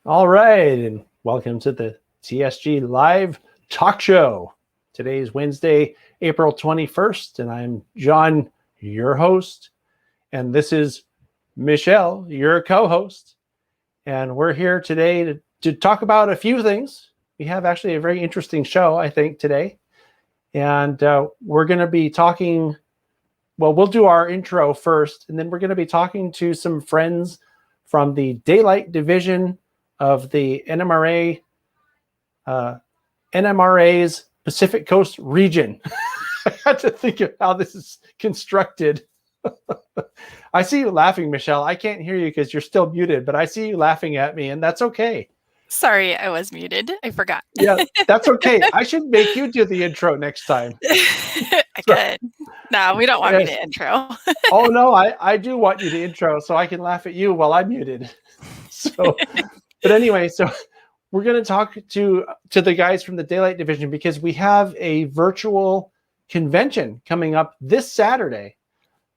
All right, and welcome to the TSG Live Talk Show. Today is Wednesday, April 21st, and I'm John, your host, and this is Michelle, your co-host, and we're here today to talk about a few things. We have actually a very interesting show, I think, today, and we're going to be talking, well, we'll do our intro first, and then we're going to be talking to some friends from the Daylight Division of the NMRA's Pacific Coast region. I had to think of how this is constructed. I see you laughing, Michelle. I can't hear you because you're still muted, but I see you laughing at me, and that's okay. Sorry, I was muted. I forgot. Yeah, that's okay. I should make you do the intro next time. I could. No, we don't want me to intro. Oh, no, I do want you to intro so I can laugh at you while I'm muted. So... But anyway, so we're going to talk to the guys from the Daylight Division because we have a virtual convention coming up this Saturday.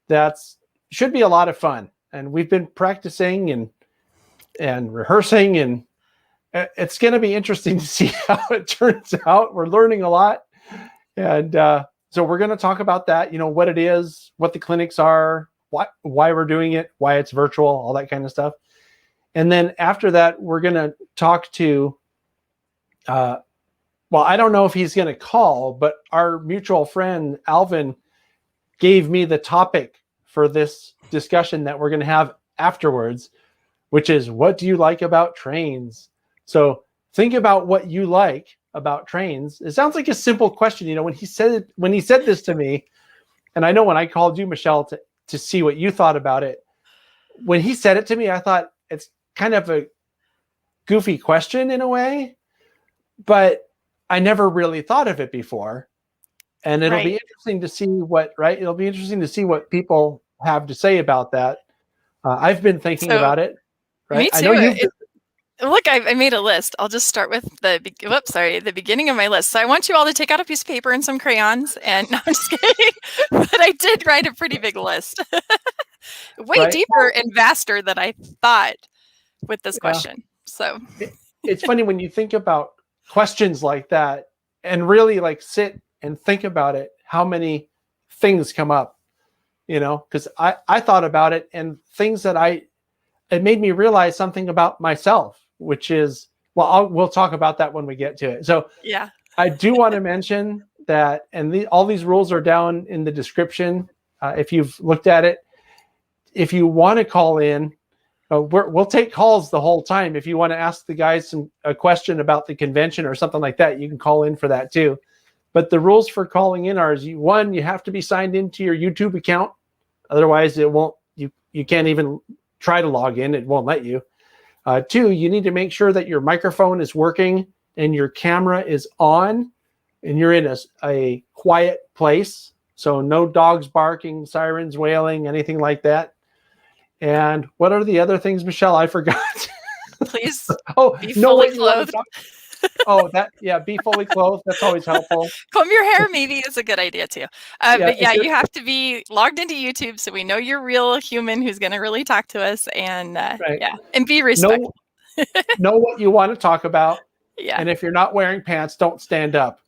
That's should be a lot of fun, and we've been practicing and rehearsing, and it's going to be interesting to see how it turns out. We're learning a lot, and so we're going to talk about that. You know, what it is, what the clinics are, why we're doing it, why it's virtual, all that kind of stuff. And then after that, we're going to talk to, well, I don't know if he's going to call, but our mutual friend, Alvin, gave me the topic for this discussion that we're going to have afterwards, which is, what do you like about trains? So think about what you like about trains. It sounds like a simple question. You know, when he said this to me, and I know when I called you, Michelle, to see what you thought about it, when he said it to me, I thought it's kind of a goofy question in a way, but I never really thought of it before. And it'll be interesting to see it'll be interesting to see what people have to say about that. I've been thinking about it. Right? Me too. I know look, I made a list. I'll just start with the beginning of my list. So I want you all to take out a piece of paper and some crayons. And no, I'm just kidding. But I did write a pretty big list. Way deeper and vaster than I thought with this question. So it's funny when you think about questions like that and really like sit and think about it, how many things come up, you know, because I thought about it and things that it made me realize something about myself, which is, well, we'll talk about that when we get to it. So yeah, I do want to mention that, and all these rules are down in the description. If you've looked at it, if you want to call in, we'll take calls the whole time. If you want to ask the guys a question about the convention or something like that, you can call in for that too. But the rules for calling in are: one, you have to be signed into your YouTube account. Otherwise, it won't. You can't even try to log in. It won't let you. Two, you need to make sure that your microphone is working and your camera is on, and you're in a quiet place. So no dogs barking, sirens wailing, anything like that. And what are the other things, Michelle? I forgot. Please. Be fully clothed. Be fully clothed. That's always helpful. Comb your hair maybe is a good idea too. But yeah, you have to be logged into YouTube so we know you're a real human who's going to really talk to us, and and be respectful. Know what you want to talk about. Yeah. And if you're not wearing pants, don't stand up.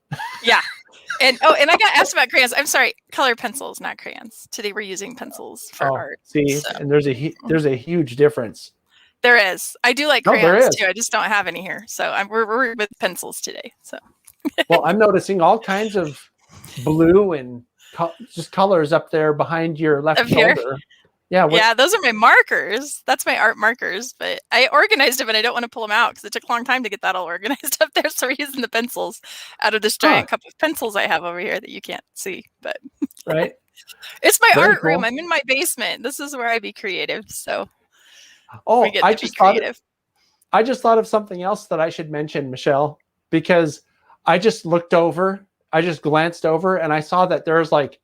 Yeah. And I got asked about crayons. I'm sorry, color pencils, not crayons. Today we're using pencils for art. See, and there's a huge difference. There is. I do like crayons too. I just don't have any here, so we're with pencils today. So. Well, I'm noticing all kinds of blue and just colors up there behind your left shoulder. Yeah, those are my markers. That's my art markers, but I organized them and I don't want to pull them out because it took a long time to get that all organized up there. So we're using the pencils out of this giant cup of pencils I have over here that you can't see. But it's my art room. I'm in my basement. This is where I be creative. So I just thought of something else that I should mention, Michelle, because I just glanced over and I saw that there's like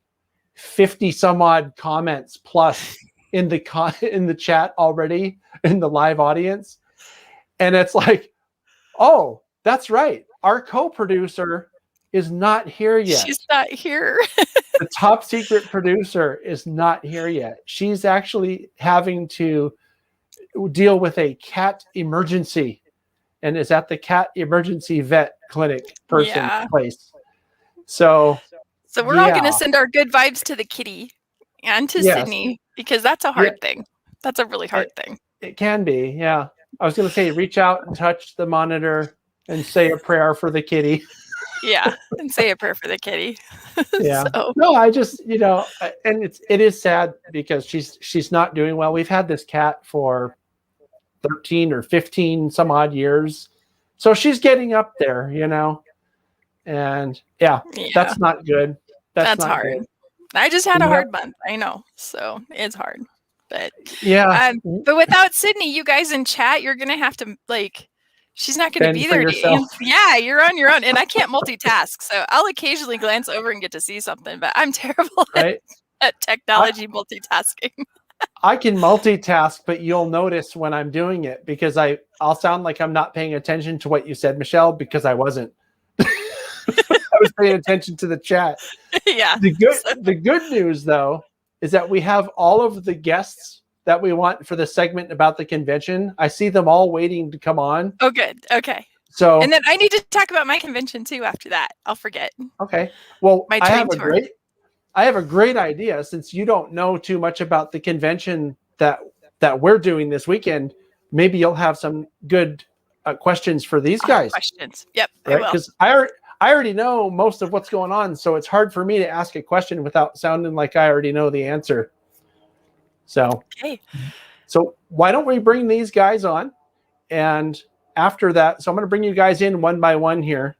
50 some odd comments plus in the chat already in the live audience. And it's like, oh, that's right. Our co-producer is not here yet. She's not here. The top secret producer is not here yet. She's actually having to deal with a cat emergency. and is at the cat emergency vet clinic person Yeah. place. So we're all going to send our good vibes to the kitty and to Sydney, because that's a hard thing. That's a really hard thing. It can be, yeah. I was going to say, reach out and touch the monitor and say a prayer for the kitty. Yeah, and say a prayer for the kitty. Yeah. No, I just, and it is sad because she's not doing well. We've had this cat for 13 or 15 some odd years. So she's getting up there, and that's not good. That's not hard. Good. I just had a hard month. I know. So it's hard. But but without Sydney, you guys in chat, you're going to have to she's not going to be there. Yeah, you're on your own. And I can't multitask. So I'll occasionally glance over and get to see something, but I'm terrible at technology multitasking. I can multitask, but you'll notice when I'm doing it because I'll sound like I'm not paying attention to what you said, Michelle, because I wasn't. I was paying attention to the chat. Yeah. The good news, though, is that we have all of the guests that we want for the segment about the convention. I see them all waiting to come on. Oh, good. Okay. So, and then I need to talk about my convention too after that. I'll forget. Okay. Well, my I have a great idea, since you don't know too much about the convention that we're doing this weekend. Maybe you'll have some good questions for these guys. Questions. Yep. Right? Because I already know most of what's going on, so it's hard for me to ask a question without sounding like I already know the answer. So why don't we bring these guys on? And after that, so I'm going to bring you guys in one by one here.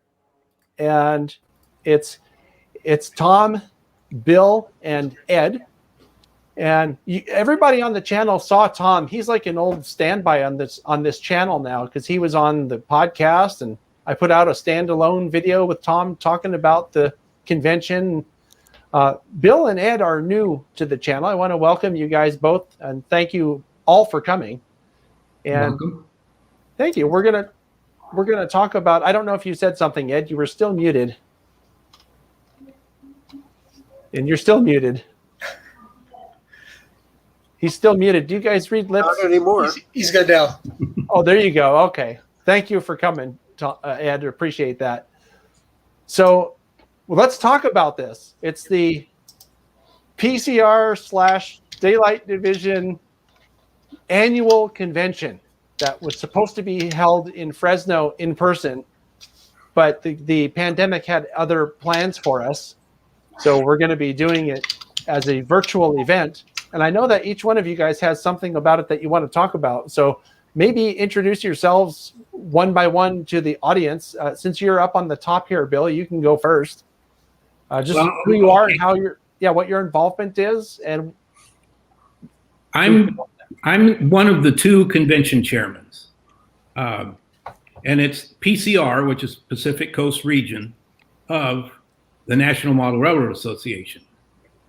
And it's Tom, Bill, and Ed. And everybody on the channel saw Tom. He's like an old standby on this channel now, because he was on the podcast, and I put out a standalone video with Tom talking about the convention. Bill and Ed are new to the channel. I want to welcome you guys both, and thank you all for coming. And welcome. Thank you. We're gonna talk about. I don't know if you said something, Ed. You were still muted, and you're still muted. He's still muted. Do you guys read lips? Not anymore. He's good now. Oh, there you go. Okay. Thank you for coming, Ed. Appreciate that. So, let's talk about this. It's the PCR/Daylight Division annual convention that was supposed to be held in Fresno in person, but the pandemic had other plans for us. So we're going to be doing it as a virtual event. And I know that each one of you guys has something about it that you want to talk about. So maybe introduce yourselves one by one to the audience. Since you're up on the top here, Bill, you can go first. Who you are and how what your involvement is. And I'm one of the two convention chairmen, and it's PCR, which is Pacific Coast Region of the National Model Railroad Association.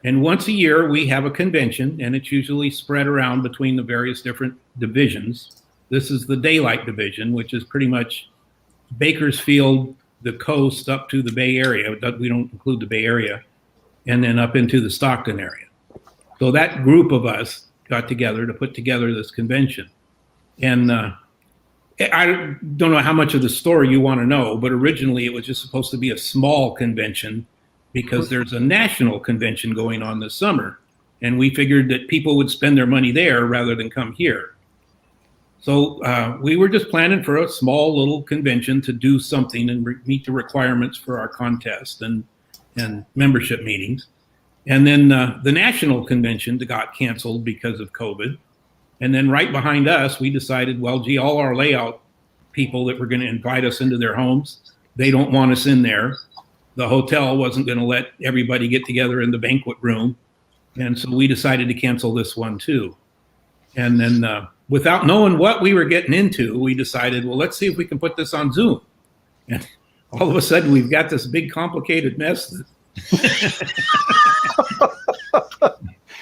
And once a year we have a convention, and it's usually spread around between the various different divisions. This is the Daylight Division, which is pretty much Bakersfield, the coast up to the Bay Area. We don't include the Bay Area, and then up into the Stockton area. So that group of us got together to put together this convention. And I don't know how much of the story you want to know, but originally it was just supposed to be a small convention because there's a national convention going on this summer. And we figured that people would spend their money there rather than come here. So we were just planning for a small little convention to do something and meet the requirements for our contest and membership meetings. And then the national convention got canceled because of COVID. And then right behind us, we decided, well, gee, all our layout people that were going to invite us into their homes, they don't want us in there. The hotel wasn't going to let everybody get together in the banquet room. And so we decided to cancel this one too. And then without knowing what we were getting into, we decided, well, let's see if we can put this on Zoom. And all of a sudden, we've got this big complicated mess that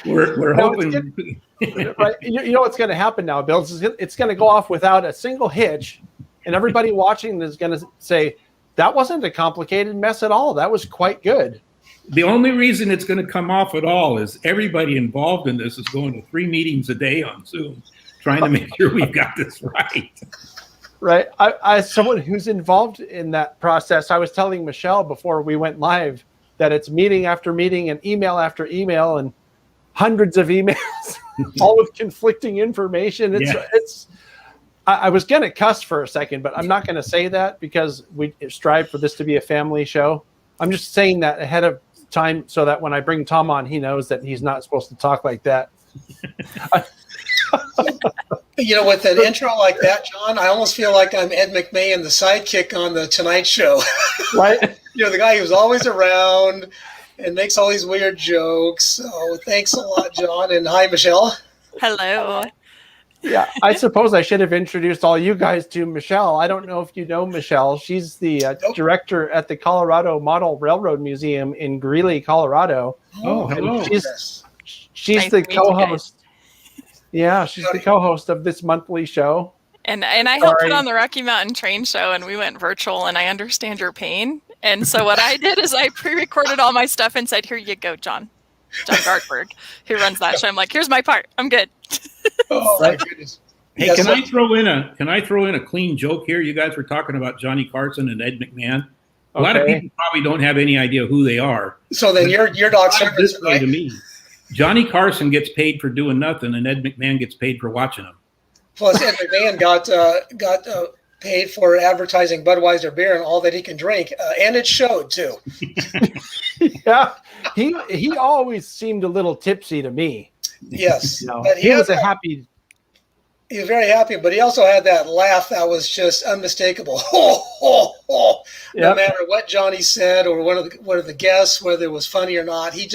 we're hoping. Right. You know what's going to happen now, Bill? It's going to go off without a single hitch, and everybody watching is going to say, that wasn't a complicated mess at all. That was quite good. The only reason it's going to come off at all is everybody involved in this is going to 3 meetings a day on Zoom, trying to make sure we've got this right. Right. As someone who's involved in that process, I was telling Michelle before we went live that it's meeting after meeting and email after email and hundreds of emails, all with conflicting information. I was going to cuss for a second, but I'm not going to say that because we strive for this to be a family show. I'm just saying that ahead of time so that when I bring Tom on, he knows that he's not supposed to talk like that. With an intro like that, John, I almost feel like I'm Ed McMahon, the sidekick on the Tonight Show. Right? The guy who's always around and makes all these weird jokes. So thanks a lot, John. And hi, Michelle. Hello. Yeah, I suppose I should have introduced all you guys to Michelle. I don't know if you know Michelle. She's the director at the Colorado Model Railroad Museum in Greeley, Colorado. Oh, hello. She's Nice the to meet you co-host. Yeah, she's the co-host of this monthly show. And I helped put on the Rocky Mountain Train Show, and we went virtual, and I understand your pain. And so what I did is I pre-recorded all my stuff and said, here you go, John Gartberg, who runs that show. I'm like, here's my part. I'm good. Oh, my goodness. Hey, Yes, can I throw in a clean joke here? You guys were talking about Johnny Carson and Ed McMahon. A lot of people probably don't have any idea who they are. So then your dog This way to me. Johnny Carson gets paid for doing nothing, and Ed McMahon gets paid for watching him. Plus, Ed McMahon got paid for advertising Budweiser beer and all that he can drink, and it showed too. Yeah, he always seemed a little tipsy to me. Yes, but he was happy. He was very happy, but he also had that laugh that was just unmistakable. No matter what Johnny said or one of the guests, whether it was funny or not, he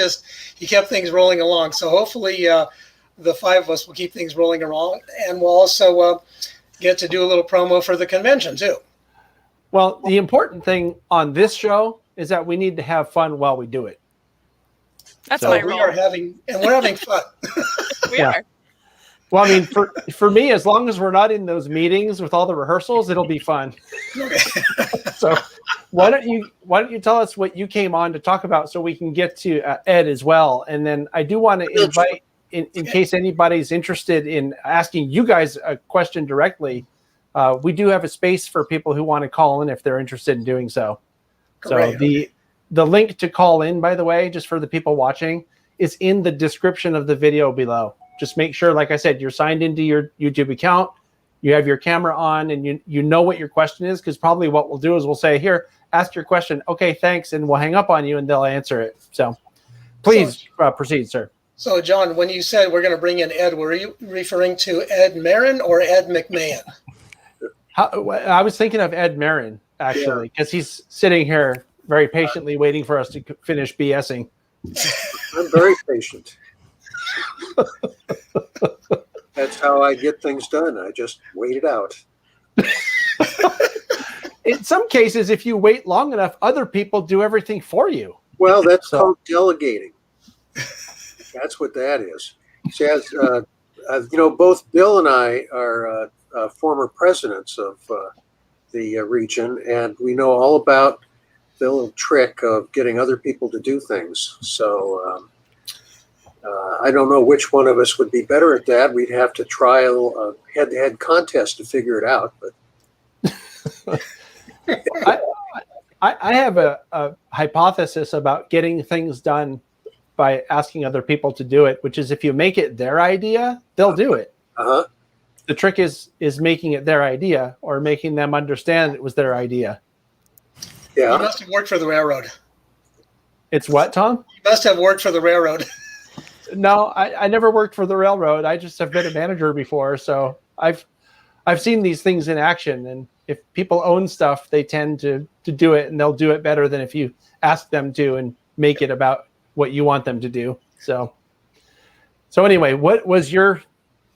kept things rolling along. So hopefully the five of us will keep things rolling along, and we'll also get to do a little promo for the convention too. Well, the important thing on this show is that we need to have fun while we do it. That's my role. We're having fun. We are. Well, I mean, for me, as long as we're not in those meetings with all the rehearsals, it'll be fun. So why don't you tell us what you came on to talk about so we can get to Ed as well. And then I do want to invite, in case anybody's interested in asking you guys a question directly, we do have a space for people who want to call in if they're interested in doing so. Correct. So the link to call in, by the way, just for the people watching, is in the description of the video below. Just make sure, like I said, you're signed into your YouTube account, you have your camera on, and you know what your question is, because probably what we'll do is we'll say, here, ask your question. Okay, thanks, and we'll hang up on you, and they'll answer it. So please proceed, sir. So, John, when you said we're going to bring in Ed, were you referring to Ed Marin or Ed McMahon? I was thinking of Ed Marin, actually, because he's sitting here very patiently waiting for us to finish BSing. I'm very patient. That's how I get things done. I just wait it out. In some cases, if you wait long enough, other people do everything for you. Well, that's called delegating. That's what that is. See, as both Bill and I are former presidents of the region, and we know all about the little trick of getting other people to do things. So I don't know which one of us would be better at that. We'd have to try a head-to-head contest to figure it out. But I have a hypothesis about getting things done by asking other people to do it, which is if you make it their idea, they'll do it. Uh-huh. The trick is making it their idea or making them understand it was their idea. Yeah. You must have worked for the railroad. It's what, Tom? You must have worked for the railroad. No, I never worked for the railroad. I just have been a manager before, so I've seen these things in action. And if people own stuff, they tend to do it, and they'll do it better than if you ask them to and make it about what you want them to do. So anyway, what was your?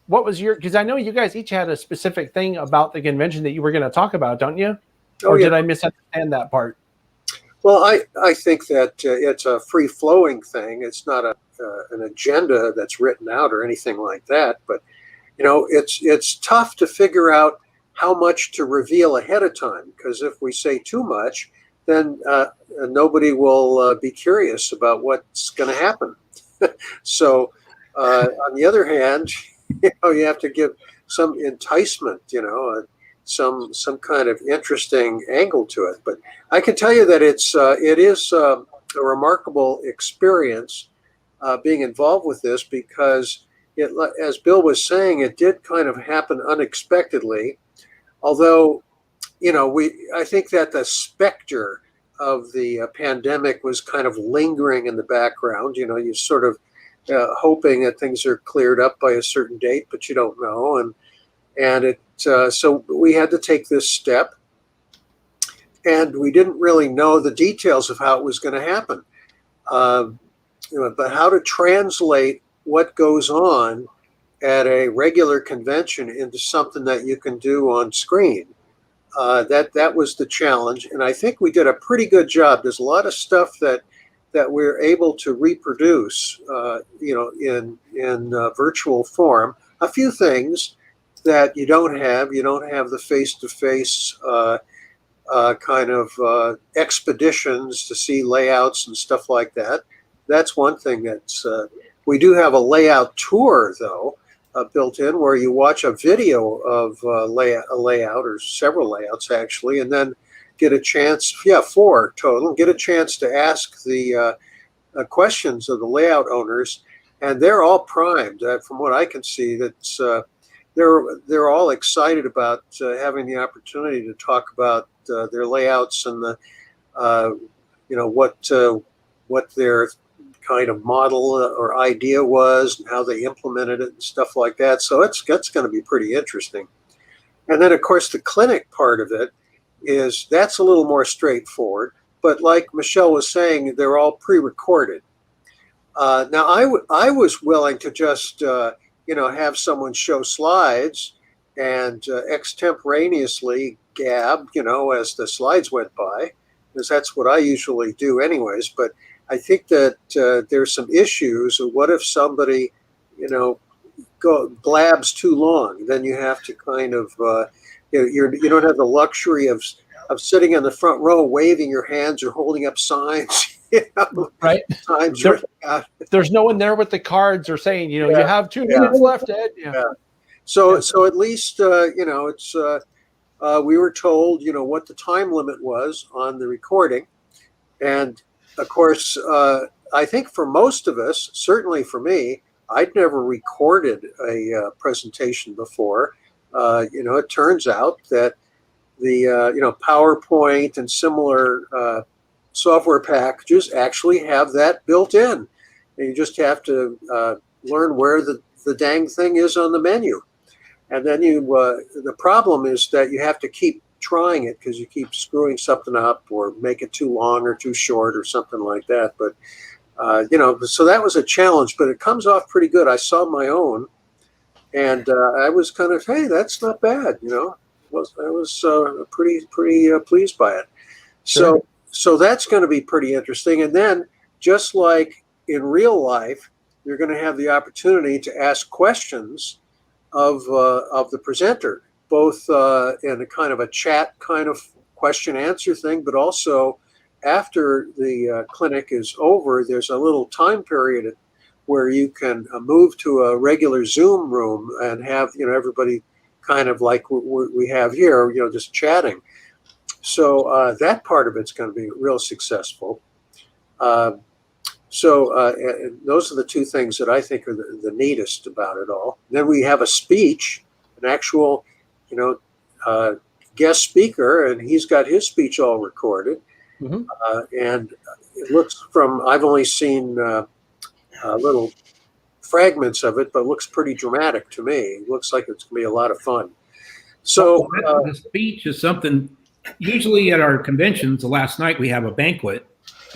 Because I know you guys each had a specific thing about the convention that you were going to talk about, don't you? Or did I misunderstand that part? Well, I think that it's a free-flowing thing. It's not an agenda that's written out or anything like that. But, it's tough to figure out how much to reveal ahead of time, because if we say too much, then nobody will be curious about what's going to happen. So, on the other hand, you have to give some enticement, some kind of interesting angle to it. But I can tell you that it is a remarkable experience being involved with this, because as Bill was saying, it did kind of happen unexpectedly. Although, I think that the specter of the pandemic was kind of lingering in the background. You sort of hoping that things are cleared up by a certain date, but you don't know. And so we had to take this step, and we didn't really know the details of how it was going to happen. But how to translate what goes on at a regular convention into something that you can do on screen. That was the challenge, and I think we did a pretty good job. There's a lot of stuff that we're able to reproduce, in virtual form. A few things that you don't have. You don't have the face-to-face kind of expeditions to see layouts and stuff like that. That's one thing we do have a layout tour, though, built in, where you watch a video of a layout, or several layouts actually, and then get a chance, 4 total, get a chance to ask the questions of the layout owners, and they're all primed. From what I can see, that's they're all excited about having the opportunity to talk about their layouts and what their kind of model or idea was, and how they implemented it and stuff like that. So that's going to be pretty interesting. And then, of course, the clinic part of it that's a little more straightforward. But like Michelle was saying, they're all pre-recorded. Now, I was willing to just have someone show slides and extemporaneously gab, as the slides went by, because that's what I usually do anyways. But I think that there's some issues. What if somebody, blabs too long? Then you have to kind of, you don't have the luxury of sitting in the front row, waving your hands or holding up signs. Right. There's no one there with the cards or saying, you have 2 minutes left, Ed. Yeah. So at least, it's, we were told, what the time limit was on the recording. And of course, I think for most of us, certainly for me, I'd never recorded a presentation before. It turns out that the, PowerPoint and similar software packages actually have that built in. And you just have to learn where the dang thing is on the menu. And then the problem is that you have to keep trying it, because you keep screwing something up or make it too long or too short or something like that. But, so that was a challenge, but it comes off pretty good. I saw my own, and I was kind of, hey, that's not bad. I was pretty pleased by it. Sure. So that's going to be pretty interesting. And then, just like in real life, you're going to have the opportunity to ask questions of the presenter, both in a kind of a chat kind of question answer thing, but also after the clinic is over, there's a little time period where you can move to a regular Zoom room and have everybody kind of like we have here, just chatting. So that part of it's going to be real successful. So those are the 2 things that I think are the neatest about it all. Then we have a speech, an actual, guest speaker, and he's got his speech all recorded. Mm-hmm. And it looks I've only seen little fragments of it, but it looks pretty dramatic to me. It looks like it's going to be a lot of fun. So the speech is something, usually at our conventions, the last night we have a banquet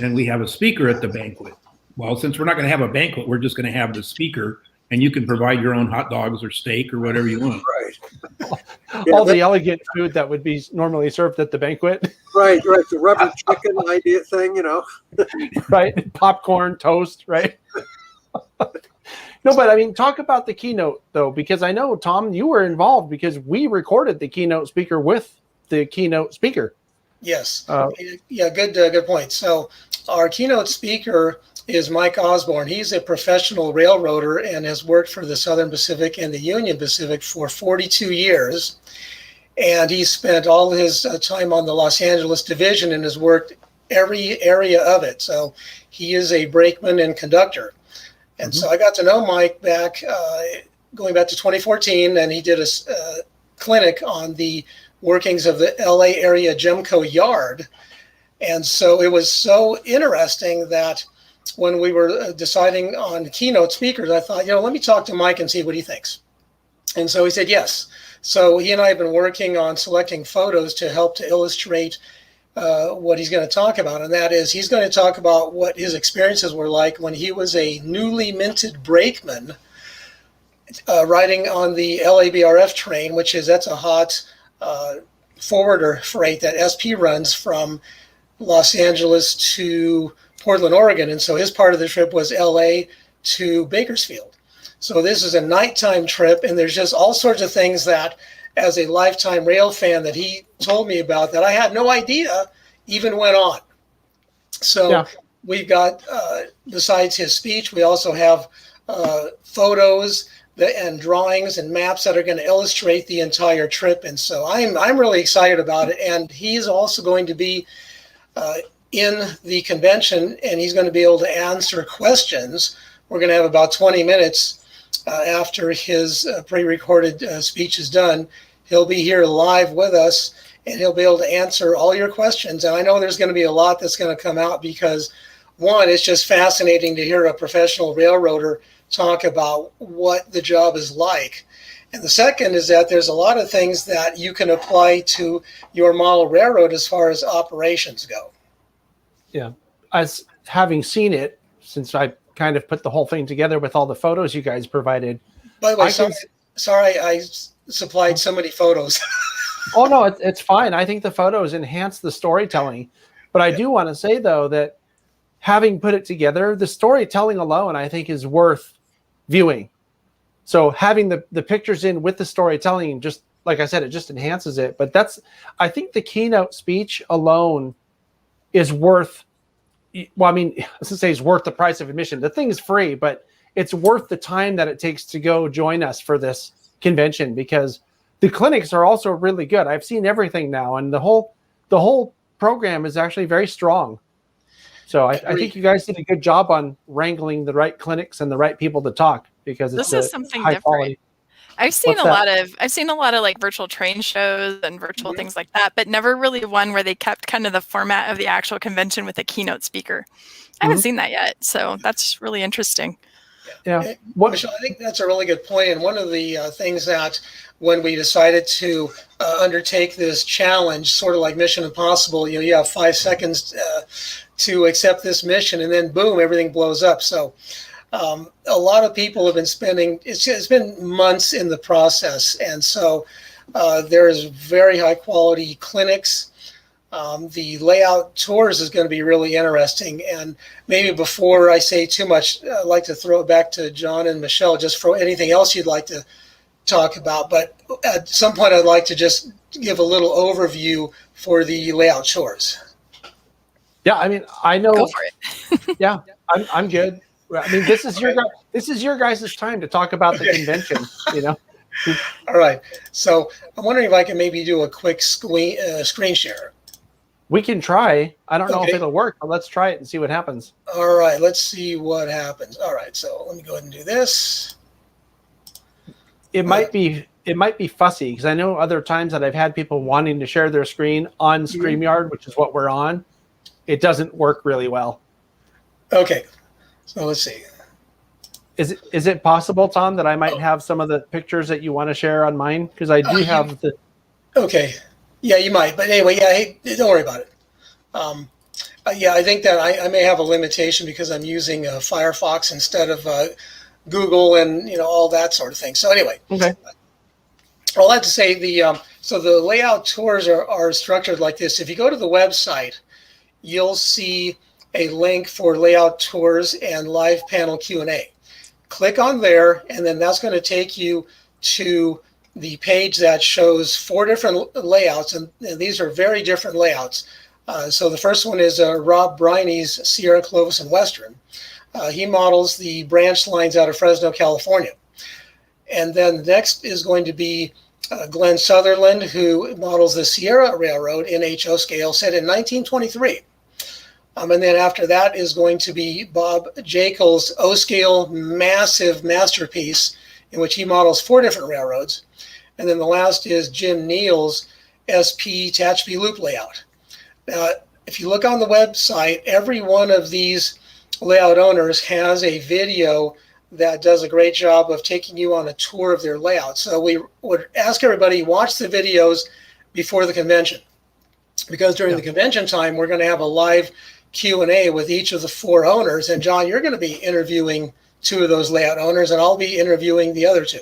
and we have a speaker at the banquet. Well, since we're not going to have a banquet, we're just going to have the speaker, and you can provide your own hot dogs or steak or whatever you want. Right. All the elegant food that would be normally served at the banquet. Right. The rubber chicken idea thing, Right. Popcorn, toast, right? No, but I mean, talk about the keynote, though, because I know, Tom, you were involved because we recorded the keynote speaker with the keynote speaker. Yes. Good point. So our keynote speaker is Mike Osborne. He's a professional railroader and has worked for the Southern Pacific and the Union Pacific for 42 years. and he spent all his time on the Los Angeles division and has worked every area of it. So he is a brakeman and conductor. And so I got to know Mike back, going back to 2014, and he did a clinic on the workings of the LA area Gemco yard. And so it was so interesting that when we were deciding on keynote speakers, I thought, let me talk to Mike and see what he thinks. And so he said yes. So he and I have been working on selecting photos to help to illustrate what he's going to talk about. And that is, he's going to talk about what his experiences were like when he was a newly minted brakeman riding on the LABRF train, that's a hot forwarder freight that SP runs from Los Angeles to Portland, Oregon. And so his part of the trip was LA to Bakersfield. So this is a nighttime trip, and there's just all sorts of things that, as a lifetime rail fan, that he told me about that I had no idea even went on. So we've got, besides his speech, we also have photos and drawings and maps that are going to illustrate the entire trip. And so I'm really excited about it. And he's also going to be in the convention, and he's going to be able to answer questions. We're going to have about 20 minutes after his pre-recorded speech is done. He'll be here live with us, and he'll be able to answer all your questions. And I know there's going to be a lot that's going to come out because, one, it's just fascinating to hear a professional railroader talk about what the job is like. And the second is that there's a lot of things that you can apply to your model railroad as far as operations go. Yeah. As having seen it, since I kind of put the whole thing together with all the photos you guys provided. By the way, sorry I supplied so many photos. Oh, no, it's fine. I think the photos enhance the storytelling. But I do want to say, though, that having put it together, the storytelling alone, I think, is worth viewing. So having the pictures in with the storytelling, just like I said, it just enhances it. But I think the keynote speech alone is worth, well, I mean, let's say it's worth the price of admission. The thing is free, but it's worth the time that it takes to go join us for this convention, because the clinics are also really good. I've seen everything now, and the whole program is actually very strong. So I think you guys did a good job on wrangling the right clinics and the right people to talk, because this is something different. Quality. I've seen a lot of like virtual train shows and virtual things like that, but never really one where they kept kind of the format of the actual convention with a keynote speaker. I haven't seen that yet, so that's really interesting. Yeah, Michelle, I think that's a really good point. And one of the things that when we decided to undertake this challenge, sort of like Mission Impossible, you have 5 seconds to accept this mission, and then boom, everything blows up. So a lot of people have been spending, it's been months in the process. And so there's very high quality clinics. The layout tours is going to be really interesting. And maybe before I say too much, I'd like to throw it back to John and Michelle, just for anything else you'd like to talk about. But at some point, I'd like to just give a little overview for the layout tours. Yeah, I mean, I know. Go for it. Yeah, I'm good. I mean, this is your guys' time to talk about the convention, All right. So I'm wondering if I can maybe do a quick screen share. We can try. I don't know if it'll work, but let's try it and see what happens. All right. Let's see what happens. All right. So let me go ahead and do this. It might be fussy, because I know other times that I've had people wanting to share their screen on StreamYard, which is what we're on. It doesn't work really well. Okay. So let's see. Is it possible, Tom, that I might have some of the pictures that you want to share on mine? Because I do have the. Okay. Yeah, you might. But anyway, hey, don't worry about it. I think that I may have a limitation because I'm using Firefox instead of Google and all that sort of thing. So anyway, all I have to say, so the layout tours are structured like this. If you go to the website, you'll see a link for layout tours and live panel Q&A. Click on there, and then that's going to take you to the page that shows 4 different layouts, and these are very different layouts. So the first one is Rob Briney's Sierra, Clovis, and Western. He models the branch lines out of Fresno, California. And then the next is going to be Glenn Sutherland, who models the Sierra Railroad in HO scale, said in 1923. And then after that is going to be Bob Jekyll's O-scale massive masterpiece, in which he models 4 different railroads. And then the last is Jim Neal's SP Tehachapi loop layout. Now, if you look on the website, every one of these layout owners has a video that does a great job of taking you on a tour of their layout. So we would ask everybody, watch the videos before the convention, because during the convention time, we're going to have a live Q&A with each of the 4 owners. And John, you're going to be interviewing 2 of those layout owners, and I'll be interviewing the other 2.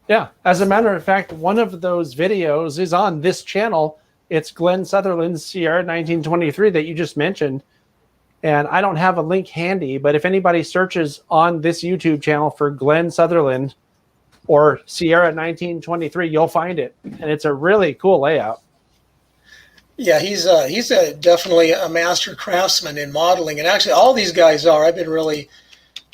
Yeah. As a matter of fact, one of those videos is on this channel. It's Glenn Sutherland's Sierra 1923 that you just mentioned. And I don't have a link handy, but if anybody searches on this YouTube channel for Glenn Sutherland or Sierra 1923, you'll find it. And it's a really cool layout. Yeah, he's definitely a master craftsman in modeling. And actually, all these guys are. I've been really,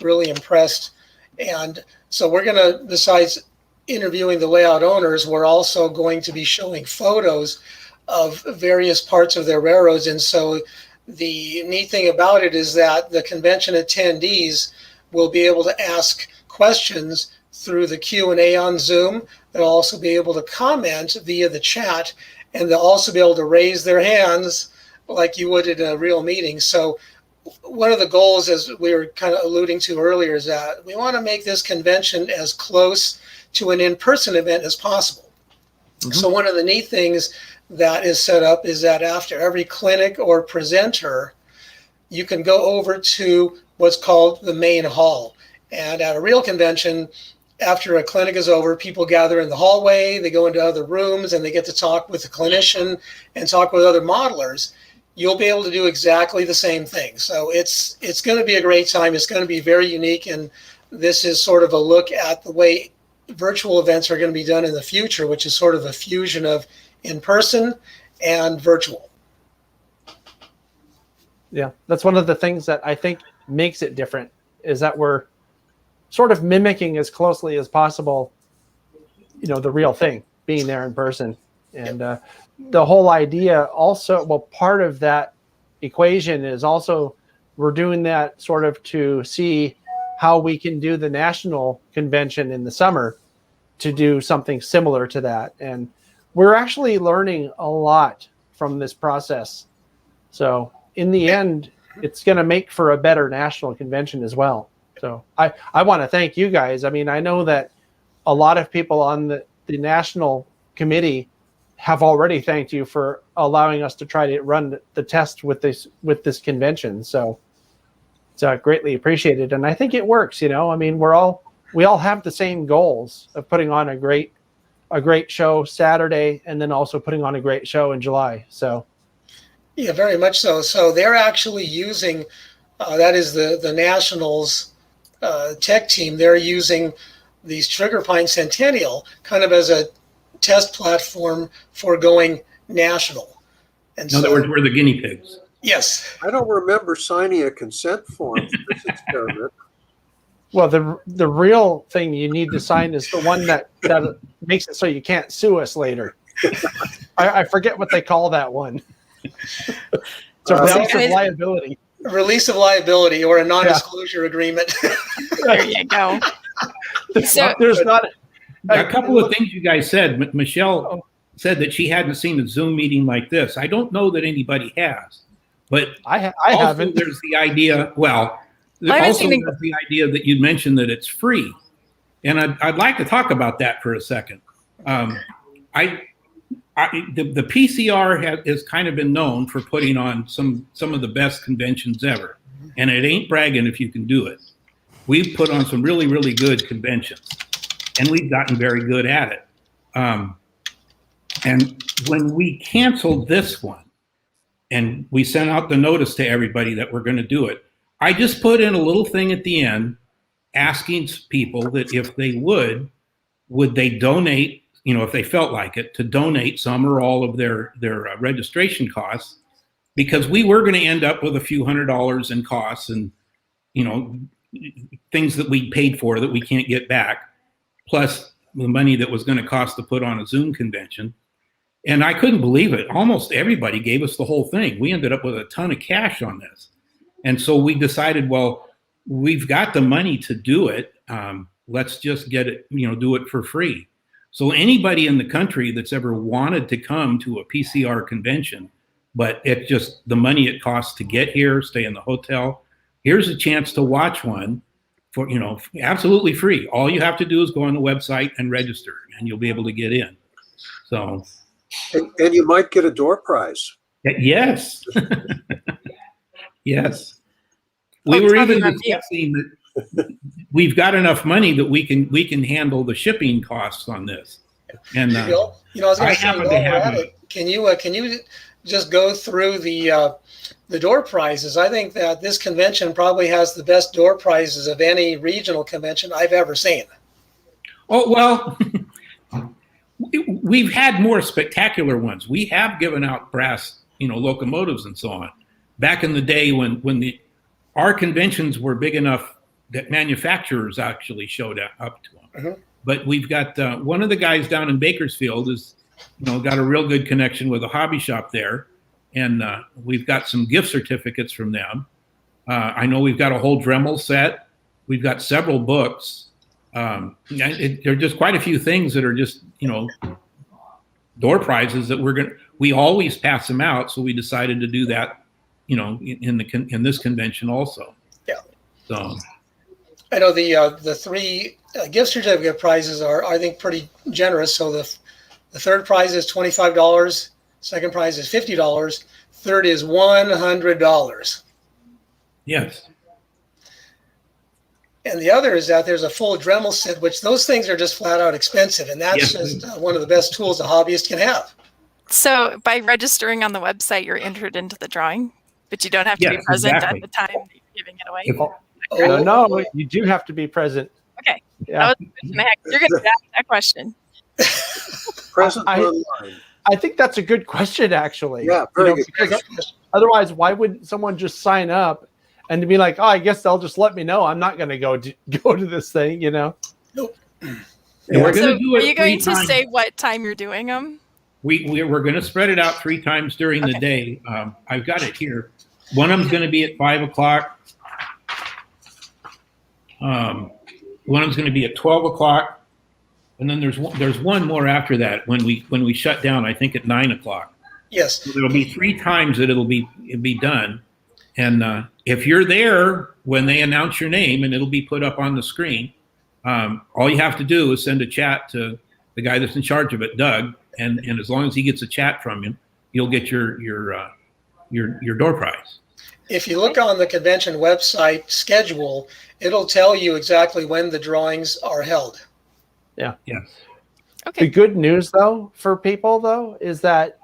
really impressed. And so we're going to, besides interviewing the layout owners, we're also going to be showing photos of various parts of their railroads. And so the neat thing about it is that the convention attendees will be able to ask questions through the Q&A on Zoom. They'll also be able to comment via the chat, and they'll also be able to raise their hands like you would at a real meeting. So one of the goals, as we were kind of alluding to earlier, is that we want to make this convention as close to an in-person event as possible. Mm-hmm. So one of the neat things that is set up is that after every clinic or presenter, you can go over to what's called the main hall. And at a real convention, after a clinic is over, people gather in the hallway, they go into other rooms, and they get to talk with the clinician and talk with other modelers. You'll be able to do exactly the same thing. So it's going to be a great time. It's going to be very unique. And this is sort of a look at the way virtual events are going to be done in the future, which is sort of a fusion of in-person and virtual. Yeah, that's one of the things that I think makes it different, is that we're sort of mimicking as closely as possible, the real thing, being there in person. And the whole idea also, well, part of that equation is also we're doing that sort of to see how we can do the national convention in the summer to do something similar to that. And we're actually learning a lot from this process. So in the end, it's going to make for a better national convention as well. So I want to thank you guys. I mean, I know that a lot of people on the national committee have already thanked you for allowing us to try to run the test with this convention. So it's greatly appreciated. And I think it works, I mean, we all have the same goals of putting on a great show Saturday, and then also putting on a great show in July. So, yeah, very much so. So they're actually using, that is the Nationals tech team. They're using the Sugarpine Centennial kind of as a test platform for going national. And in other words, we're the guinea pigs. Yes. I don't remember signing a consent form for this experiment. Well, the real thing you need to sign is the one that makes it so you can't sue us later. I forget what they call that one. It's a release of liability. Release of liability, or a non-disclosure agreement. There you go. There's not a couple of things you guys said. Michelle said that she hadn't seen a Zoom meeting like this. I don't know that anybody has, but I haven't. There's the idea. Well, also there's the idea that you mentioned that it's free, and I'd like to talk about that for a second. The PCR has kind of been known for putting on some of the best conventions ever, and it ain't bragging if you can do it. We've put on some really, really good conventions, and we've gotten very good at it. And when we canceled this one, and we sent out the notice to everybody that we're going to do it, I just put in a little thing at the end asking people that if they would they donate, if they felt like it, to donate some or all of their registration costs, because we were going to end up with a few $100s in costs and, things that we paid for that we can't get back, plus the money that was going to cost to put on a Zoom convention. And I couldn't believe it. Almost everybody gave us the whole thing. We ended up with a ton of cash on this. And so we decided, well, we've got the money to do it. Let's just get it, do it for free. So anybody in the country that's ever wanted to come to a PCR convention, but it just the money it costs to get here, stay in the hotel, here's a chance to watch one for, absolutely free. All you have to do is go on the website and register, and you'll be able to get in. So. And you might get a door prize. Yes. Yes. We were even discussing that we've got enough money that we can handle the shipping costs on this. And Bill, I was going to say, while we're at it, can you just go through the door prizes? I think that this convention probably has the best door prizes of any regional convention I've ever seen. Oh, well, we've had more spectacular ones. We have given out brass, locomotives and so on. Back in the day when our conventions were big enough that manufacturers actually showed up to them. Mm-hmm. But we've got one of the guys down in Bakersfield is, got a real good connection with a hobby shop there. And we've got some gift certificates from them. I know we've got a whole Dremel set. We've got several books. There are just quite a few things that are just, door prizes that we always pass them out. So we decided to do that, in this convention also. Yeah. So I know the three gift certificate prizes are, I think, pretty generous. So the third prize is $25. Second prize is $50. Third is $100. Yes. And the other is that there's a full Dremel set, which those things are just flat out expensive. And that's just one of the best tools a hobbyist can have. So by registering on the website, you're entered into the drawing, but you don't have to be present at the time that you're giving it away. No, you do have to be present. Okay. Yeah. That was the question. You're going to ask that question. Present online. I think that's a good question, actually. Yeah, very good question. Otherwise, why would someone just sign up and to be like, oh, I guess they'll just let me know. I'm not going to go to this thing, Nope. And we're going to do it. Are you going to say what time you're doing them? We're going to spread it out 3 times during the day. I've got it here. One of them's going to be at 5 o'clock. One of them's going to be at 12 o'clock. And then there's one more after that when we shut down, I think at 9 o'clock. Yes. So there'll be 3 times that it'll be done. And if you're there when they announce your name, and it'll be put up on the screen, all you have to do is send a chat to the guy that's in charge of it, Doug, and as long as he gets a chat from him, you'll get your door prize. If you look on the convention website schedule, it'll tell you exactly when the drawings are held. Yeah. Yes. Okay. The good news, though, for people, though, is that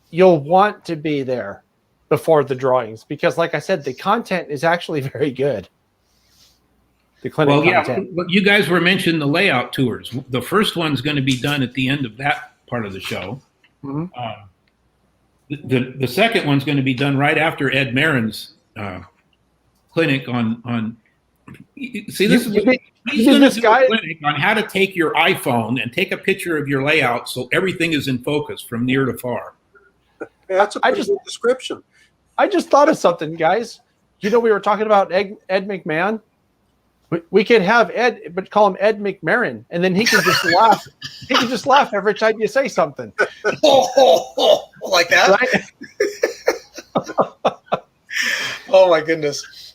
you'll want to be there before the drawings because, like I said, the content is actually very good. The clinic content. Yeah. You guys were mentioning the layout tours. The first one's going to be done at the end of that part of the show. Mm-hmm. The second one's going to be done right after Ed Marin's clinic on. See, this he's going to do a clinic on how to take your iPhone and take a picture of your layout so everything is in focus from near to far. Yeah, that's a pretty good description. I just thought of something, guys. We were talking about Ed McMahon. We could have Ed, but call him Ed McMarin, and then he can just laugh. He can just laugh every time you say something. Like that? Right? Oh my goodness.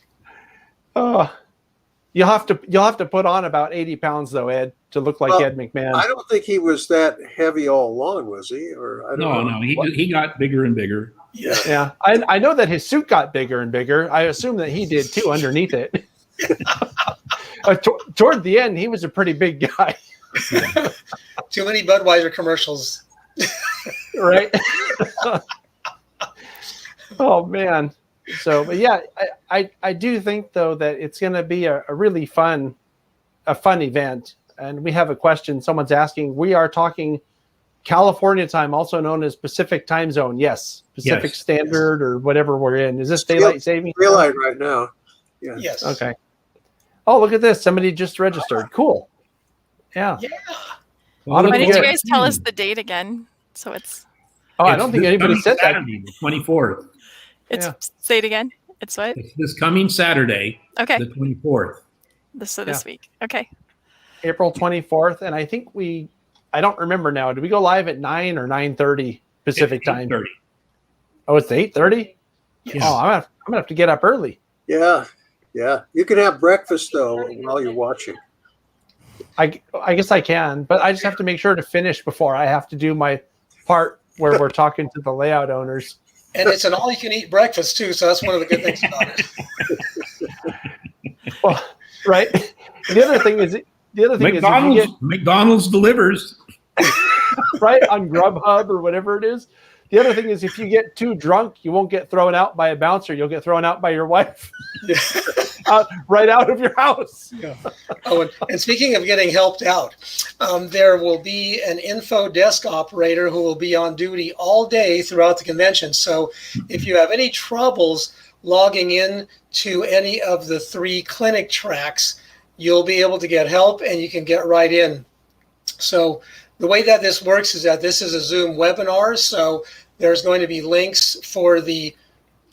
You'll have to put on about 80 pounds though, Ed, to look like Ed McMahon. I don't think he was that heavy all along, was he? Or I don't know. He got bigger and bigger. Yeah. I know that his suit got bigger and bigger. I assume that he did too underneath it. Toward the end, he was a pretty big guy. Too many Budweiser commercials. Right? Oh, man. So, but yeah, I do think, though, that it's going to be a really fun event. And we have a question. Someone's asking, we are talking California time, also known as Pacific time zone. Yes. Pacific Standard or whatever we're in. Is this daylight saving? Daylight right now. Yeah. Yes. Okay. Oh, look at this. Somebody just registered. Cool. Yeah. Well, Why don't good. you guys tell us the date again? So it's I don't think anybody said that. Saturday, the 24th. say it again. It's what? It's this coming Saturday, Okay. the 24th. This week. Okay. April 24th. And I think I don't remember now. Did we go live at 9 or 9:30 Pacific time? 8:30. Oh, it's 8:30? Yeah. Oh, I'm gonna have to get up early. Yeah. You can have breakfast though while you're watching. I guess I can, but I just have to make sure to finish before I have to do my part where we're talking to the layout owners. And it's an all-you-can-eat breakfast too, so that's one of the good things about it. Well, right. The other thing is if you get McDonald's delivers. right on Grubhub or whatever it is. The other thing is if you get too drunk, you won't get thrown out by a bouncer. You'll get thrown out by your wife. Right out of your house. Yeah. Oh, and speaking of getting helped out, there will be an info desk operator who will be on duty all day throughout the convention. So if you have any troubles logging in to any of the 3 clinic tracks, you'll be able to get help and you can get right in. So the way that this works is that this is a Zoom webinar. So there's going to be links for the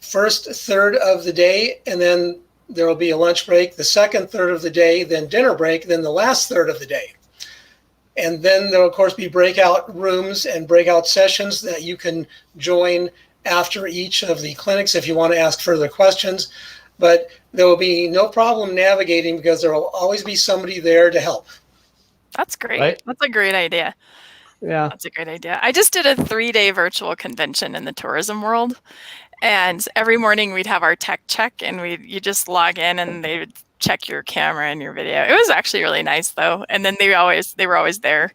first third of the day, and then there will be a lunch break, the second third of the day, then dinner break, then the last third of the day. And then there will, of course, be breakout rooms and breakout sessions that you can join after each of the clinics if you want to ask further questions. But there will be no problem navigating because there will always be somebody there to help. That's great. Right? That's a great idea. Yeah. That's a great idea. I just did a 3-day virtual convention in the tourism world. And every morning we'd have our tech check and you just log in and they would check your camera and your video. It was actually really nice though. And then they were always there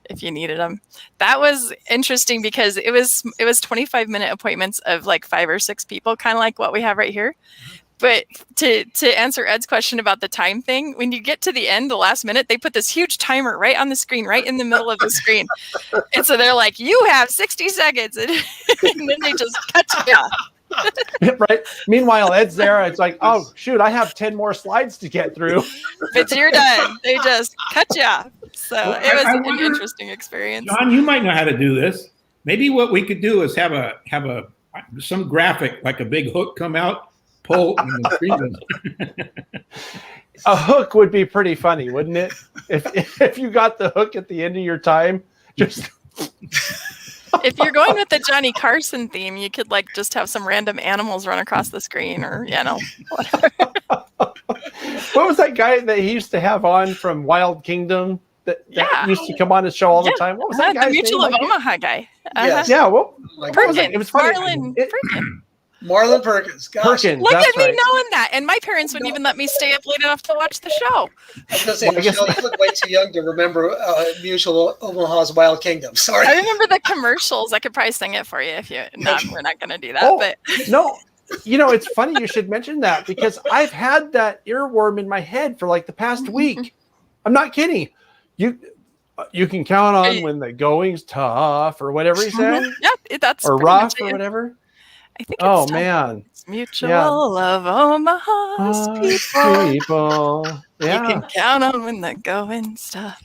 if you needed them. That was interesting because it was 25-minute appointments of like 5 or 6 people, kind of like what we have right here. But to answer Ed's question about the time thing, when you get to the end, the last minute, they put this huge timer right on the screen, right in the middle of the screen. And so they're like, you have 60 seconds. And then they just cut you off. Right. Meanwhile, Ed's there. It's like, oh, shoot, I have 10 more slides to get through. But you're done. They just cut you off. So it was an interesting experience. John, you might know how to do this. Maybe what we could do is have some graphic, like a big hook come out, pull, and the screen A hook would be pretty funny, wouldn't it? If you got the hook at the end of your time, just if you're going with the Johnny Carson theme, you could like just have some random animals run across the screen or, whatever. What was that guy that he used to have on from Wild Kingdom that used to come on his show all the time? What was that guy's the Mutual name? of Omaha guy. Yes. Yeah, well, Perkins. it was funny. Marlon Perkins. Gosh. Perkins. Look that's at me right. knowing that. And my parents wouldn't even let me stay up late enough to watch the show. I was going to say, Michelle, you look way too young to remember Mutual of Omaha's Wild Kingdom. Sorry. I remember the commercials. I could probably sing it for you if you. No, we're not going to do that. Oh, but no. It's funny you should mention that because I've had that earworm in my head for like the past week. I'm not kidding. You can count on when the going's tough or whatever he said. Yeah, that's or rough or whatever. I think. Oh man. It's Mutual of Omaha's people. Yeah. You can count on when the going's tough.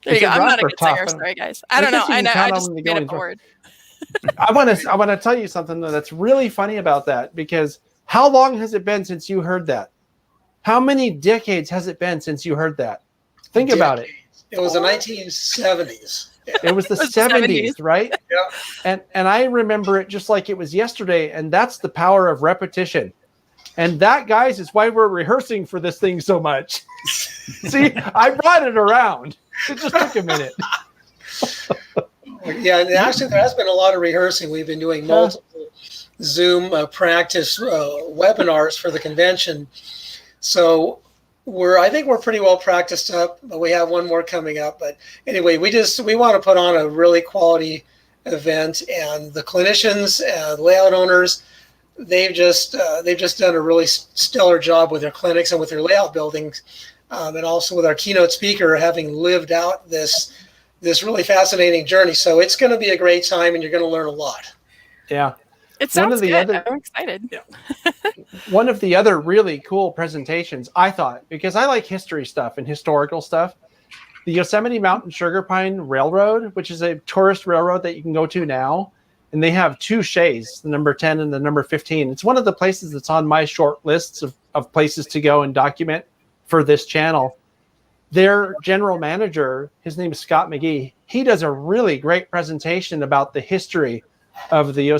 There you go. I'm not a good singer. Sorry, guys. I don't know. I know. I just made up a word. I want to tell you something though that's really funny about that because how long has it been since you heard that? How many decades has it been since you heard that? Think about it. It was the 1970s. It was the 70s, right? Yeah. And I remember it just like it was yesterday, and that's the power of repetition. And that, guys, is why we're rehearsing for this thing so much. See, I brought it around. It just took a minute. Yeah, and actually there has been a lot of rehearsing. We've been doing multiple Zoom practice webinars for the convention. So I think we're pretty well practiced up, but we have one more coming up. But anyway, we want to put on a really quality event, and the clinicians and layout owners, they've just done a really stellar job with their clinics and with their layout buildings, and also with our keynote speaker having lived out this really fascinating journey. So it's going to be a great time, and you're going to learn a lot. Yeah. It sounds good. I'm excited. Yeah. One of the other really cool presentations, I thought, because I like history stuff and historical stuff, the Yosemite Mountain Sugarpine Railroad, which is a tourist railroad that you can go to now. And they have 2 shays, the number 10 and the number 15. It's one of the places that's on my short lists of places to go and document for this channel. Their general manager, his name is Scott McGee. He does a really great presentation about the history of the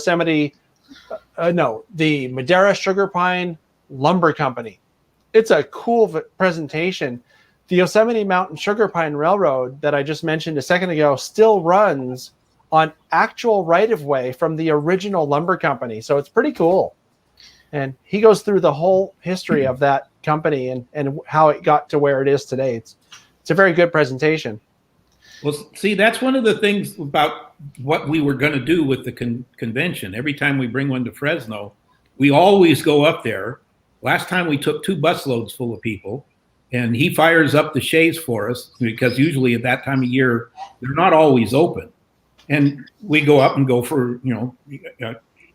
the Madera Sugarpine Lumber Company. It's a cool presentation. The Yosemite Mountain Sugarpine Railroad that I just mentioned a second ago still runs on actual right-of-way from the original lumber company. So it's pretty cool. And he goes through the whole history of that company and how it got to where it is today. It's a very good presentation. Well, see, that's one of the things about what we were going to do with the convention. Every time we bring one to Fresno, we always go up there. Last time we took 2 busloads full of people, and he fires up the shays for us because usually at that time of year, they're not always open. And we go up and go for,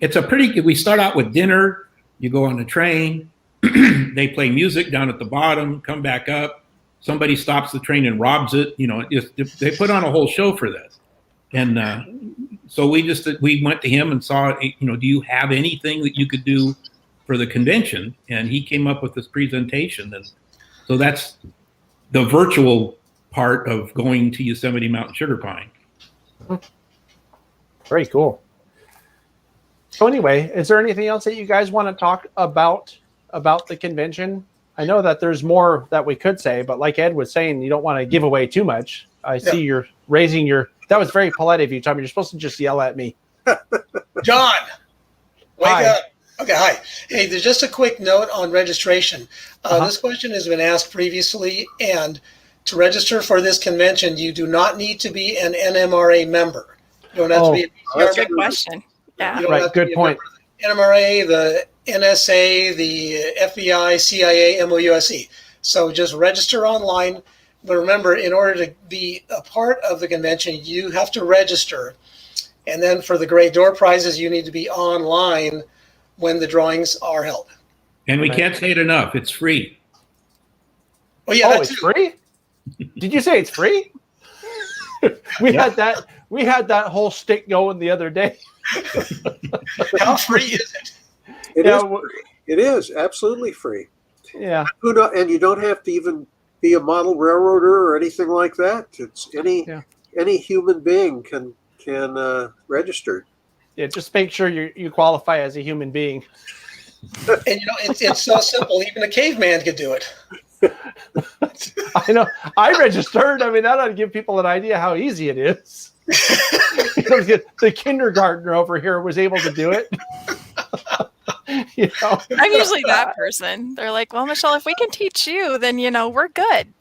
it's a we start out with dinner, you go on the train, they play music down at the bottom, come back up, somebody stops the train and robs it, they put on a whole show for this. And so we went to him and saw, do you have anything that you could do for the convention? And he came up with this presentation. And so that's the virtual part of going to Yosemite Mountain Sugarpine. Very cool. So anyway, is there anything else that you guys want to talk about the convention? I know that there's more that we could say, but like Ed was saying, you don't want to give away too much. I see you're raising that was very polite of you, Tommy. You're supposed to just yell at me. John, wake Hi. up. Okay, hi. Hey, there's just a quick note on registration. This question has been asked previously, and to register for this convention, you do not need to be an NMRA member. You don't have to be a PCR That's a good member. question. Yeah. You don't Right, have to good be a point. member of the NMRA, the NSA, the FBI, CIA, MOUSE. So just register online. But remember, in order to be a part of the convention, you have to register. And then for the great door prizes, you need to be online when the drawings are held. And we can't say it enough. It's free. Oh, yeah, It's free? Did you say it's free? We had that whole stick going the other day. How free is it? It is free. It is absolutely free. Yeah. And you don't have to even be a model railroader or anything like that. It's any human being can register. Yeah, just make sure you qualify as a human being. And it's so simple. Even a caveman could do it. I know. I registered. I mean, that ought to give people an idea how easy it is. The kindergartner over here was able to do it. I'm usually that person. They're like, well, Michelle, if we can teach you, then, we're good.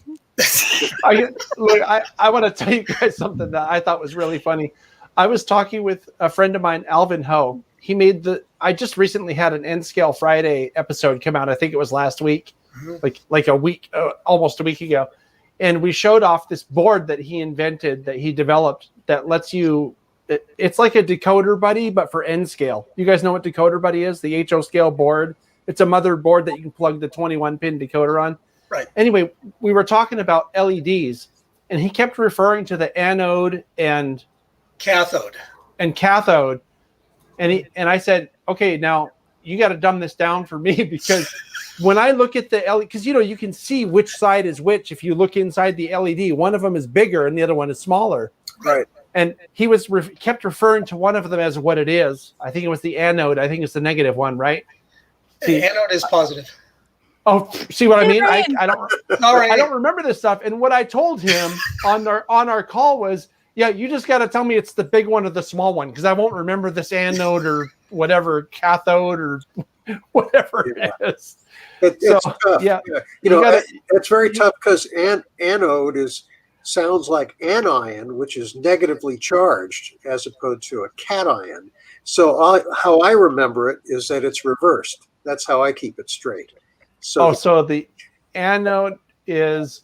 I want to tell you guys something that I thought was really funny. I was talking with a friend of mine, Alvin Ho. I just recently had an N Scale Friday episode come out. I think it was last week, like a week, almost a week ago. And we showed off this board that he invented, that he developed, that lets you, it's like a decoder buddy, but for N scale. You guys know what decoder buddy is? The HO scale board. It's a motherboard that you can plug the 21 pin decoder on. Right. Anyway, we were talking about LEDs, and he kept referring to the anode and cathode. And I said, okay, now you got to dumb this down for me, because when I look at the LED, because you can see which side is which if you look inside the LED. One of them is bigger and the other one is smaller. Right. And he was kept referring to one of them as what it is. I think it was the anode. I think it's the negative one, right? The anode is positive. Oh, see what I mean? I don't remember this stuff. And what I told him on our call was, yeah, you just got to tell me it's the big one or the small one, because I won't remember this anode or whatever, cathode or whatever it is. It's tough. Yeah. It's very tough because anode sounds like anion, which is negatively charged, as opposed to a cation. So how I remember it is that it's reversed. That's how I keep it straight. So the anode is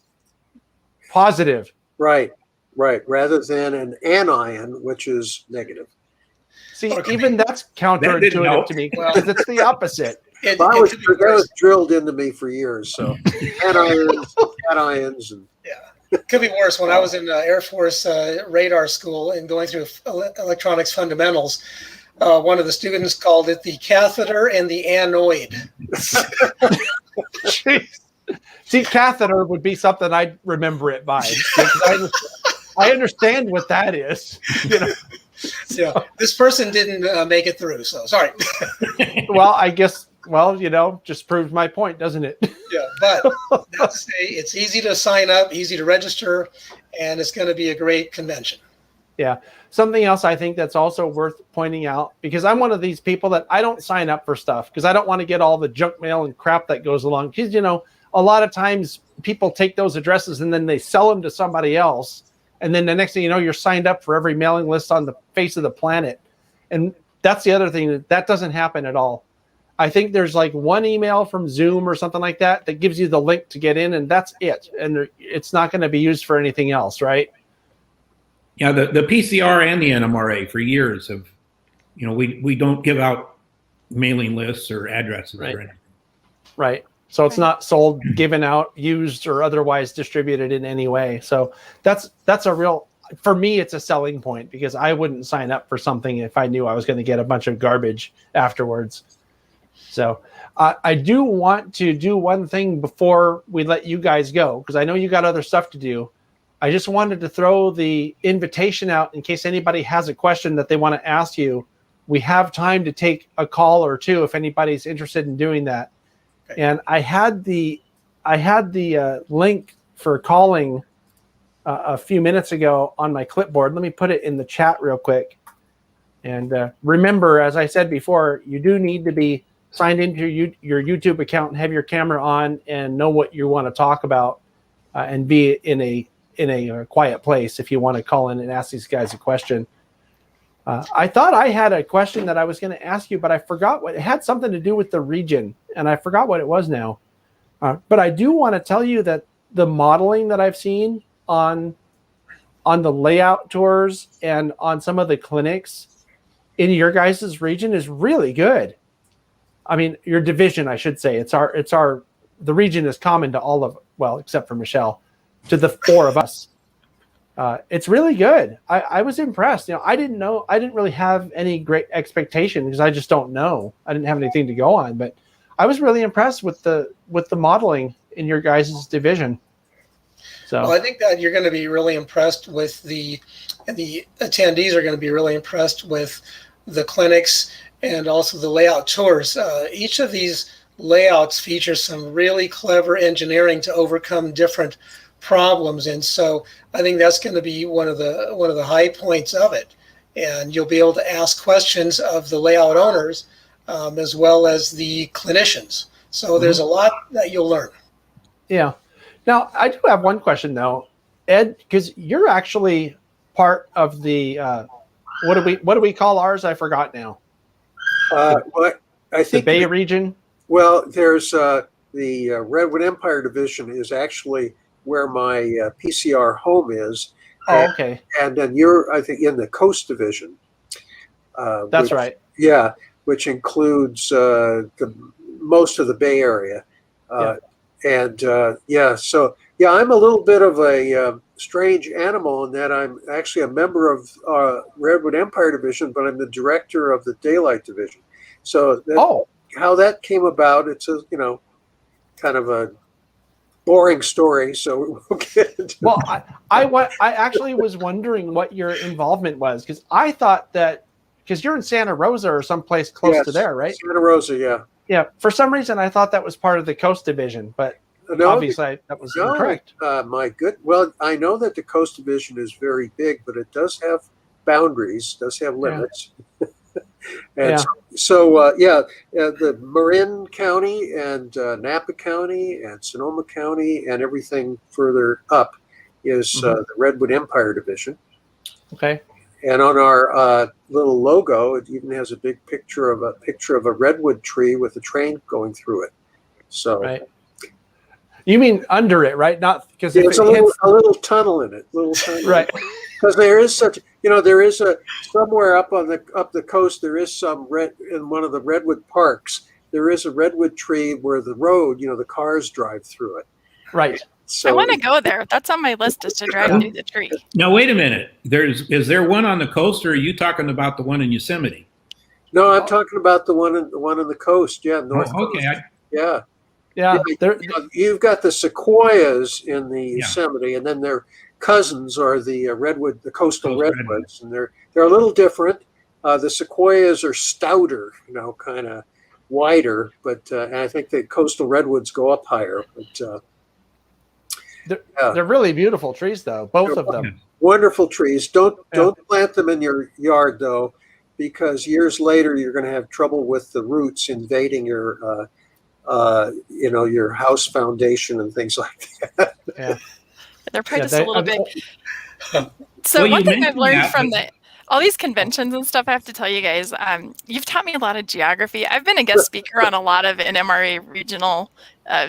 positive. Right. Rather than an anion, which is negative. See, even that's counterintuitive to me, because it's the opposite. That was drilled into me for years. So anions, cations, and Could be worse. When I was in Air Force radar school and going through electronics fundamentals, one of the students called it the catheter and the anoid. See, catheter would be something I'd remember it by. I understand what that is. You know. Yeah, this person didn't make it through, so sorry. Well, I guess. Well, you know, just proves my point, doesn't it? Yeah, but not to say it's easy to sign up, easy to register, and it's going to be a great convention. Yeah. Something else I think that's also worth pointing out, because I'm one of these people that I don't sign up for stuff because I don't want to get all the junk mail and crap that goes along. Because, you know, a lot of times people take those addresses and then they sell them to somebody else. And then the next thing you know, you're signed up for every mailing list on the face of the planet. And that's the other thing, that doesn't happen at all. I think there's like one email from Zoom or something like that that gives you the link to get in, and that's it. And it's not going to be used for anything else, right? Yeah, the PCR and the NMRA for years have, you know, we don't give out mailing lists or addresses or anything. Right. So it's not sold, given out, used, or otherwise distributed in any way. So that's a real, for me, it's a selling point, because I wouldn't sign up for something if I knew I was going to get a bunch of garbage afterwards. So I do want to do one thing before we let you guys go, because I know you got other stuff to do. I just wanted to throw the invitation out in case anybody has a question that they want to ask you. We have time to take a call or two if anybody's interested in doing that. Okay. And I had the link for calling a few minutes ago on my clipboard. Let me put it in the chat real quick. And remember, as I said before, you do need to be signed into your YouTube account and have your camera on and know what you want to talk about, and be in a quiet place if you want to call in and ask these guys a question. I thought I had a question that I was going to ask you, but I forgot what it had something to do with the region, and I forgot what it was now. But I do want to tell you that the modeling that I've seen on the layout tours and on some of the clinics in your guys' region is really good. I mean, your division, I should say. The region is common to all of, well, except for Michelle, to the four of us. It's really good. I was impressed. You know, I didn't really have any great expectation because I just don't know. I didn't have anything to go on, but I was really impressed with the modeling in your guys' division. So well, I think that you're going to be really impressed with the attendees are going to be really impressed with the clinics and also the layout tours. Each of these layouts features some really clever engineering to overcome different problems, and so I think that's going to be one of the high points of it. And you'll be able to ask questions of the layout owners as well as the clinicians. So there's a lot that you'll learn. Yeah. Now I do have one question though, Ed, because you're actually part of the what do we call ours? I forgot now. Well, I think the Bay region. Well, there's the Redwood Empire division is actually where my PCR home is. Oh, okay. And then you're, I think, in the Coast division. That's right. Yeah, which includes most of the Bay Area. So I'm a little bit of a strange animal in that I'm actually a member of Redwood Empire division, but I'm the director of the Daylight division. So how that came about, it's a kind of a boring story. So we'll get into Well, I actually was wondering what your involvement was, because I thought that because you're in Santa Rosa or someplace close to there, right? Santa Rosa, yeah. Yeah. For some reason, I thought that was part of the Coast division, but obviously that was incorrect. Well, I know that the Coast division is very big, but it does have boundaries, does have limits. And the Marin County and Napa County and Sonoma County and everything further up is the Redwood Empire division. Okay. And on our little logo, it even has a big picture of a redwood tree with a train going through it. So, right. You mean under it, right? Not because it's a little tunnel in it, right? Because there is there is somewhere up the coast. There is in one of the redwood parks. There is a redwood tree where the road, the cars drive through it. Right. So I want to go there. That's on my list, is to drive through the tree. Now, wait a minute. Is there one on the coast, or are you talking about the one in Yosemite? no, I'm talking about the one on the coast. Yeah, North okay. Coast. Yeah. Yeah, You've got the sequoias in the Yeah. Yosemite, and then their cousins are the redwood, the coastal Coastal redwoods, and they're a little different. The sequoias are stouter, kind of wider, but and I think the coastal redwoods go up higher. But they're really beautiful trees, though, both of them. wonderful trees. Don't plant them in your yard though, because years later you're going to have trouble with the roots invading your your house foundation and things like that. Yeah, They're probably just a little bit. So Well, one you thing I've mentioned learned that, from but- all these conventions and stuff, I have to tell you guys, you've taught me a lot of geography. I've been a guest speaker on a lot of NMRA regional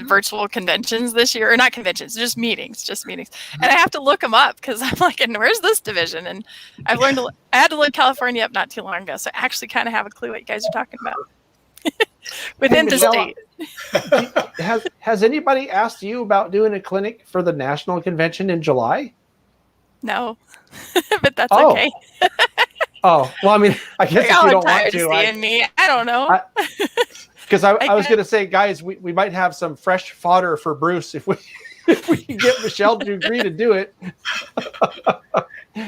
virtual conventions this year, or not conventions, just meetings. And I have to look them up because I'm like, and where's this division? And I've learned, I had to look California up not too long ago, so I actually kind of have a clue what you guys are talking about. Within the Michelle, state. has anybody asked you about doing a clinic for the national convention in July? No, but that's Oh. okay. Oh, well, I mean, I guess if Y'all you are don't want tired of to, seeing me. I don't know. because I was guess. going to say, guys, we might have some fresh fodder for Bruce if we can get Michelle to agree to do it.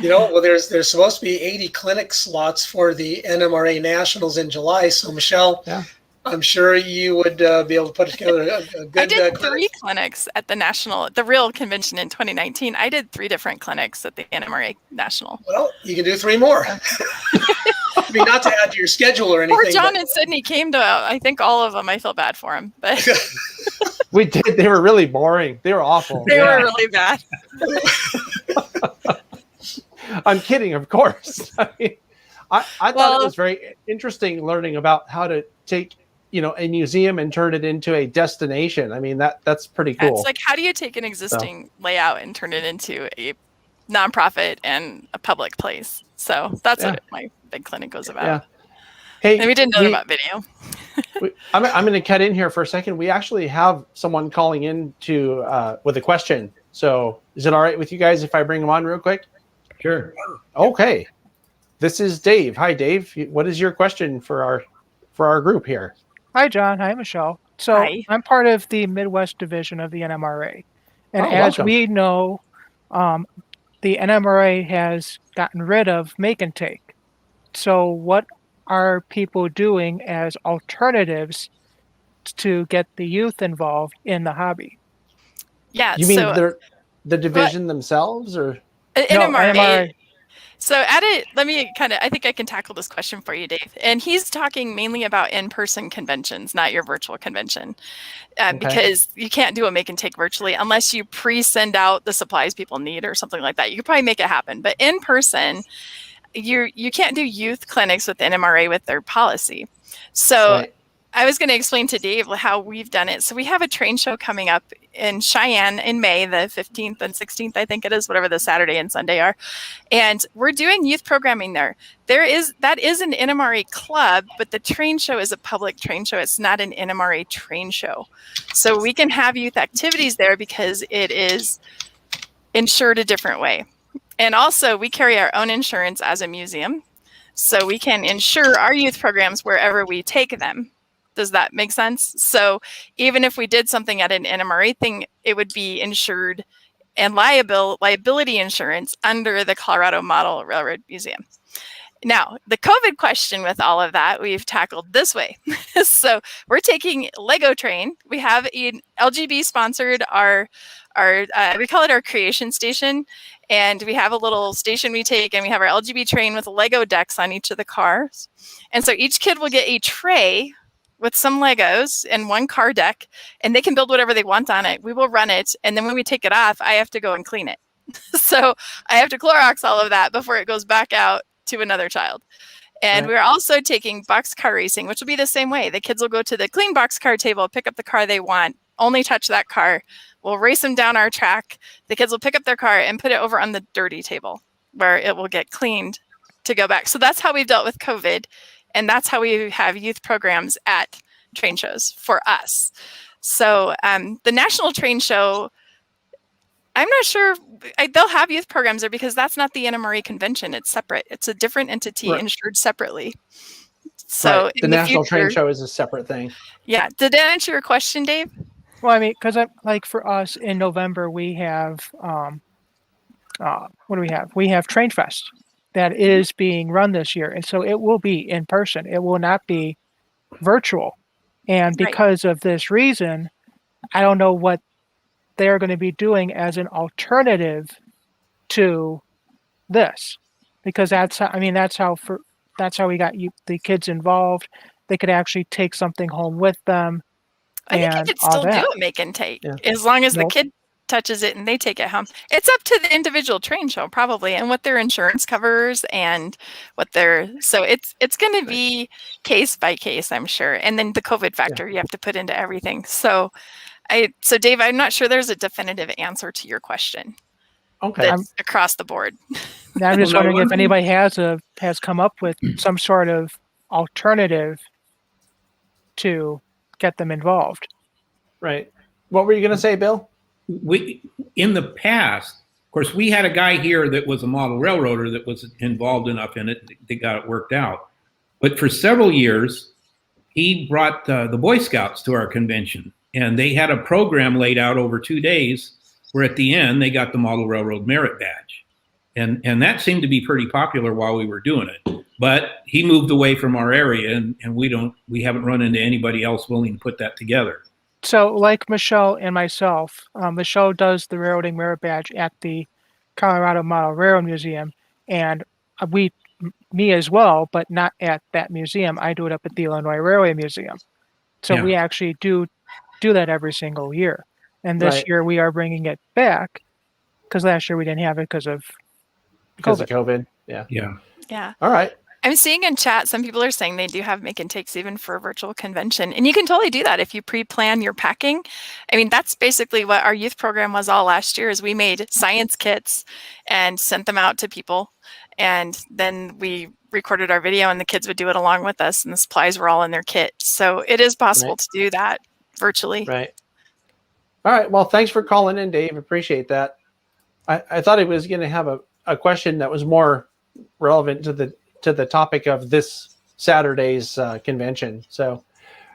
Well, there's supposed to be 80 clinic slots for the NMRA Nationals in July. So, Michelle, Yeah. I'm sure you would be able to put together a good I did clinic. 3 clinics at the real convention in 2019. I did 3 different clinics at the NMRA National. Well, you can do 3 more. I mean, not to add to your schedule or anything. Poor John and Sydney came to, I think, all of them. I feel bad for him, but We did. They were really boring. They were awful. they were really bad. I'm kidding, of course. I mean, I thought Well- it was very interesting learning about how to take a museum and turn it into a destination. I mean, that's pretty cool. It's like, how do you take an existing layout and turn it into a nonprofit and a public place? So that's what my big clinic was about. Yeah. Hey, And we didn't know about video. I'm going to cut in here for a second. We actually have someone calling in with a question. So is it all right with you guys if I bring them on real quick? Sure. Okay. This is Dave. Hi, Dave. What is your question for our group here? Hi, John. Hi, Michelle. So Hi. I'm part of the Midwest division of the NMRA. And Oh, as welcome. we know, the NMRA has gotten rid of make and take. So what are people doing as alternatives to get the youth involved in the hobby? Yeah. You mean so the division themselves, or? NMRA. NMRA. So let me I think I can tackle this question for you, Dave. And he's talking mainly about in-person conventions, not your virtual convention. Because you can't do a make and take virtually unless you pre-send out the supplies people need or something like that. You could probably make it happen. But in person, you can't do youth clinics with NMRA with their policy. So Right. I was going to explain to Dave how we've done it. So we have a train show coming up in Cheyenne in May, the 15th and 16th, I think it is, whatever the Saturday and Sunday are. And we're doing youth programming there. That is an NMRA club, but the train show is a public train show. It's not an NMRA train show. So we can have youth activities there because it is insured a different way. And also we carry our own insurance as a museum. So we can insure our youth programs wherever we take them. Does that make sense? So even if we did something at an NMRA thing, it would be insured and liability insurance under the Colorado Model Railroad Museum. Now, the COVID question with all of that, we've tackled this way. So we're taking Lego Train. We have an LGB sponsored we call it our creation station. And we have a little station we take, and we have our LGB train with Lego decks on each of the cars. And so each kid will get a tray with some Legos and one car deck, and they can build whatever they want on it. We will run it, and then when we take it off, I have to go and clean it. So I have to Clorox all of that before it goes back out to another child. And Right. we're also taking boxcar racing, which will be the same way. The kids will go to the clean boxcar table, pick up the car they want, only touch that car. We'll race them down our track. The kids will pick up their car and put it over on the dirty table where it will get cleaned to go back. So that's how we've dealt with COVID. And that's how we have youth programs at train shows for us. So the National Train Show, I'm not sure. They'll have youth programs there because that's not the NMRA convention. It's separate. It's a different entity insured separately. So right. The in the National future, Train Show is a separate thing. Yeah. Did that answer your question, Dave? Well, I mean, because like for us in November, we have what do we have? We have Train Fest that is being run this year, and so it will be in person. It will not be virtual. And because of this reason, I don't know what they're going to be doing as an alternative to this, because that's how, I mean, that's how we got the kids involved. They could actually take something home with them. I think you could still do a make and take as long as the kid touches it and they take it home. It's up to the individual train show probably and what their insurance covers and what their, so it's going to be case by case, I'm sure. And then the COVID factor you have to put into everything. So Dave, I'm not sure there's a definitive answer to your question. Okay. Across the board. I'm just wondering if anybody has come up with some sort of alternative to get them involved. Right. What were you going to say, Bill? In the past, of course, we had a guy here that was a model railroader that was involved enough in it that got it worked out. But for several years, he brought the Boy Scouts to our convention, and they had a program laid out over 2 days where at the end they got the model railroad merit badge. And that seemed to be pretty popular while we were doing it. But he moved away from our area, and we haven't run into anybody else willing to put that together. So like Michelle and myself, Michelle does the railroading merit badge at the Colorado Model Railroad Museum, and me as well, but not at that museum. I do it up at the Illinois Railway Museum. So we actually do that every single year. And this year we are bringing it back because last year we didn't have it because of COVID. Yeah. All right. I'm seeing in chat, some people are saying they do have make and takes even for a virtual convention. And you can totally do that if you pre-plan your packing. I mean, that's basically what our youth program was all last year is we made science kits and sent them out to people. And then we recorded our video and the kids would do it along with us and the supplies were all in their kit. So it is possible to do that virtually. Right. All right. Well, thanks for calling in, Dave. Appreciate that. I thought he was going to have a question that was more relevant to the topic of this Saturday's convention. So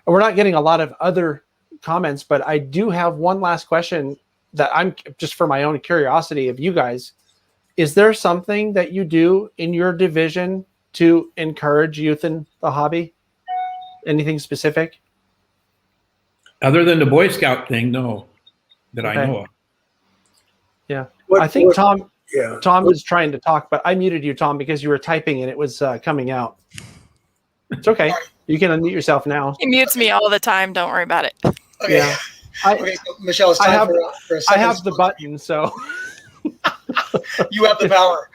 we're not getting a lot of other comments, but I do have one last question that I'm just for my own curiosity of you guys. Is there something that you do in your division to encourage youth in the hobby? Anything specific? Other than the Boy Scout thing, no, that I know of. Yeah. I think Tom was trying to talk, but I muted you, Tom, because you were typing and it was coming out. It's okay. You can unmute yourself now. He mutes me all the time. Don't worry about it. Okay. Yeah. Okay, so Michelle, it's time for a I have the button, so. You have the power.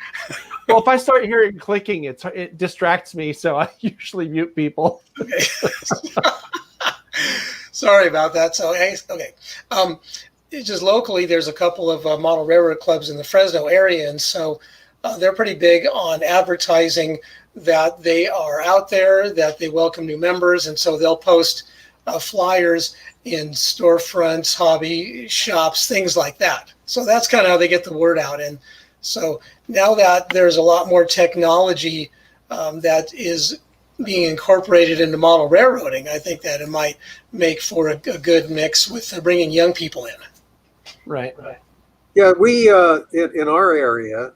Well, if I start hearing clicking, it distracts me, so I usually mute people. Okay. Sorry about that. So, okay. Just locally, there's a couple of model railroad clubs in the Fresno area, and so they're pretty big on advertising that they are out there, that they welcome new members, and so they'll post flyers in storefronts, hobby shops, things like that. So that's kind of how they get the word out. And so now that there's a lot more technology that is being incorporated into model railroading, I think that it might make for a good mix with bringing young people in. Right. Yeah, we in our area,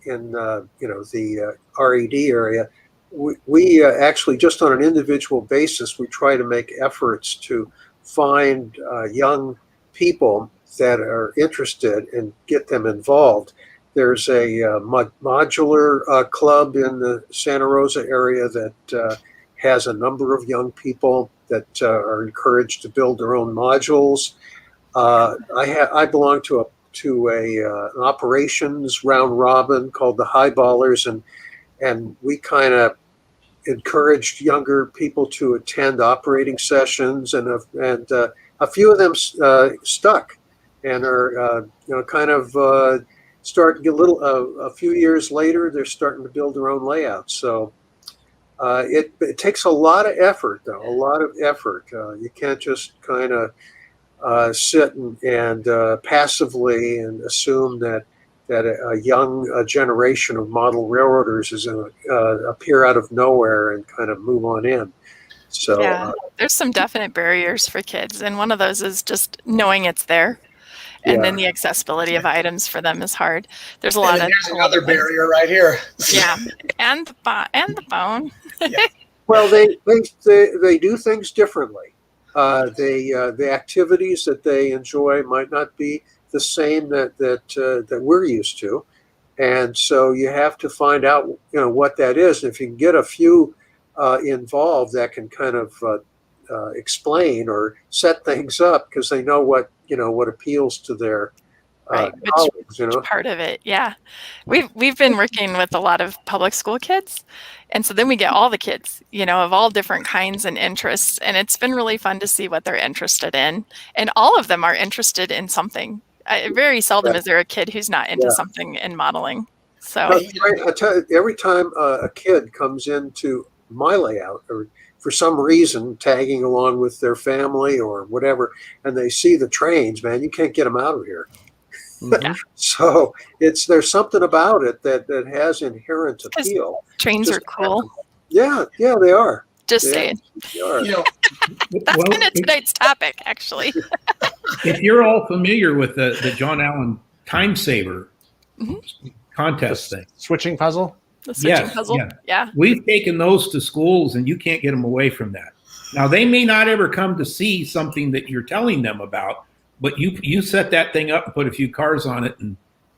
in the RED area, we actually just on an individual basis we try to make efforts to find young people that are interested and get them involved. There's a modular club in the Santa Rosa area that has a number of young people that are encouraged to build their own modules. I belong to an operations round robin called the Highballers, and we kind of encouraged younger people to attend operating sessions, and a few of them stuck and are kind of start to get a few years later they're starting to build their own layouts. So it takes a lot of effort, though, a lot of effort. You can't just kind of sit and passively and assume that a young generation of model railroaders is going to appear out of nowhere and kind of move on in. So yeah, there's some definite barriers for kids, and one of those is just knowing it's there. And then the accessibility of items for them is hard. There's a lot of there's another barrier right here. Yeah, and the phone. well, they do things differently. The activities that they enjoy might not be the same that we're used to, and so you have to find out what that is. And if you can get a few involved, that can kind of explain or set things up because they know what appeals to their colleagues. Which part of it, yeah. We've been working with a lot of public school kids, and so then we get all the kids, of all different kinds and interests, and it's been really fun to see what they're interested in, and all of them are interested in something. Very seldom is there a kid who's not into something in modeling. So I tell you, every time a kid comes into my layout or for some reason tagging along with their family or whatever, and they see the trains, man, you can't get them out of here. Mm-hmm. So there's something about it that has inherent appeal. Trains are cool. Yeah, they are. Just saying. That's kind of tonight's topic, actually. If you're all familiar with the John Allen time saver contest thing, switching puzzle. The switching puzzle. Yeah. We've taken those to schools, and you can't get them away from that. Now, they may not ever come to see something that you're telling them about, but you set that thing up and put a few cars on it,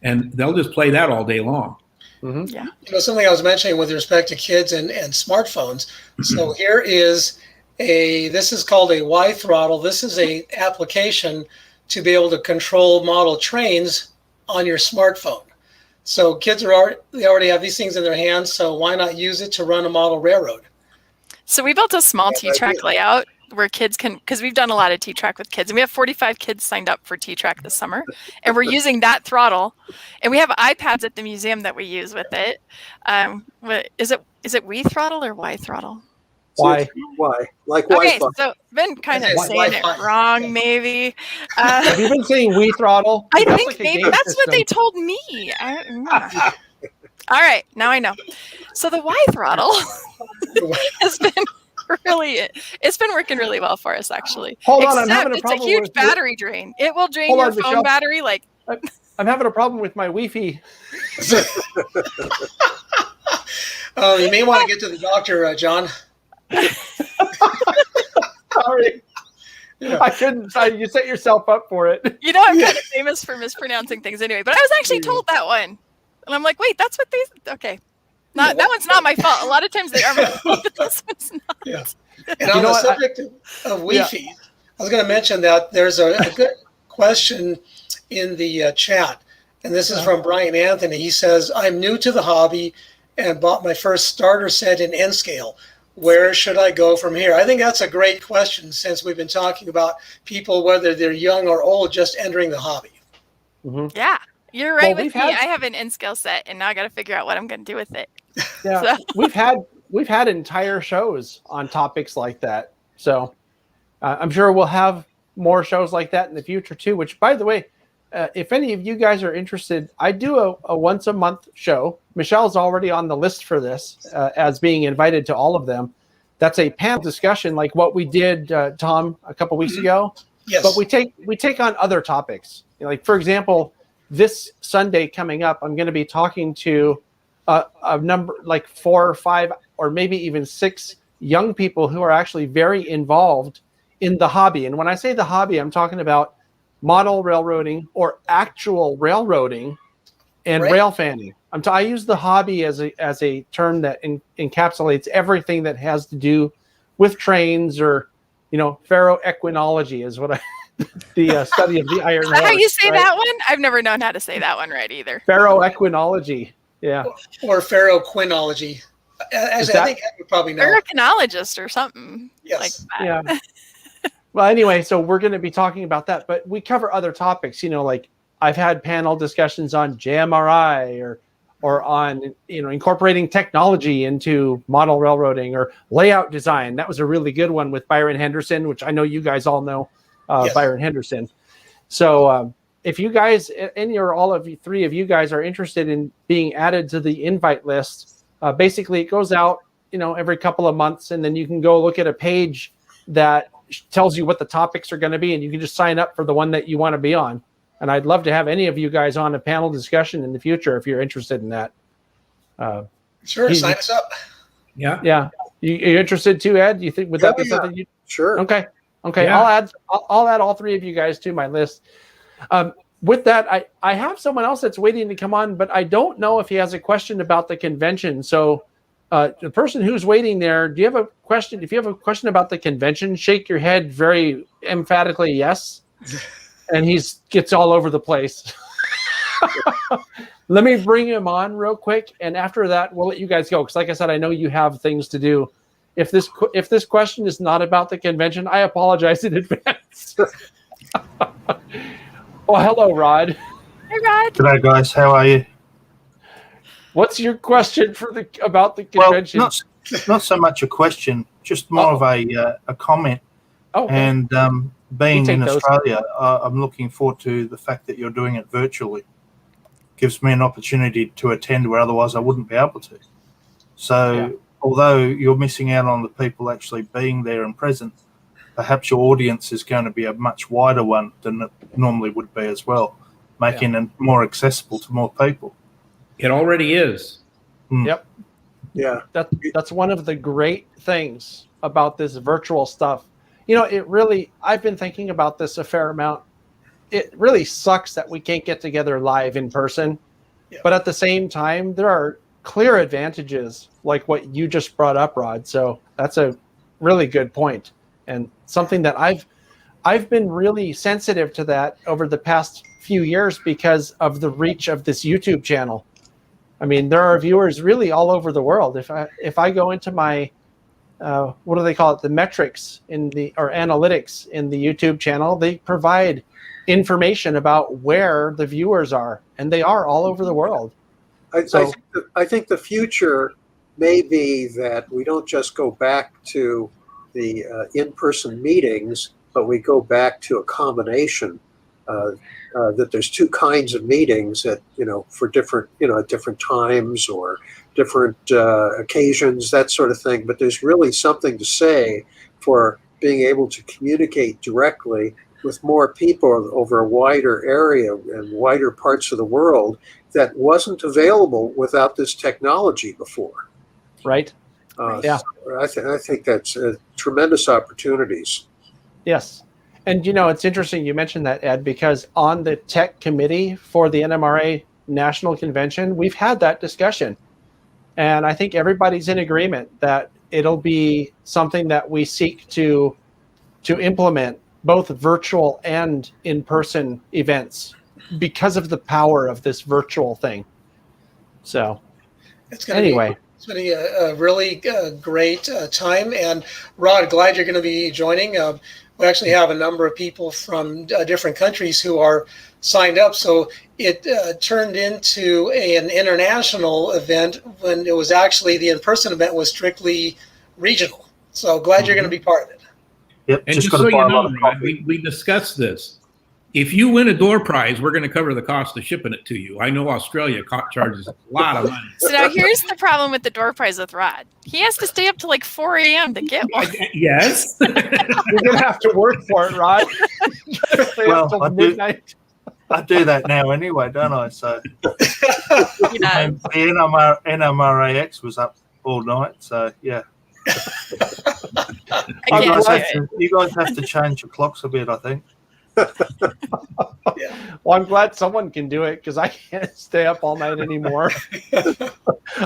and they'll just play that all day long. Mm-hmm. Yeah. Something I was mentioning with respect to kids and smartphones. So here is this is called a Y throttle. This is a application to be able to control model trains on your smartphone. So kids they already have these things in their hands. So why not use it to run a model railroad? So we built a small T-track layout where kids can, because we've done a lot of T-track with kids, and we have 45 kids signed up for T-track this summer, and we're using that throttle, and we have iPads at the museum that we use with it. Is it We throttle or Y throttle? Why? Like okay, Wi-Fi. so been kind of saying it wrong, maybe. Have you been saying We throttle? I think maybe that's what they told me. All right, now I know. So the Y throttle has been it's been working really well for us, actually. Hold on, I'm having a problem. It's a huge battery drain. It will drain your phone battery like. I'm having a problem with my Wi-Fi. You may want to get to the doctor, John. Sorry. I couldn't. You set yourself up for it. I'm kind of famous for mispronouncing things anyway, but I was actually told that one. And I'm like, wait, that's what these. Okay. That one's not my fault. A lot of times they are my fault, but this one's not. Yeah. And on the subject of Wi-Fi, I was going to mention that there's a good question in the chat. And this is from Brian Anthony. He says, I'm new to the hobby and bought my first starter set in N-scale. Where should I go from here? I think that's a great question since we've been talking about people, whether they're young or old, just entering the hobby. Mm-hmm. Yeah, you're right with me. I have an N-scale set, and now I got to figure out what I'm going to do with it. Yeah, we've had entire shows on topics like that. So I'm sure we'll have more shows like that in the future too. Which, by the way, if any of you guys are interested, I do a once a month show. Michelle's already on the list for this as being invited to all of them. That's a panel discussion like what we did, Tom, a couple weeks ago. Yes. But we take on other topics. Like, for example, this Sunday coming up, I'm going to be talking to a number like 4 or 5 or maybe even 6 young people who are actually very involved in the hobby. And when I say the hobby, I'm talking about model railroading or actual railroading and rail fanning. I use the hobby as a term that encapsulates everything that has to do with trains or, ferroequinology is what the study of the iron horse. How you say that one? I've never known how to say that one right either. Ferroequinology. Yeah. Or ferroquinology. I think you probably know. Ferroquinologist or something like that. Yeah. Well, anyway, so we're going to be talking about that, but we cover other topics, like I've had panel discussions on JMRI or on, incorporating technology into model railroading or layout design. That was a really good one with Byron Henderson, which I know you guys all know Yes. Byron Henderson. So if you guys, and all of you, three of you guys are interested in being added to the invite list, basically it goes out, every couple of months, and then you can go look at a page that tells you what the topics are going to be, and you can just sign up for the one that you want to be on. And I'd love to have any of you guys on a panel discussion in the future if you're interested in that. Sure, sign us up. Yeah. Yeah. You interested too, Ed? You think would that be something you? Sure. Okay. Yeah. I'll add all three of you guys to my list. With that, I have someone else that's waiting to come on, but I don't know if he has a question about the convention. So the person who's waiting there, do you have a question? If you have a question about the convention, shake your head very emphatically yes. And he gets all over the place. Let me bring him on real quick, and after that, we'll let you guys go. Because, like I said, I know you have things to do. If this question is not about the convention, I apologize in advance. Well, hello, Rod. Hey, Rod. G'day, guys. How are you? What's your question about the convention? Well, not so much a question, just more of a comment. Oh, okay. And being in those. Australia, I'm looking forward to the fact that you're doing it virtually. Gives me an opportunity to attend where otherwise I wouldn't be able to. So, although you're missing out on the people actually being there and present, perhaps your audience is going to be a much wider one than it normally would be as well, making it more accessible to more people. It already is. Yep. Yeah. That's one of the great things about this virtual stuff. I've been thinking about this a fair amount. It really sucks that we can't get together live in person. Yeah. But at the same time, there are clear advantages like what you just brought up, Rod. So that's a really good point, and something that I've been really sensitive to that over the past few years because of the reach of this YouTube channel. I mean, there are viewers really all over the world. If I go into my what do they call it? The metrics or analytics in the YouTube channel, they provide information about where the viewers are, and they are all over the world. I think the future may be that we don't just go back to the in-person meetings, but we go back to a combination. That there's two kinds of meetings at for different at different times or different occasions, that sort of thing. But there's really something to say for being able to communicate directly with more people over a wider area and wider parts of the world that wasn't available without this technology before. Right. So I think that's tremendous opportunities. Yes. And, it's interesting you mentioned that, Ed, because on the tech committee for the NMRA National Convention, we've had that discussion. And I think everybody's in agreement that it'll be something that we seek to implement, both virtual and in-person events, because of the power of this virtual thing. So, It's going to be a really great time. And Rod, glad you're going to be joining. We actually have a number of people from different countries who are signed up. So it turned into an international event when it was actually the in-person event was strictly regional. So glad you're going to be part of it. Yep. And just so you know, Rod, we discussed this. If you win a door prize, we're going to cover the cost of shipping it to you. I know Australia charges a lot of money. So now here's the problem with the door prize with Rod. He has to stay up till like 4 a.m. to get one. Yes. You're going to have to work for it, Rod. Well, midnight. I do that now anyway, don't I? So Yeah. the NMRAX was up all night, so yeah. You guys have to change your clocks a bit, I think. Well, I'm glad someone can do it because I can't stay up all night anymore.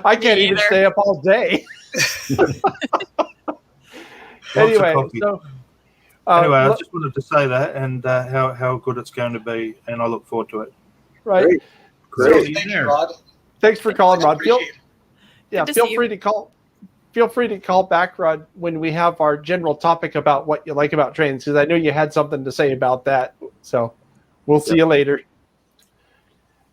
I can't even stay up all day. Anyway, I just wanted to say that and how good it's going to be, and I look forward to it. Right. Great. So, thank you, Rod. Thanks for calling, Rod. Feel free to call back, Rod, when we have our general topic about what you like about trains, because I know you had something to say about that. So we'll see you later.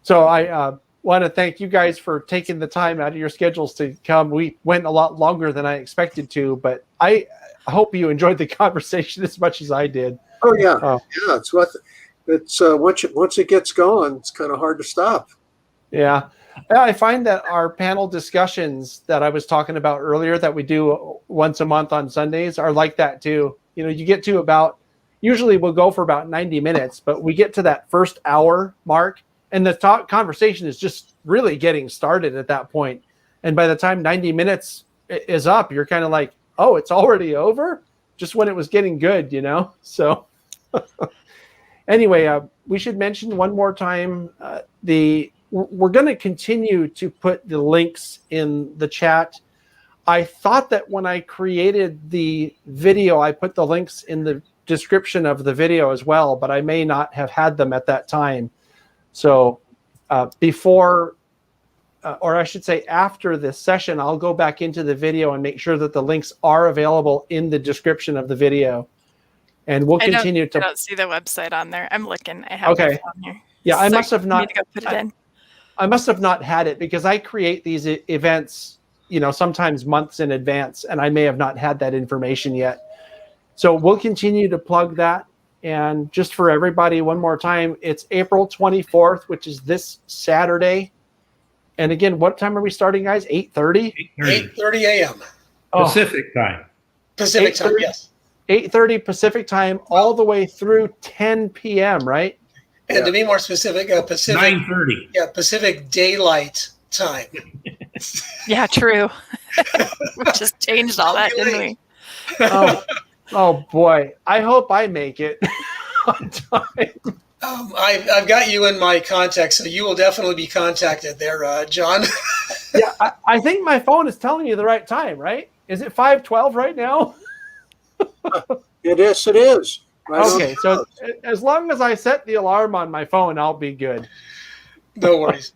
So I want to thank you guys for taking the time out of your schedules to come. We went a lot longer than I expected to, but I hope you enjoyed the conversation as much as I did. Oh yeah, Oh. yeah. It's once it gets going, it's kind of hard to stop. Yeah. I find that our panel discussions that I was talking about earlier that we do once a month on Sundays are like that too. You know, you get to about, usually we'll go for about 90 minutes, but we get to that first hour mark and the conversation is just really getting started at that point. And by the time 90 minutes is up, you're kind of like, oh, it's already over? Just when it was getting good, you know? So anyway, we should mention one more time, we're going to continue to put the links in the chat. I thought that when I created the video, I put the links in the description of the video as well, but I may not have had them at that time. So before, or I should say after this session, I'll go back into the video and make sure that the links are available in the description of the video. And we'll continue to. I don't see the website on there. I'm looking. I have it on here. Yeah, I So must have you not. need to go put it in. I must have not had it because I create these events, you know, sometimes months in advance, and I may have not had that information yet. So we'll continue to plug that. And just for everybody, one more time, it's April 24th, which is this Saturday. And again, what time are we starting, guys? 8:30? 8:30 a.m. Pacific time. Pacific time, yes. 8:30 Pacific time, all the way through 10 p.m., right? And to be more specific, Pacific 9:30. Yeah, Pacific Daylight Time. Yeah, true. We just changed all that, didn't we? Oh boy. I hope I make it on time. I've got you in my contact, so you will definitely be contacted there, John. Yeah, I think my phone is telling you the right time, right? Is it 5:12 right now? It is. Right. Okay, so as long as I set the alarm on my phone, I'll be good. No worries.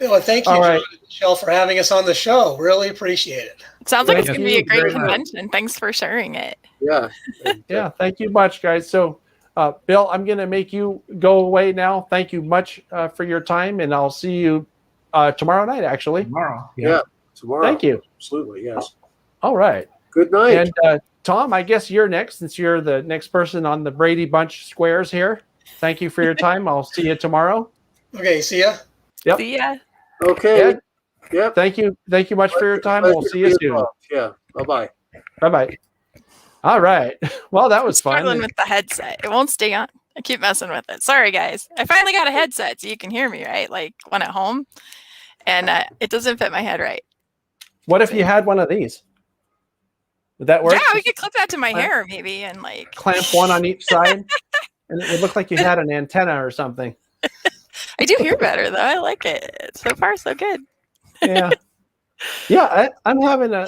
Well, thank you, All John right. and Michelle, for having us on the show. Really appreciate it. It sounds like it's Thank going to be a you great very much. convention. Thanks for sharing it. Yeah. Yeah, thank you much, guys. So, Bill, I'm going to make you go away now. Thank you much for your time, and I'll see you tomorrow night, actually. Tomorrow. Yeah. Tomorrow. Thank you. Absolutely. Yes. All right. Good night. And Tom, I guess you're next since you're the next person on the Brady Bunch squares here. Thank you for your time. I'll see you tomorrow. Okay, see ya. Yep. See ya. Okay. Ed, Yep. thank you much for your time. We'll see you soon. Yeah. Bye-bye. Bye-bye. All right. Well, that was fun. Struggling with the headset. It won't stay on. I keep messing with it. Sorry, guys. I finally got a headset so you can hear me, right? Like one at home. And it doesn't fit my head right. What if you had one of these? Would that work? Yeah, we could clip that to my hair maybe and like Clamp one on each side, and it would look like you had an antenna or something. I do hear better though. I like it. So far, so good. Yeah. Yeah, I'm having a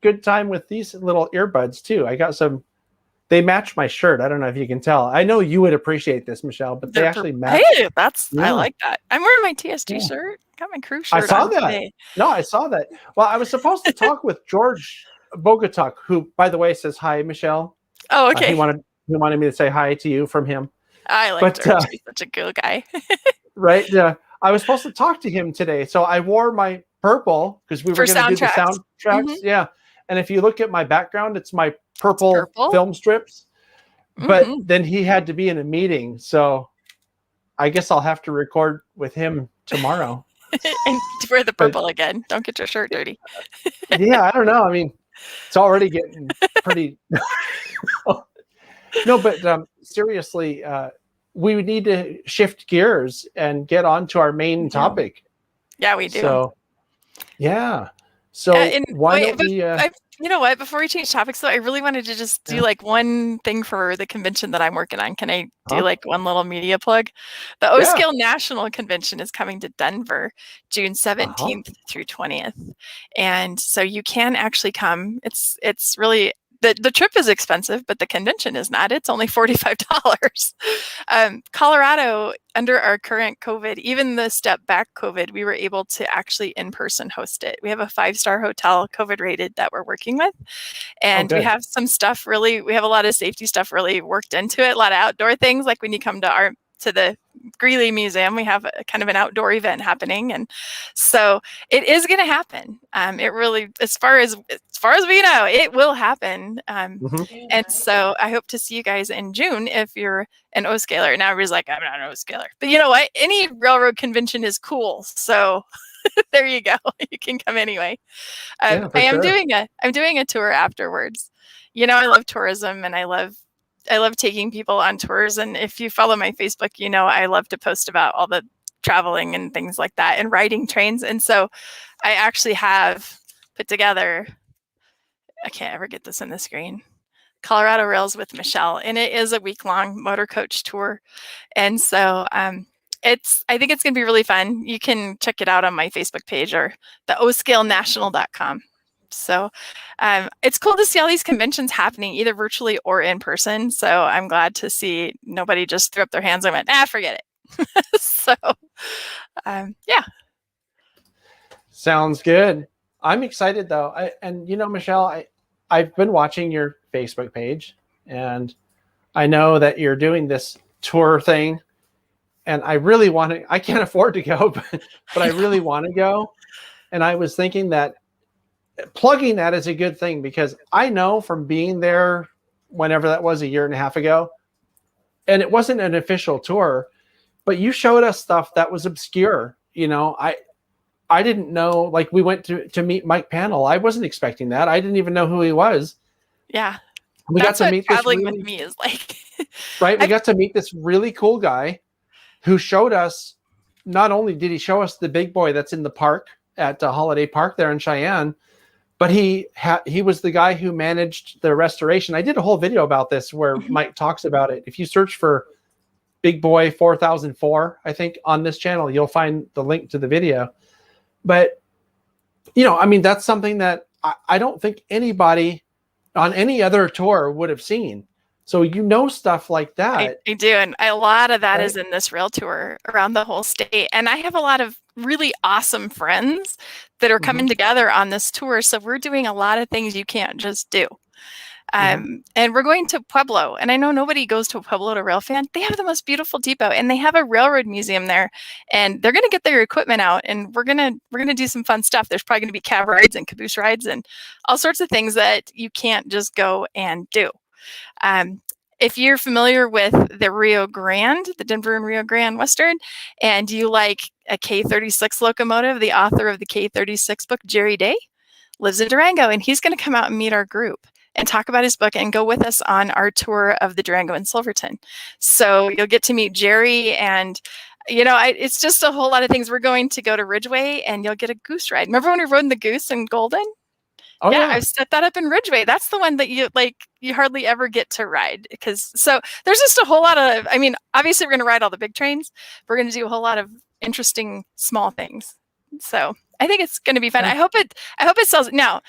good time with these little earbuds too. I got some. They match my shirt. I don't know if you can tell. I know you would appreciate this, Michelle, but they actually match. Hey, I Yeah. like that. I'm wearing my TSG shirt. Got my crew shirt. I saw on that. today. No, I saw that. Well, I was supposed to talk with George Bogatuk, who, by the way, says hi, Michelle. Oh, okay. He wanted me to say hi to you from him. I like but, George. He's such a cool guy. Right? I was supposed to talk to him today, so I wore my purple because we were going to do the soundtracks. Mhm. Yeah, and if you look at my background, it's my purple film strips. But then he had to be in a meeting, so I guess I'll have to record with him tomorrow. And wear the purple again. Don't get your shirt dirty. Yeah, I don't know. I mean, it's already getting pretty. No, but seriously, we need to shift gears and get on to our main topic. Yeah, we do. So, yeah. So why don't we? You know what? Before we change topics, though, I really wanted to just do like one thing for the convention that I'm working on. Can I do like one little media plug? The O-Scale National Convention is coming to Denver, June 17th through 20th, and so you can actually come. It's really. The trip is expensive, but the convention is not. It's only $45. Colorado, under our current COVID, even the step back COVID, we were able to actually in-person host it. We have a 5-star hotel, COVID rated, that we're working with. And we have some stuff we have a lot of safety stuff really worked into it, a lot of outdoor things, like when you come to the Greeley Museum. We have a kind of an outdoor event happening, and so it is going to happen. It really, as far as we know, it will happen. And so I hope to see you guys in June if you're an O-scaler. Now everybody's like, I'm not an O-scaler, but you know what? Any railroad convention is cool. So there you go. You can come anyway. I am doing a tour afterwards. You know, I love tourism, and I love taking people on tours. And if you follow my Facebook, you know, I love to post about all the traveling and things like that and riding trains. And so I actually have put together, I can't ever get this in the screen, Colorado Rails with Michelle. And it is a week-long motor coach tour. And so I think it's going to be really fun. You can check it out on my Facebook page or the oscalenational.com. So it's cool to see all these conventions happening either virtually or in person. So I'm glad to see nobody just threw up their hands and went, forget it. So yeah. Sounds good. I'm excited though. And you know, Michelle, I've been watching your Facebook page, and I know that you're doing this tour thing, and I really want to, I can't afford to go, but I really want to go. And I was thinking that plugging that is a good thing, because I know from being there whenever that was, a year and a half ago, and it wasn't an official tour, but you showed us stuff that was obscure. You know, I didn't know, like we went to meet Mike Panel. I wasn't expecting that. I didn't even know who he was. Yeah. We got to meet traveling with me is like. Right. We got to meet this really cool guy who showed us, not only did he show us the big boy that's in the park at Holiday Park there in Cheyenne, but he was the guy who managed the restoration. I did a whole video about this where Mike talks about it. If you search for Big Boy 4004, I think on this channel, you'll find the link to the video. But, you know, I mean, that's something that I don't think anybody on any other tour would have seen. So, you know, stuff like that. I do. And a lot of that is in this rail tour around the whole state. And I have a lot of really awesome friends that are coming together on this tour. So we're doing a lot of things you can't just do. And we're going to Pueblo. And I know nobody goes to Pueblo to Railfan. They have the most beautiful depot, and they have a railroad museum there. And they're going to get their equipment out, and we're going to do some fun stuff. There's probably going to be cab rides and caboose rides and all sorts of things that you can't just go and do. If you're familiar with the Rio Grande, the Denver and Rio Grande Western, and you like a K36 locomotive, the author of the K36 book, Jerry Day, lives in Durango, and he's going to come out and meet our group and talk about his book and go with us on our tour of the Durango and Silverton. So you'll get to meet Jerry, and you know, it's just a whole lot of things. We're going to go to Ridgeway, and you'll get a goose ride. Remember when we rode in the goose in Golden? Oh, yeah. I've set that up in Ridgeway. That's the one that you hardly ever get to ride, so there's just a whole lot of, I mean, obviously we're going to ride all the big trains. We're going to do a whole lot of interesting small things. So I think it's going to be fun. I hope it sells. Now,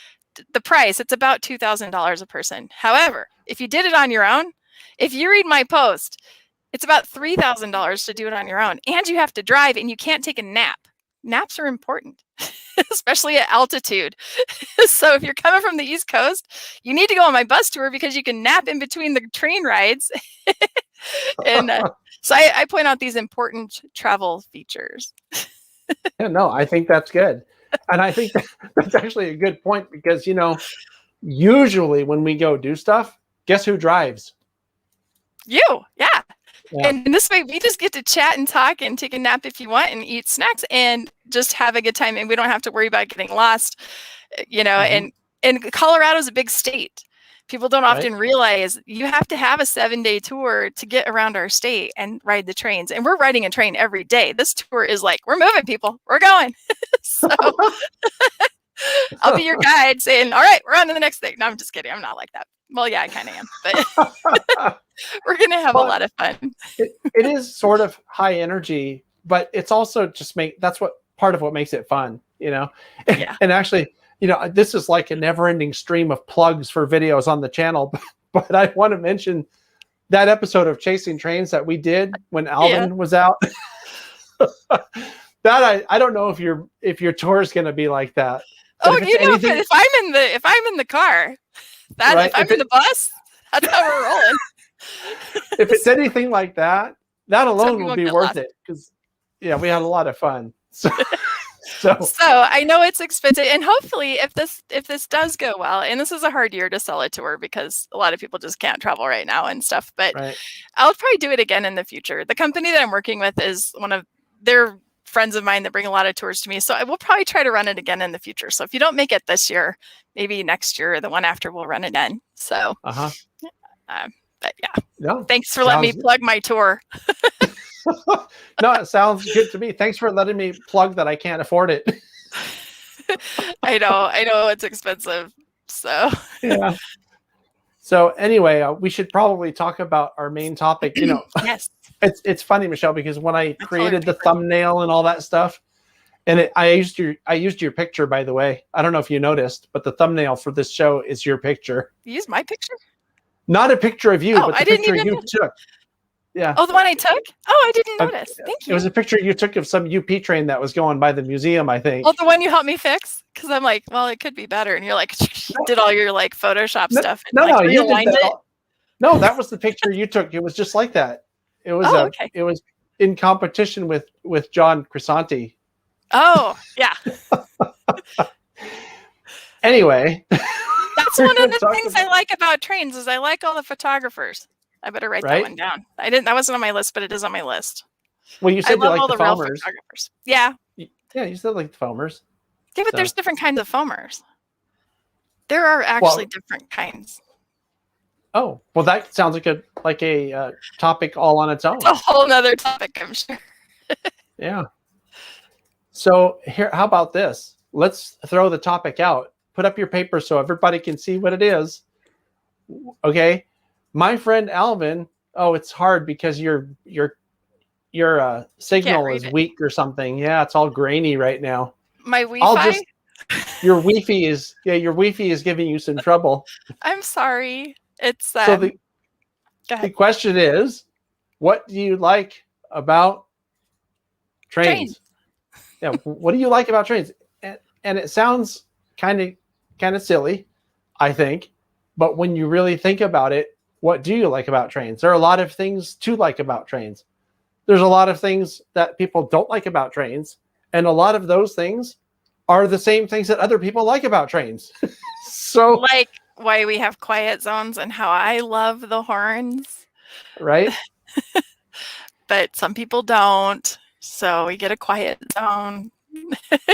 the price, it's about $2,000 a person. However, if you did it on your own, if you read my post, it's about $3,000 to do it on your own, and you have to drive, and you can't take a nap. Naps are important, especially at altitude. So if you're coming from the East Coast, you need to go on my bus tour because you can nap in between the train rides. And so I point out these important travel features. Yeah, no, I think that's good. And I think that's actually a good point, because, you know, usually when we go do stuff, guess who drives? You, yeah. And this way we just get to chat and talk and take a nap if you want and eat snacks and just have a good time. And we don't have to worry about getting lost, you know, and Colorado is a big state. People don't often realize you have to have a 7-day tour to get around our state and ride the trains. And we're riding a train every day. This tour is like, we're moving, people. We're going. So I'll be your guide saying, all right, we're on to the next thing. No, I'm just kidding. I'm not like that. Well, yeah, I kind of am. But we're going to have a lot of fun. It is sort of high energy, but it's also just that's what part of what makes it fun, you know? Yeah. And actually, you know, this is like a never-ending stream of plugs for videos on the channel, but I want to mention that episode of Chasing Trains that we did when Alvin was out. That I don't know if your tour is going to be like that. Oh, you know, but if I'm in the car, if I'm in the bus, that's how we're rolling. If it's anything like that, that So alone we will won't be get worth lost. it because yeah, we had a lot of fun. So So I know it's expensive, and hopefully, if this does go well, and this is a hard year to sell a tour because a lot of people just can't travel right now and stuff. But right. I'll probably do it again in the future. The company that I'm working with is they're friends of mine that bring a lot of tours to me, so I will probably try to run it again in the future. So if you don't make it this year, maybe next year or the one after, we'll run it again. So, but yeah, No, thanks for letting me plug my tour. No, it sounds good to me. Thanks for letting me plug that I can't afford it. I know it's expensive. So Yeah. So anyway, we should probably talk about our main topic. You know, yes, it's funny, Michelle, because when I created the thumbnail and all that stuff, and I used your picture, by the way. I don't know if you noticed, but the thumbnail for this show is your picture. You used my picture? Not a picture of you, but the picture you took. Yeah. Oh, the one I took? Oh, I didn't notice. Thank you. It was a picture you took of some UP train that was going by the museum, I think. Oh, the one you helped me fix? Because I'm like, well, it could be better. And you're like, did all your like Photoshop stuff. And, No, you did that. It? No, that was the picture you took. It was just like that. It was it was in competition with John Crisanti. Oh, yeah. Anyway. That's one of the things I like about trains is I like all the photographers. I better write that one down. That wasn't on my list, but it is on my list. Well, you said you like all the real foamers. Photographers. Yeah. Yeah, you said like the foamers. Yeah, but there's different kinds of foamers. There are actually different kinds. Oh, well, that sounds like a topic all on its own. It's a whole nother topic, I'm sure. Yeah. So here, how about this? Let's throw the topic out. Put up your paper so everybody can see what it is. Okay. My friend Alvin. Oh, it's hard because your signal is weak or something. Yeah, it's all grainy right now. My Wi-Fi? Your Wi-Fi is giving you some trouble. I'm sorry. It's so the question is, what do you like about trains? Yeah, what do you like about trains? And it sounds kind of silly, I think, but when you really think about it, what do you like about trains? There are a lot of things to like about trains. There's a lot of things that people don't like about trains, and a lot of those things are the same things that other people like about trains. So, like why we have quiet zones and how I love the horns, right? But some people don't, so we get a quiet zone.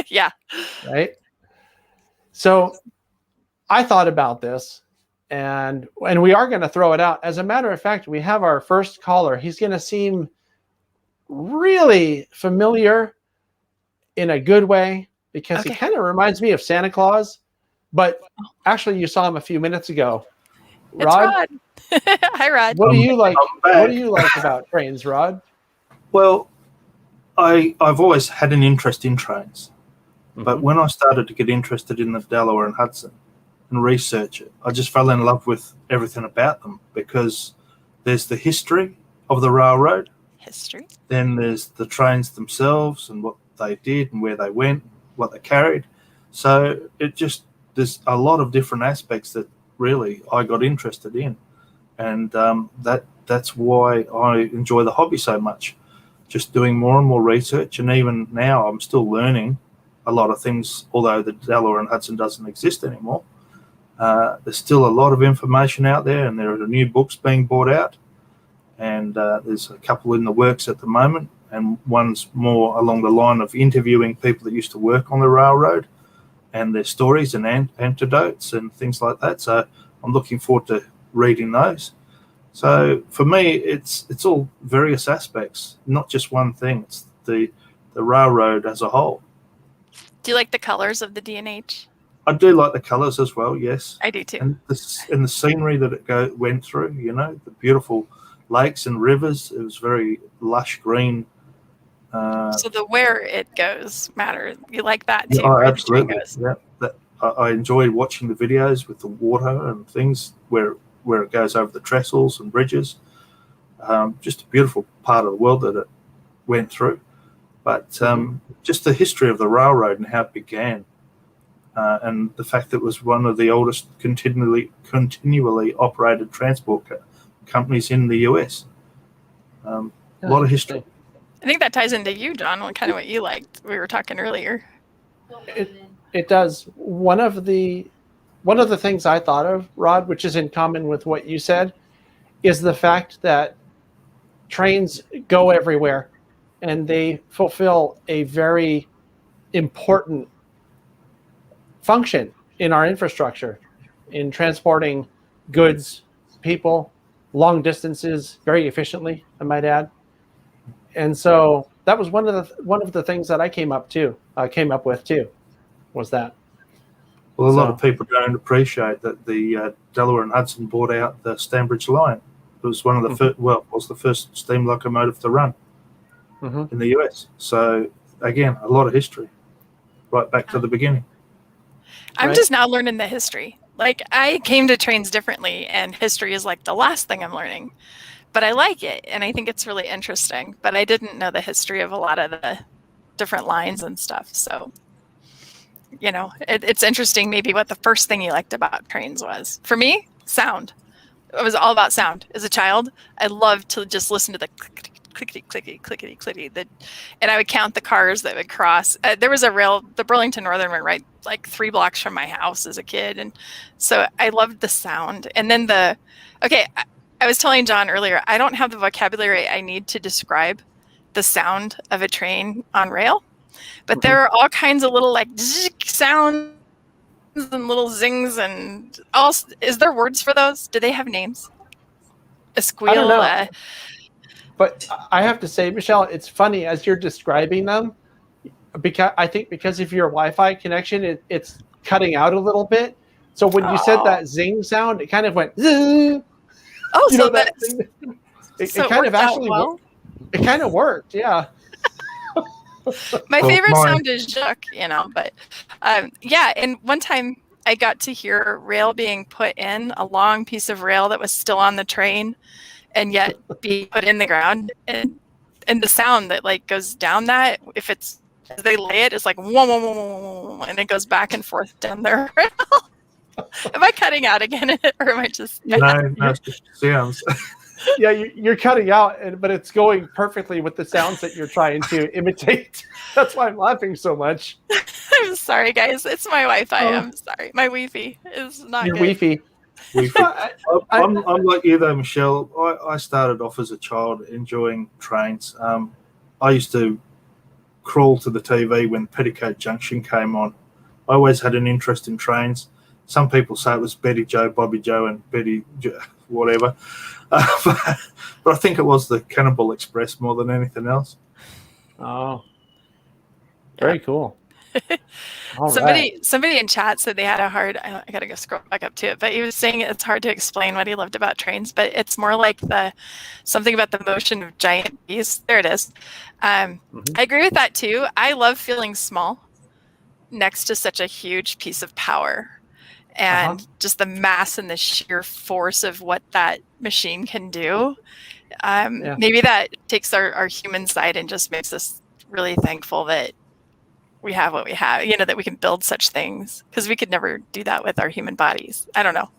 Yeah. Right. So I thought about this, and we are going to throw it out. As a matter of fact, we have our first caller. He's going to seem really familiar in a good way because he kind of reminds me of Santa Claus, but actually you saw him a few minutes ago. Rod? Hi, Rod. What do you like? What do you like about trains, Rod? Well, I've always had an interest in trains, but when I started to get interested in the Delaware and Hudson and research it, I just fell in love with everything about them because there's the history of the railroad. Then there's the trains themselves and what they did and where they went, what they carried. So there's a lot of different aspects that really I got interested in, and that's why I enjoy the hobby so much. Just doing more and more research, and even now I'm still learning a lot of things. Although the Delaware and Hudson doesn't exist anymore, there's still a lot of information out there, and there are new books being brought out, and there's a couple in the works at the moment, and one's more along the line of interviewing people that used to work on the railroad and their stories and anecdotes and things like that. So I'm looking forward to reading those. So for me, it's all various aspects, not just one thing. It's the railroad as a whole. Do you like the colors of the D&H? I do like the colors as well, yes. I do too. And the scenery that it went through, the beautiful lakes and rivers. It was very lush green. So where it goes matters. You like that too? Oh, absolutely. Yeah, I enjoy watching the videos with the water and things where it goes over the trestles and bridges. Just a beautiful part of the world that it went through. But just the history of the railroad and how it began, and the fact that it was one of the oldest continually operated transport companies in the US. A lot of history. I think that ties into you, John, kind of what you liked. We were talking earlier. It does. One of the things I thought of, Rod, which is in common with what you said, is the fact that trains go everywhere and they fulfill a very important function in our infrastructure in transporting goods, people, long distances very efficiently, I might add. And so that was one of the things that I came up with too, was that. Well, a lot of people don't appreciate that the Delaware and Hudson bought out the Stanbridge line. It was one of the first, was the first steam locomotive to run in the US. So again, a lot of history, right back to the beginning. I'm just now learning the history. Like, I came to trains differently, and history is like the last thing I'm learning. But I like it, and I think it's really interesting. But I didn't know the history of a lot of the different lines and stuff. So, you know, it's interesting maybe what the first thing you liked about trains was. For me, sound. It was all about sound. As a child, I loved to just listen to the clickety, clickety, clickety, clickety. And I would count the cars that would cross. There was the Burlington Northern went right like 3 blocks from my house as a kid. And so I loved the sound. And then I was telling John earlier, I don't have the vocabulary I need to describe the sound of a train on rail, but there are all kinds of little like sounds and little zings and all. Is there words for those? Do they have names? A squeal? I don't know. But I have to say, Michelle, it's funny as you're describing them, because of your Wi-Fi connection, it's cutting out a little bit. So when you said that zing sound, it kind of went zing. Oh, you so know, that's it kind of actually it kind of worked, yeah. My favorite sound is Juk, you know, but yeah. And one time I got to hear rail being put in, a long piece of rail that was still on the train, and yet be put in the ground, and the sound that like goes down that, if it's as they lay it, it's like whoa, whoa, whoa, whoa, whoa, and it goes back and forth down the rail. Am I cutting out again, or am I just? No, sounds. Yeah, you're cutting out, but it's going perfectly with the sounds that you're trying to imitate. That's why I'm laughing so much. I'm sorry, guys. It's my Wi-Fi. I'm sorry. My Wi-Fi is not your good. Wi-Fi. I'm like you though, Michelle. I started off as a child enjoying trains. I used to crawl to the TV when Petticoat Junction came on. I always had an interest in trains. Some people say it was Betty Joe, Bobby Joe, and Betty whatever. But I think it was the Cannibal Express more than anything else. Oh, very cool. Somebody in chat said they had a hard. I gotta go scroll back up to it, but he was saying it's hard to explain what he loved about trains, but it's more like something about the motion of giant bees. There it is. I agree with that too. I love feeling small next to such a huge piece of power. And just the mass and the sheer force of what that machine can do. Maybe that takes our human side and just makes us really thankful that we have what we have, you know, that we can build such things, because we could never do that with our human bodies. I don't know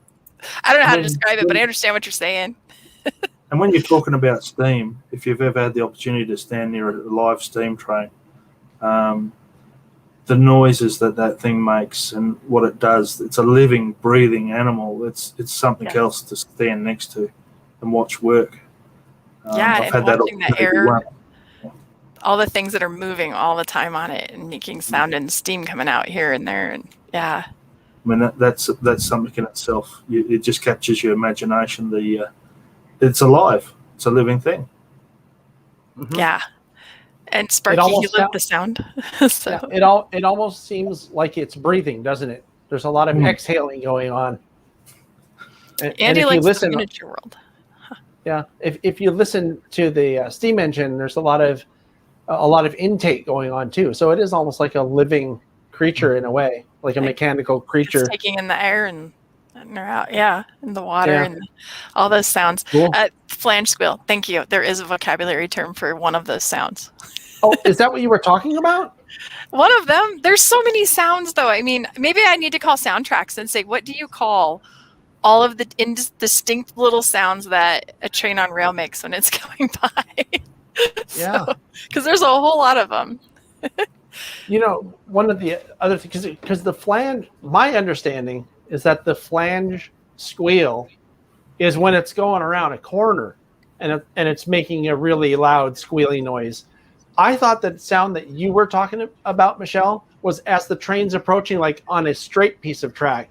how to describe it, but I understand what you're saying. And when you're talking about steam, if you've ever had the opportunity to stand near a live steam train, the noises that thing makes and what it does, it's a living, breathing animal. It's something else to stand next to and watch work. I've had watching the air, all the things that are moving all the time on it and making sound and steam coming out here and there. And I mean, that's something in itself. It just captures your imagination. It's alive. It's a living thing. Yeah. And Sparky, you love the sound. So it almost seems like it's breathing, doesn't it? There's a lot of exhaling going on. Andy likes the miniature world. Yeah, if you listen to the steam engine, there's a lot of intake going on too. So it is almost like a living creature in a way, like a mechanical creature. It's taking in the air and out, in the water and all those sounds. Cool. Flange squeal. Thank you. There is a vocabulary term for one of those sounds. Oh, is that what you were talking about? One of them. There's so many sounds, though. I mean, maybe I need to call soundtracks and say, what do you call all of the distinct little sounds that a train on rail makes when it's going by? Yeah. Because there's a whole lot of them. You know, one of the other things, because the flange, my understanding is that the flange squeal is when it's going around a corner and it's making a really loud squealing noise. I thought that sound that you were talking about, Michelle, was as the train's approaching, like on a straight piece of track.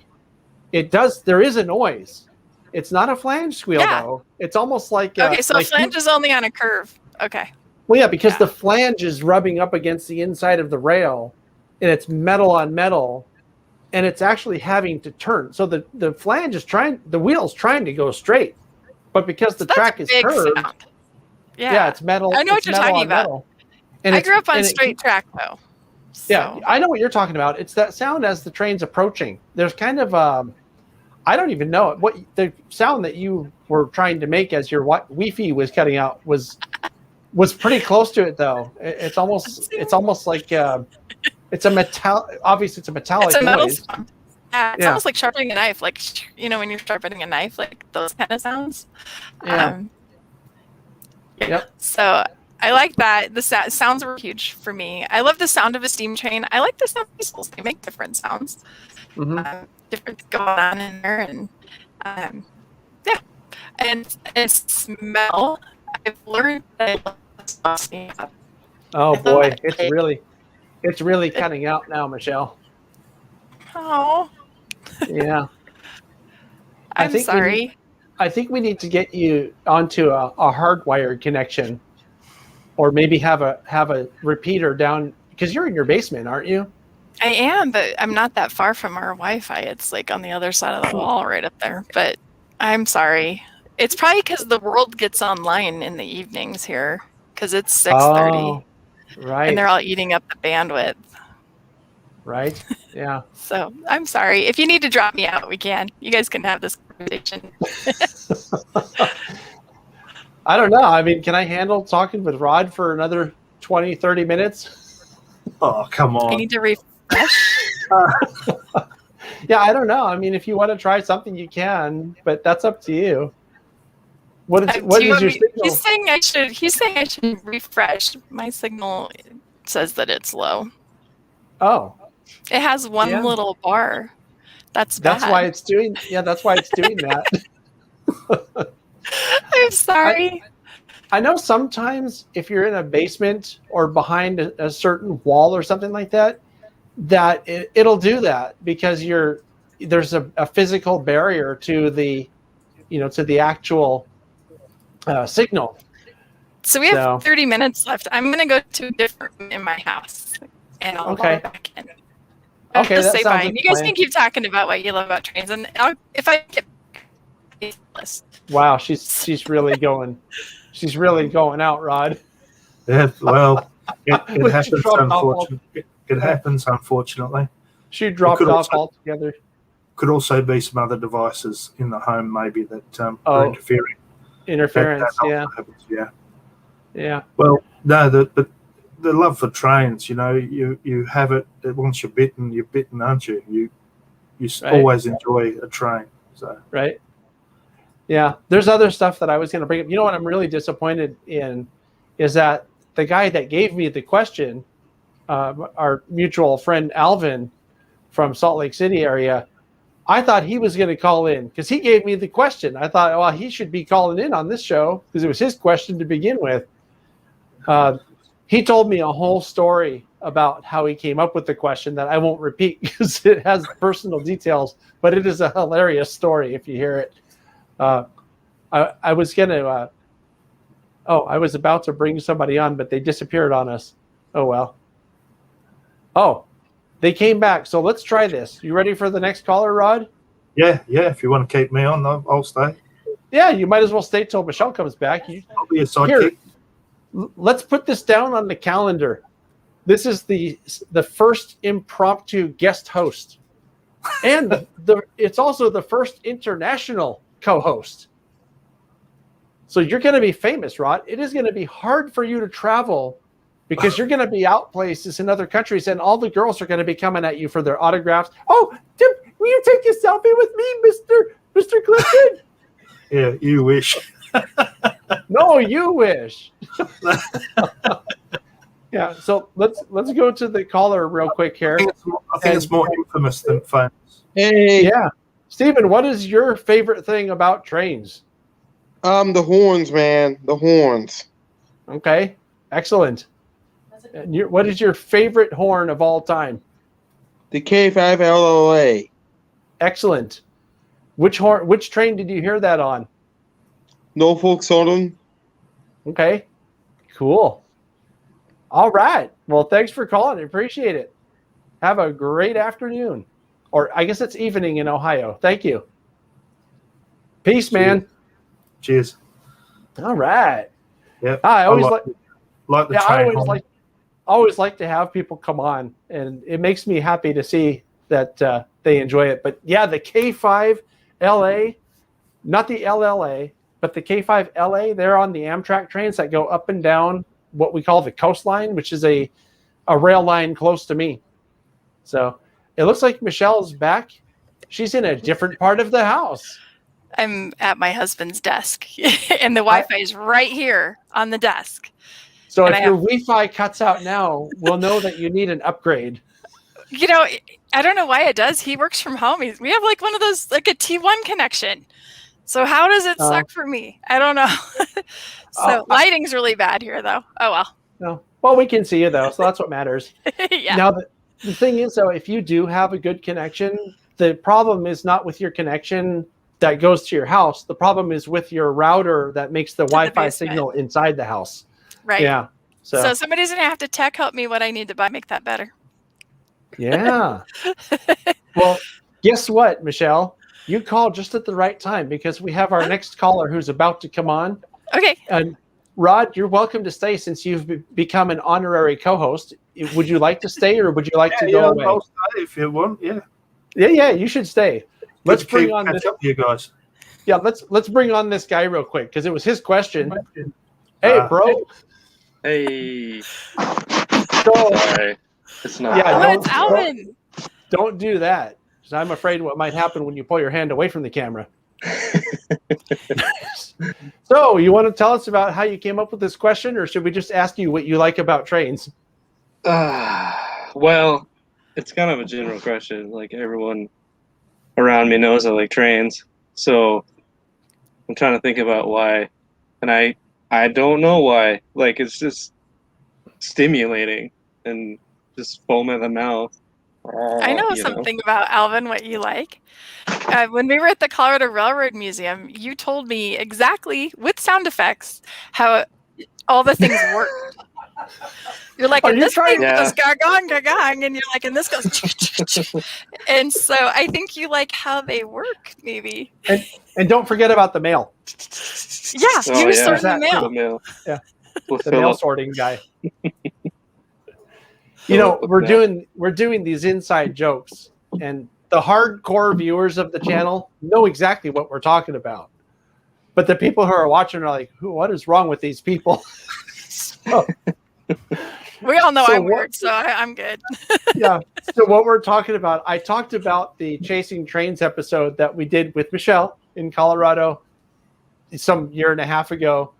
There is a noise. It's not a flange squeal, though. It's almost like... okay, so flange is only on a curve. Okay. Well, yeah, because the flange is rubbing up against the inside of the rail, and it's metal on metal, and it's actually having to turn. So the flange is the wheel's trying to go straight, but because the track is curved, it's metal. I know what you're talking about. Metal. And I grew up on straight track, though. So. Yeah, I know what you're talking about. It's that sound as the train's approaching. There's kind of I don't even know what the sound that you were trying to make as your Wi-Fi was cutting out was pretty close to it, though. It's almost like it's a obviously it's a metallic it's a metal noise. Sound. Yeah, it's almost like sharpening a knife, like when you're sharpening a knife, like those kind of sounds. Yeah. Yep. So I like that. The sounds were huge for me. I love the sound of a steam train. I like the sound of whistles. They make different sounds. Mm-hmm. Different going on in there, and and smell. I've learned that I love smelling. Oh boy, it's really cutting out now, Michelle. Oh. Yeah. I'm sorry. I think we need to get you onto a hardwired connection, or maybe have a repeater down, because you're in your basement, aren't you? I am, but I'm not that far from our Wi-Fi. It's like on the other side of the wall right up there. But I'm sorry. It's probably because the world gets online in the evenings here, because it's 6:30. Oh, right. And they're all eating up the bandwidth. Right. Yeah. So I'm sorry. If you need to drop me out, we can. You guys can have this conversation. I don't know. I mean, can I handle talking with Rod for another 20, 30 minutes? Oh, come on. I need to refresh. Yeah, I don't know. I mean, if you want to try something, you can, but that's up to you. What is your signal? He's saying I should refresh. My signal says that it's low. Oh. It has one little bar. That's why it's doing that. I'm sorry. I know sometimes if you're in a basement or behind a certain wall or something like that, it'll do that because there's a physical barrier to the actual signal. So we have 30 minutes left. I'm going to go to a different room in my house, and I'll go back in. Okay, just that say sounds bye. You guys can keep talking about what you love about trains, and if I get list. Wow, she's really going. She's really going out, Rod. Yeah, well, it happens. Unfortunately, it happens. Unfortunately, she dropped off altogether. Could also be some other devices in the home, maybe that are interfering. Interference, that happens, yeah. Well, no, but the love for trains, you have it. Once you're bitten, aren't you? You always enjoy a train. So right. Yeah, there's other stuff that I was going to bring up. You know what I'm really disappointed in is that the guy that gave me the question, our mutual friend Alvin from Salt Lake City area, I thought he was going to call in because he gave me the question. I thought, well, he should be calling in on this show because it was his question to begin with. He told me a whole story about how he came up with the question that I won't repeat because it has personal details, but it is a hilarious story if you hear it. I was gonna. I was about to bring somebody on, but they disappeared on us. Oh well. Oh, they came back. So let's try this. You ready for the next caller, Rod? Yeah. If you want to keep me on, I'll stay. Yeah, you might as well stay till Michelle comes back. I'll be a sidekick. Let's put this down on the calendar. This is the first impromptu guest host, and it's also the first international co-host. So you're going to be famous, Rod. It is going to be hard for you to travel because you're going to be out places in other countries, and all the girls are going to be coming at you for their autographs. Oh, Tim, will you take a selfie with me, Mr. Clifton? Yeah, you wish. No, you wish. Yeah, so let's go to the caller real quick here. I think it's more infamous than famous. Hey, Yeah. Stephen, what is your favorite thing about trains? the horns, man. The horns. Okay, excellent. And what is your favorite horn of all time? The K5LLA. Excellent. Which train did you hear that on? Norfolk Southern. Okay, cool. All right. Well, thanks for calling. I appreciate it. Have a great afternoon. Or I guess it's evening in Ohio. Thank you. Peace, man. Cheers. All right. Yep. I always like the yeah, I train. always like to have people come on, and it makes me happy to see that they enjoy it. But yeah, the K5 LA, not the LLA, but the K5 LA, they're on the Amtrak trains that go up and down what we call the coastline, which is a rail line close to me. So it looks like Michelle's back. She's in a different part of the house. I'm at my husband's desk, and the Wi-Fi is right here on the desk. So And if your Wi-Fi cuts out now, we'll know that you need an upgrade. You know, I don't know why it does. He works from home. We have like one of those, like a T1 connection. So how does it suck for me? I don't know. So lighting's really bad here, though. Oh, well. No. Well, we can see you, though, so that's what matters. Yeah. Now, the thing is, though, if you do have a good connection, the problem is not with your connection that goes to your house. The problem is with your router that makes the Wi-Fi signal inside the house. Right. Yeah. So somebody's going to have to tech help me what I need to buy, make that better. Yeah. Well, guess what, Michelle? You called just at the right time because we have our next caller who's about to come on. Okay. And Rod, you're welcome to stay since you've become an honorary co-host. Would you like to stay or would you like to go away? I'll stay if you want. Yeah. Yeah, you should stay. Let's bring on catch up to you guys. Yeah, let's bring on this guy real quick because it was his question. Hey, bro. Hey. So, Sorry. It's not. Yeah, it's Alvin. Don't do that. Because I'm afraid what might happen when you pull your hand away from the camera. So, you want to tell us about how you came up with this question, or should we just ask you what you like about trains? Well, it's kind of a general question. Like everyone around me knows I like trains, so I'm trying to think about why, and I don't know why. Like it's just stimulating and just foam at the mouth. I know something about Alvin, what you like. When we were at the Colorado Railroad Museum, you told me exactly with sound effects how all the things work. You're like, and this thing goes gagong, gagong, and you're like, and this goes. And so I think you like how they work, maybe. And don't forget about the mail. Yeah, you sort the mail. The mail. Yeah, We'll the mail sorting guy. You know, we're doing these inside jokes, and the hardcore viewers of the channel know exactly what we're talking about. But the people who are watching are like, what is wrong with these people? We all know I'm weird, so I'm good. Yeah. So what we're talking about, I talked about the Chasing Trains episode that we did with Michelle in Colorado some year and a half ago.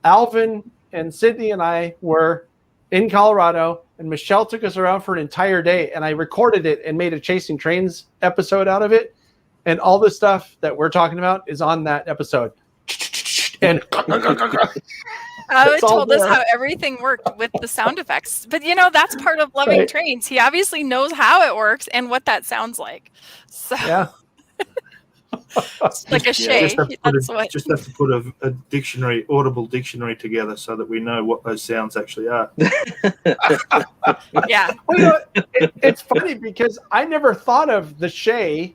Alvin and Sydney and I were in Colorado, and Michelle took us around for an entire day, and I recorded it and made a Chasing Trains episode out of it. And all the stuff that we're talking about is on that episode. And it told us how everything worked with the sound effects. But, you know, that's part of loving trains. He obviously knows how it works and what that sounds like. So, yeah. Like a shay. Just have to put a dictionary, audible dictionary together so that we know what those sounds actually are. Yeah. Well, you know, it's funny because I never thought of the shay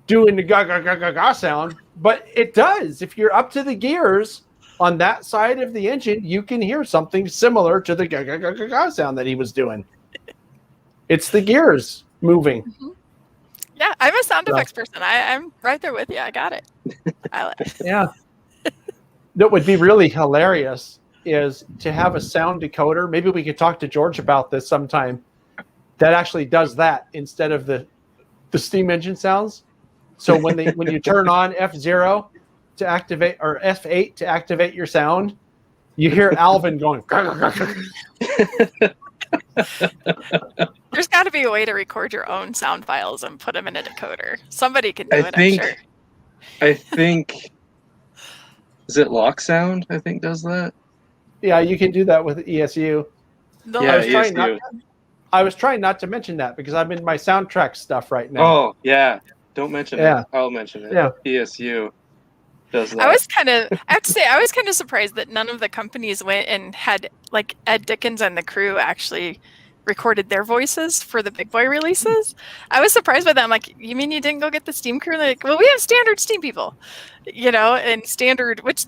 doing the ga ga ga ga ga sound, but it does. If you're up to the gears on that side of the engine, you can hear something similar to the ga ga ga ga ga sound that he was doing. It's the gears moving. Mm-hmm. Yeah, I'm a sound effects person. I'm right there with you. I got it. I like it. Yeah. That would be really hilarious is to have a sound decoder. Maybe we could talk to George about this sometime. That actually does that instead of the steam engine sounds. So when you turn on F0, to activate, or F8 to activate your sound, you hear Alvin going. There's got to be a way to record your own sound files and put them in a decoder. Somebody can do it, I'm sure. I think, is it Lock Sound? I think does that. Yeah, you can do that with ESU. No. Yeah, I was trying not to mention that because I'm in my soundtrack stuff right now. Oh yeah, don't mention it. I'll mention it. Yeah. ESU does that. I have to say, I was kind of surprised that none of the companies went and had, like, Ed Dickens and the crew actually recorded their voices for the big boy releases. I was surprised by that. I'm like, you mean you didn't go get the Steam crew? They're like, well, we have standard Steam people, and standard, which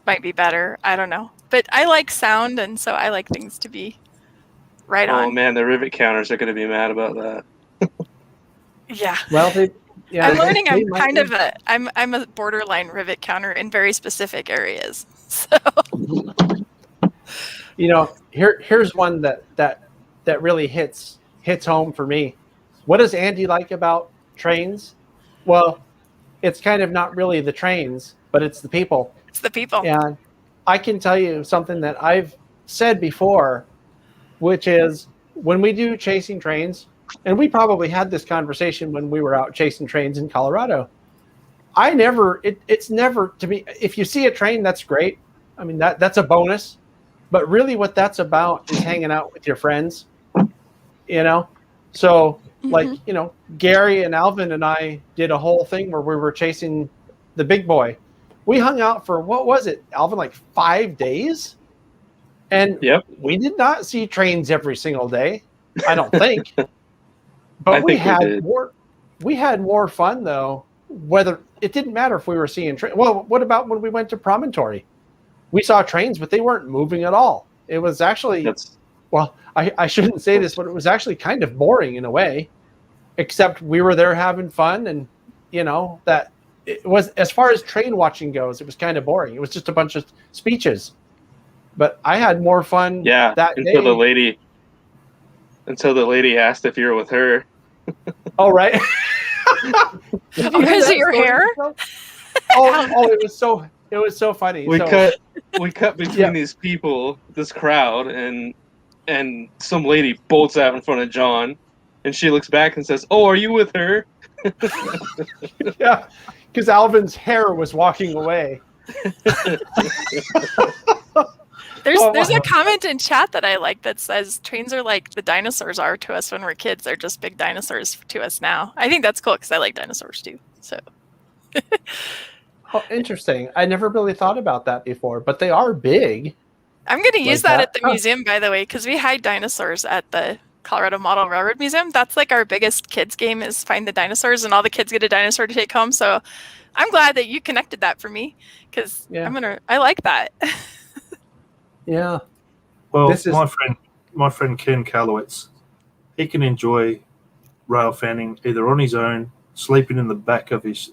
might be better. I don't know. But I like sound, and so I like things to be right on. Oh man, the rivet counters are going to be mad about that. Yeah. Well, I'm learning. I'm a borderline rivet counter in very specific areas. So, here's one that really hits home for me. What does Andy like about trains? Well, it's kind of not really the trains, but it's the people. It's the people. And I can tell you something that I've said before, which is when we do chasing trains, and we probably had this conversation when we were out chasing trains in Colorado. It's never, to me, if you see a train, that's great. I mean, that's a bonus. But really what that's about is hanging out with your friends, So, like, Gary and Alvin and I did a whole thing where we were chasing the big boy. We hung out for, what was it, Alvin, like 5 days? And we did not see trains every single day, I don't think. But we had more fun, though, whether it didn't matter if we were seeing trains. Well, what about when we went to Promontory? We saw trains, but they weren't moving at all. It was actually, I shouldn't say this, but it was actually kind of boring in a way, except we were there having fun. And, that it was, as far as train watching goes, it was kind of boring. It was just a bunch of speeches. But I had more fun that day. Until the lady asked if you were with her. Oh, right. Because of your hair? It was so funny. We cut between these people, this crowd, and some lady bolts out in front of John, and she looks back and says, "Oh, are you with her?" Yeah, because Alvin's hair was walking away. There's a comment in chat that I like that says trains are like the dinosaurs are to us when we're kids. They're just big dinosaurs to us now. I think that's cool because I like dinosaurs too. So. Oh, interesting. I never really thought about that before, but they are big. I'm going to use that at the museum, by the way, because we hide dinosaurs at the Colorado Model Railroad Museum. That's like our biggest kids game is find the dinosaurs, and all the kids get a dinosaur to take home. So I'm glad that you connected that for me because I like that. Yeah. Well, my friend Ken Kalowitz, he can enjoy rail fanning either on his own, sleeping in the back of his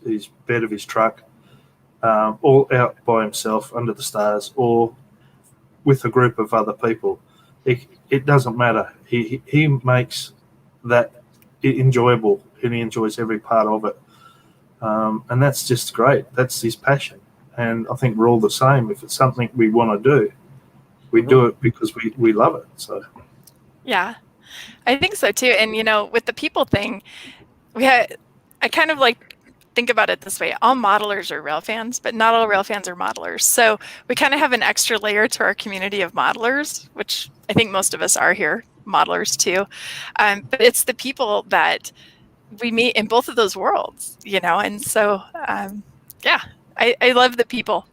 bed of his truck, or out by himself under the stars, or with a group of other people. It doesn't matter. He makes that enjoyable, and he enjoys every part of it. And that's just great. That's his passion. And I think we're all the same. If it's something we want to do, we do it because we love it. So, yeah, I think so too. And with the people thing, I kind of think about it this way: all modelers are rail fans, but not all rail fans are modelers. So we kind of have an extra layer to our community of modelers, which I think most of us are here, modelers too. But it's the people that we meet in both of those worlds, And so, I love the people.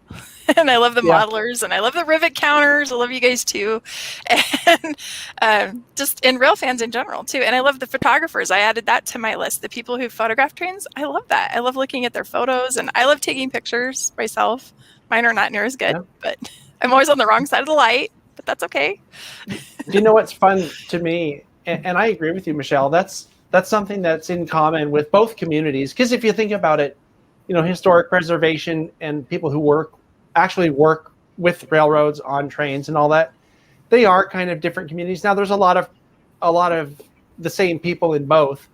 And I love the modelers, and I love the rivet counters. I love you guys too, and just in rail fans in general too. And I love the photographers. I added that to my list. The people who photograph trains, I love that. I love looking at their photos, and I love taking pictures myself. Mine are not near as good, but I'm always on the wrong side of the light. But that's okay. Do you know what's fun to me? And I agree with you, Michelle. That's something that's in common with both communities. Because if you think about it, historic preservation and people who actually work with railroads on trains and all that, they are kind of different communities. Now there's a lot of the same people in both,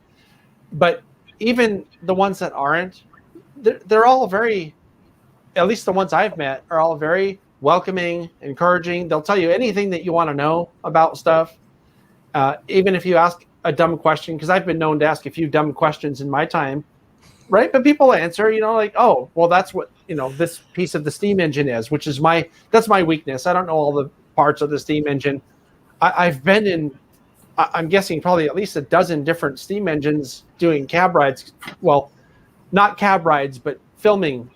but even the ones that aren't, they're all very at least the ones I've met, are all very welcoming, encouraging. They'll tell you anything that you want to know about stuff. Even if you ask a dumb question, because I've been known to ask a few dumb questions in my time, right? But people answer, like, oh, well, that's what, this piece of the steam engine is, which is that's my weakness. I don't know all the parts of the steam engine. I've been in, I'm guessing probably at least a dozen different steam engines doing cab rides. Well, not cab rides, but filming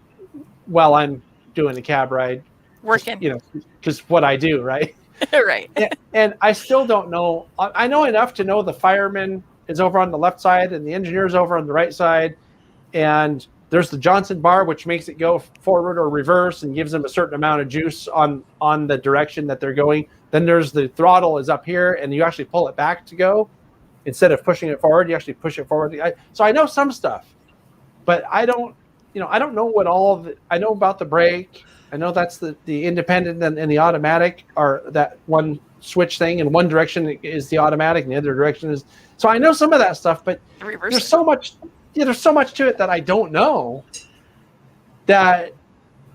while I'm doing a cab ride. Working. Because what I do, right? Right. And I still don't know. I know enough to know the fireman is over on the left side and the engineer's over on the right side. And there's the Johnson bar, which makes it go forward or reverse and gives them a certain amount of juice on the direction that they're going. Then there's the throttle is up here, and you actually pull it back to go. Instead of pushing it forward, you actually push it forward. So I know some stuff, but I don't know what all of it. I know about the brake. I know that's the independent and the automatic are that one switch thing. In one direction is the automatic, and the other direction is. So I know some of that stuff, but there's so much. Yeah, there's so much to it that I don't know. That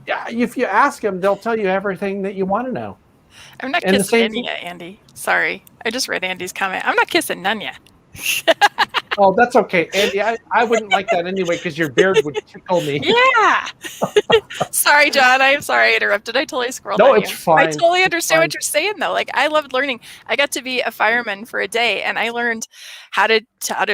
if you ask them, they'll tell you everything that you want to know. I'm not kissing none yet, Andy. Sorry, I just read Andy's comment. I'm not kissing none yet. Oh, that's okay, Andy. I wouldn't like that anyway because your beard would tickle me. Yeah. Sorry, John. I'm sorry I interrupted. I totally scrolled. No, it's fine. I totally understand what you're saying, though. Like, I loved learning. I got to be a fireman for a day, and I learned how to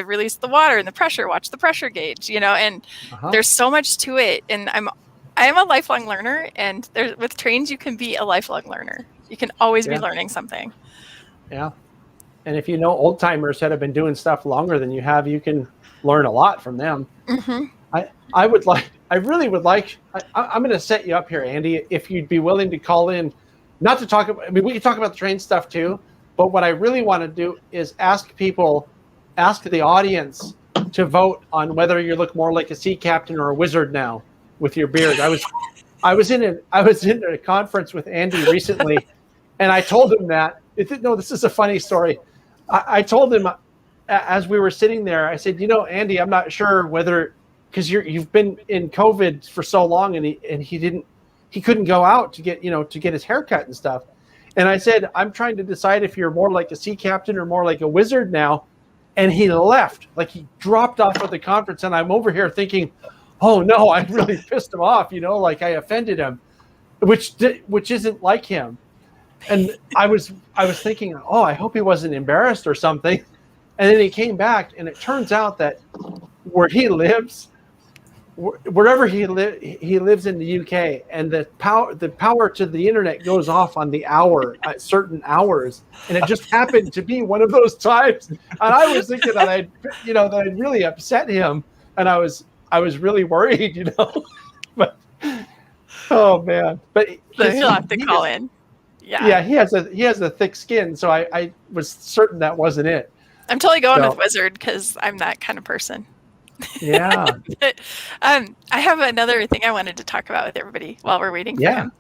release the water and the pressure, watch the pressure gauge. And there's so much to it. And I am a lifelong learner, and with trains, you can be a lifelong learner. You can always be learning something. Yeah. And if you know old timers that have been doing stuff longer than you have, you can learn a lot from them. Mm-hmm. I really would like, I'm going to set you up here, Andy, if you'd be willing to call in, not to talk about, we can talk about the train stuff too, but what I really want to do is ask the audience to vote on whether you look more like a sea captain or a wizard now with your beard. I was in a conference with Andy recently, and I told him that. This is a funny story. I told him as we were sitting there, I said, Andy, I'm not sure whether, because you've been in COVID for so long, and he couldn't go out to get his haircut and stuff. And I said, I'm trying to decide if you're more like a sea captain or more like a wizard now. And he left, like he dropped off of the conference, and I'm over here thinking, oh no, I really pissed him off, like I offended him, which isn't like him. And I was thinking, oh, I hope he wasn't embarrassed or something. And then he came back, and it turns out that where he lives, wherever he lives in the UK, and the power to the internet goes off on the hour at certain hours, and it just happened to be one of those times. And I was thinking that I'd really upset him, and I was really worried, But oh man, but he'll have to call in. Yeah, he has a thick skin, so I was certain that wasn't it. I'm totally going with wizard because I'm that kind of person. Yeah. I have another thing I wanted to talk about with everybody while we're waiting for him.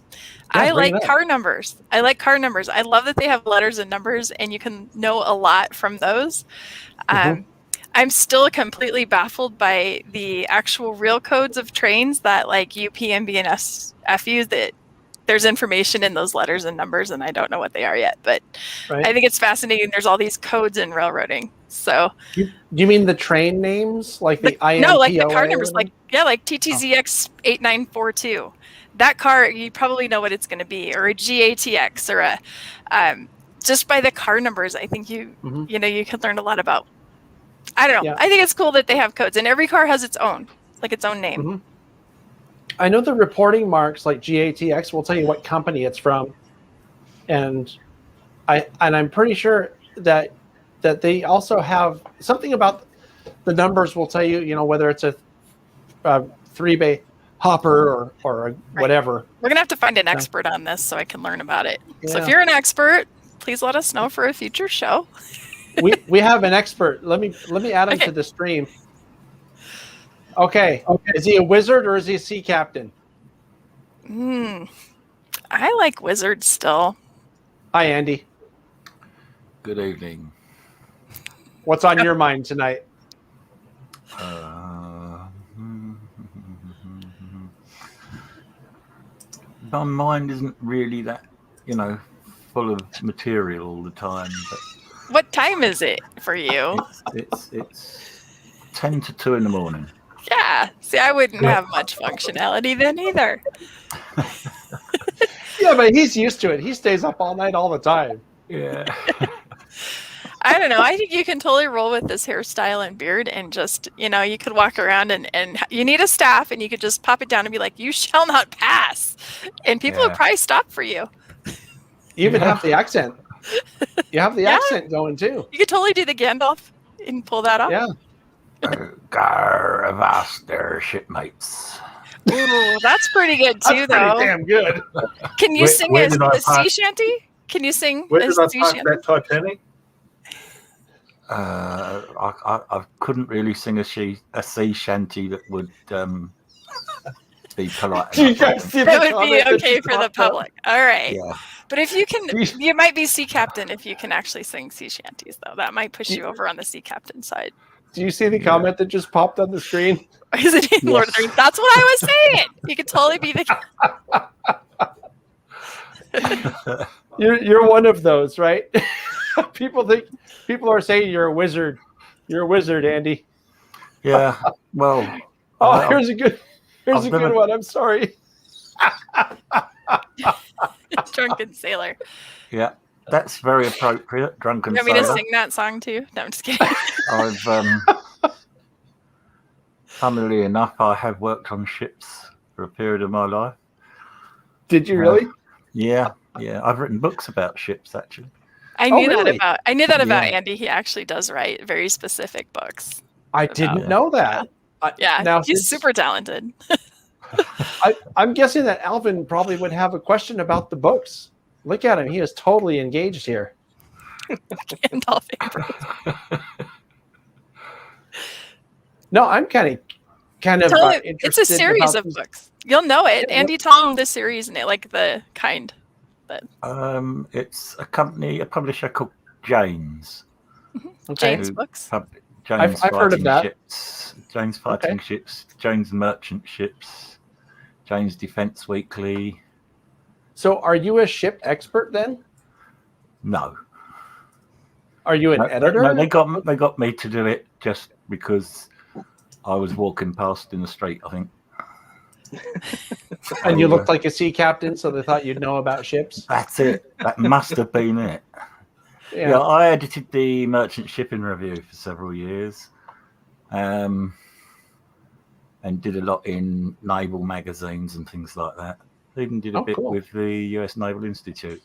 I like car numbers. I love that they have letters and numbers, and you can know a lot from those. I'm still completely baffled by the actual real codes of trains that like UP, MB, and SFU that there's information in those letters and numbers, and I don't know what they are yet, but I think it's fascinating. There's all these codes in railroading. So do you mean the train names, like the IMPOA? No, like the car numbers, like TTZX 8942. That car, you probably know what it's going to be, or a GATX, or a just by the car numbers. I think you can learn a lot about. I don't know. Yeah. I think it's cool that they have codes, and every car has its own name. Mm-hmm. I know the reporting marks like GATX will tell you what company it's from, and I'm pretty sure that they also have something about the numbers will tell you, whether it's a 3-bay hopper or whatever. We're gonna have to find an expert on this so I can learn about it. Yeah. So if you're an expert, please let us know for a future show. we have an expert. Let me add him to the stream. Okay. Is he a wizard or is he a sea captain? I like wizards still. Hi, Andy. Good evening. What's on your mind tonight? my mind isn't really that, full of material all the time. But What time is it for you? it's 10 to 2 in the morning. Yeah. See, I wouldn't have much functionality then either. Yeah, but he's used to it. He stays up all night all the time. Yeah. I don't know. I think you can totally roll with this hairstyle and beard and just, you could walk around and you need a staff and you could just pop it down and be like, you shall not pass. And people would probably stop for you. You even have the accent. You have the accent going too. You could totally do the Gandalf and pull that off. Yeah. Gar avast there, shipmates. Ooh, that's pretty good too, That's pretty though. damn good. Can you sing where a did I sea park- shanty? Can you sing Where a did I sea park shanty? that Titanic? I couldn't really sing a sea shanty that would be polite. You guys see That the would be comment that okay you for the popped up? public. All right. Yeah. But if you can, you might be sea captain if you can actually sing sea shanties, though. That might push you over on the sea captain side. Do you see the comment that just popped on the screen? Is it in Lord of the Rings? That's what I was saying. You could totally be the. You're one of those, right? People are saying you're a wizard. You're a wizard, Andy. Yeah. Well. Oh, here's a good been one. I'm sorry. Drunken sailor. Yeah, that's very appropriate. Drunken You want me to sailor. sing that song too? No, I'm just kidding. I've funnily enough, I have worked on ships for a period of my life. Did you really? Yeah. I've written books about ships actually. I knew really? that about Andy. He actually does write very specific books. I didn't know that. Yeah, Now, he's super talented. I'm guessing that Alvin probably would have a question about the books. Look at him; he is totally engaged here. Gandalf favorite. No, I'm kind of Tell him, interested. it's a series about of these- books. You'll know it. Yeah, Andy, tell him the series and like the kind. It's a publisher called James. Okay. James Books. James I've heard of Fighting that. Ships, James Fighting Ships, James Merchant Ships, James Defense Weekly. So, are you a ship expert then? No. Are you an editor? No, they got me to do it just because I was walking past in the street, I think. And you looked like a sea captain, so they thought you'd know about ships. That's it. That must have been it. Yeah, I edited the Merchant Shipping Review for several years, and did a lot in naval magazines and things like that. Even did a bit with the US Naval Institute,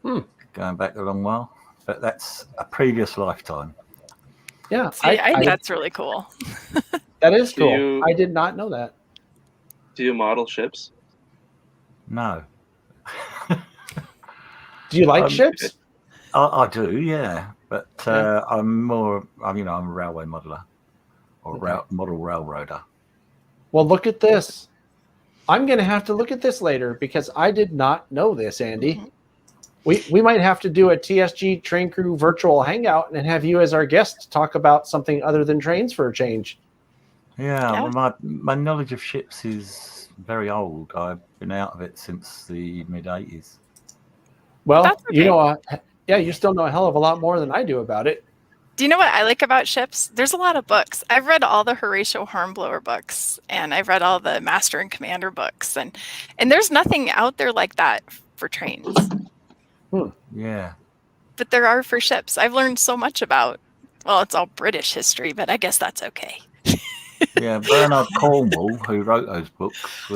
going back a long while. But that's a previous lifetime. Yeah, See, I think that's really cool. That is cool. I did not know that. Do you model ships? No. Do you like ships? I do, yeah. But I'm a railway modeler or model railroader. Well, look at this. I'm going to have to look at this later because I did not know this, Andy. We might have to do a TSG Train Crew virtual hangout and have you as our guest to talk about something other than trains for a change. Yeah. Well, my knowledge of ships is very old. I've been out of it since the mid-'80s. Well, okay. You still know a hell of a lot more than I do about it. Do you know what I like about ships? There's a lot of books. I've read all the Horatio Hornblower books, and I've read all the Master and Commander books, and there's nothing out there like that for trains. Yeah. But there are for ships. I've learned so much about, well, it's all British history, but I guess that's okay. Yeah, Bernard Cornwall, who wrote those books,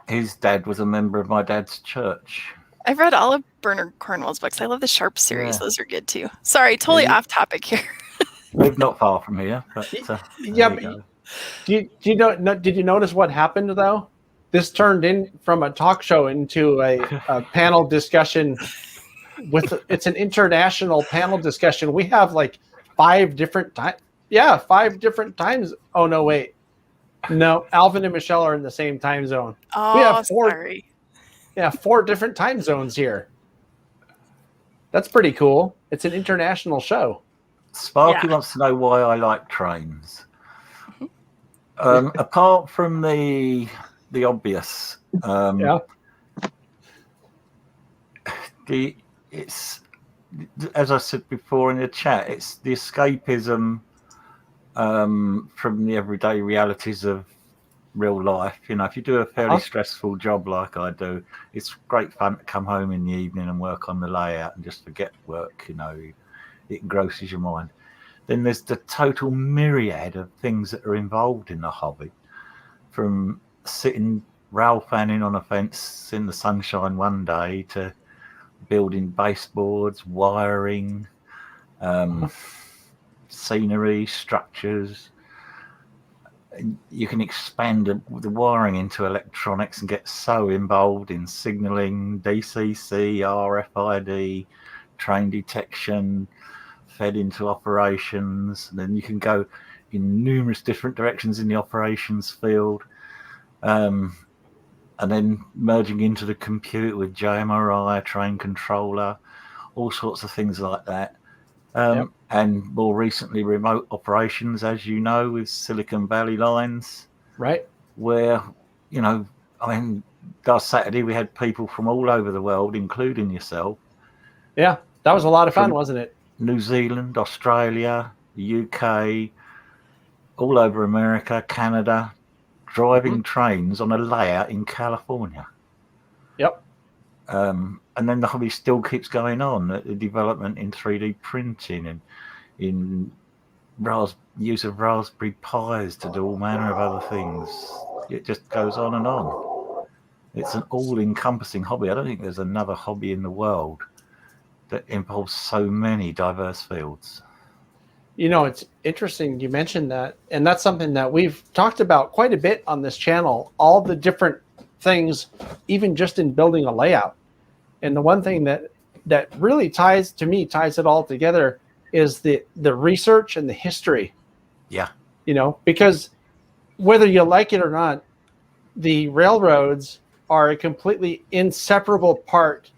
his dad was a member of my dad's church. I've read all of Bernard Cornwall's books. I love the Sharp series; those are good too. Sorry, totally off topic here. Live not far from here, but did you notice what happened though? This turned in from a talk show into a panel discussion. It's an international panel discussion. We have like 5 different times. Yeah, 5 different times. Oh no, wait. No, Alvin and Michelle are in the same time zone. Oh, we have 4. Sorry. Yeah, 4 different time zones here. That's pretty cool. It's an international show. Sparky wants to know why I like trains. Apart from the the obvious. It's, as I said before in the chat, it's the escapism from the everyday realities of real life. You know, if you do a fairly stressful job like I do, it's great fun to come home in the evening and work on the layout and just forget work. You know, it engrosses your mind. Then there's the total myriad of things that are involved in the hobby, from sitting rail fanning on a fence in the sunshine one day to building baseboards, wiring, scenery, structures. You can expand the wiring into electronics and get so involved in signaling, DCC, RFID, train detection, fed into operations. And then you can go in numerous different directions in the operations field. And then merging into the computer with JMRI, train controller, all sorts of things like that. And more recently, remote operations, as you know, with Silicon Valley lines. Right. Where, you know, I mean, last Saturday we had people from all over the world, including yourself. Yeah, that was a lot of fun, wasn't it? New Zealand, Australia, the UK, all over America, Canada, driving trains on a layout in California. Yep. And then the hobby still keeps going on. The development in 3D printing and in use of Raspberry Pis to do all manner of other things. It just goes on and on. It's an all-encompassing hobby. I don't think there's another hobby in the world that involves so many diverse fields. You know, it's interesting you mentioned that, and that's something that we've talked about quite a bit on this channel, all the different things, even just in building a layout. And the one thing that really ties it all together is the research and the history. Yeah. You know, because whether you like it or not, the railroads are a completely inseparable part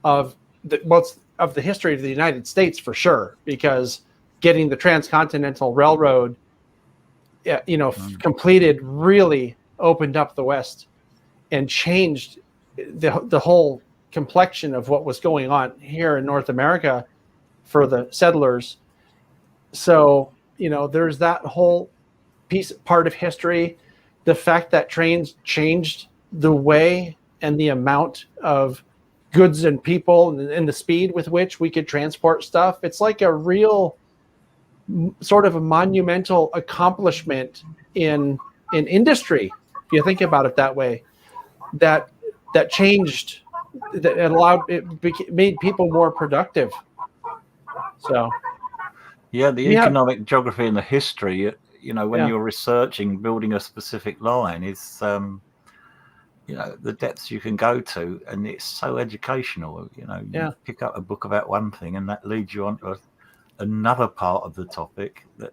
of the history of the United States, for sure, because getting the Transcontinental Railroad, completed really opened up the West and changed the whole complexion of what was going on here in North America for the settlers. So, you know, there's that whole part of history, the fact that trains changed the way and the amount of goods and people and the speed with which we could transport stuff. It's like a real sort of a monumental accomplishment in industry, if you think about it that way, that changed, that made people more productive. So the economic geography and the history, you know, when you're researching building a specific line, is you know, the depths you can go to, and it's so educational. You know, you pick up a book about one thing and that leads you on to another part of the topic that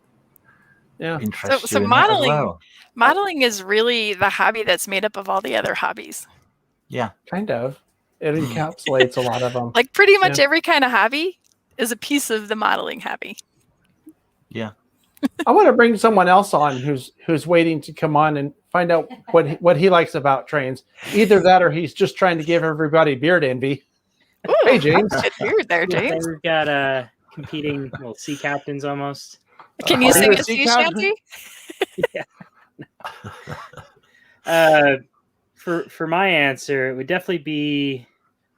interests you in modeling, that as well. Modeling is really the hobby that's made up of all the other hobbies. Yeah, kind of. It encapsulates a lot of them. Like pretty much every kind of hobby is a piece of the modeling hobby. Yeah. I want to bring someone else on who's waiting to come on and find out what he likes about trains. Either that or he's just trying to give everybody beard envy. Ooh, hey, James. Good beard there, James. We've got competing sea captains almost. Can you sing a sea shanty? For my answer, it would definitely be,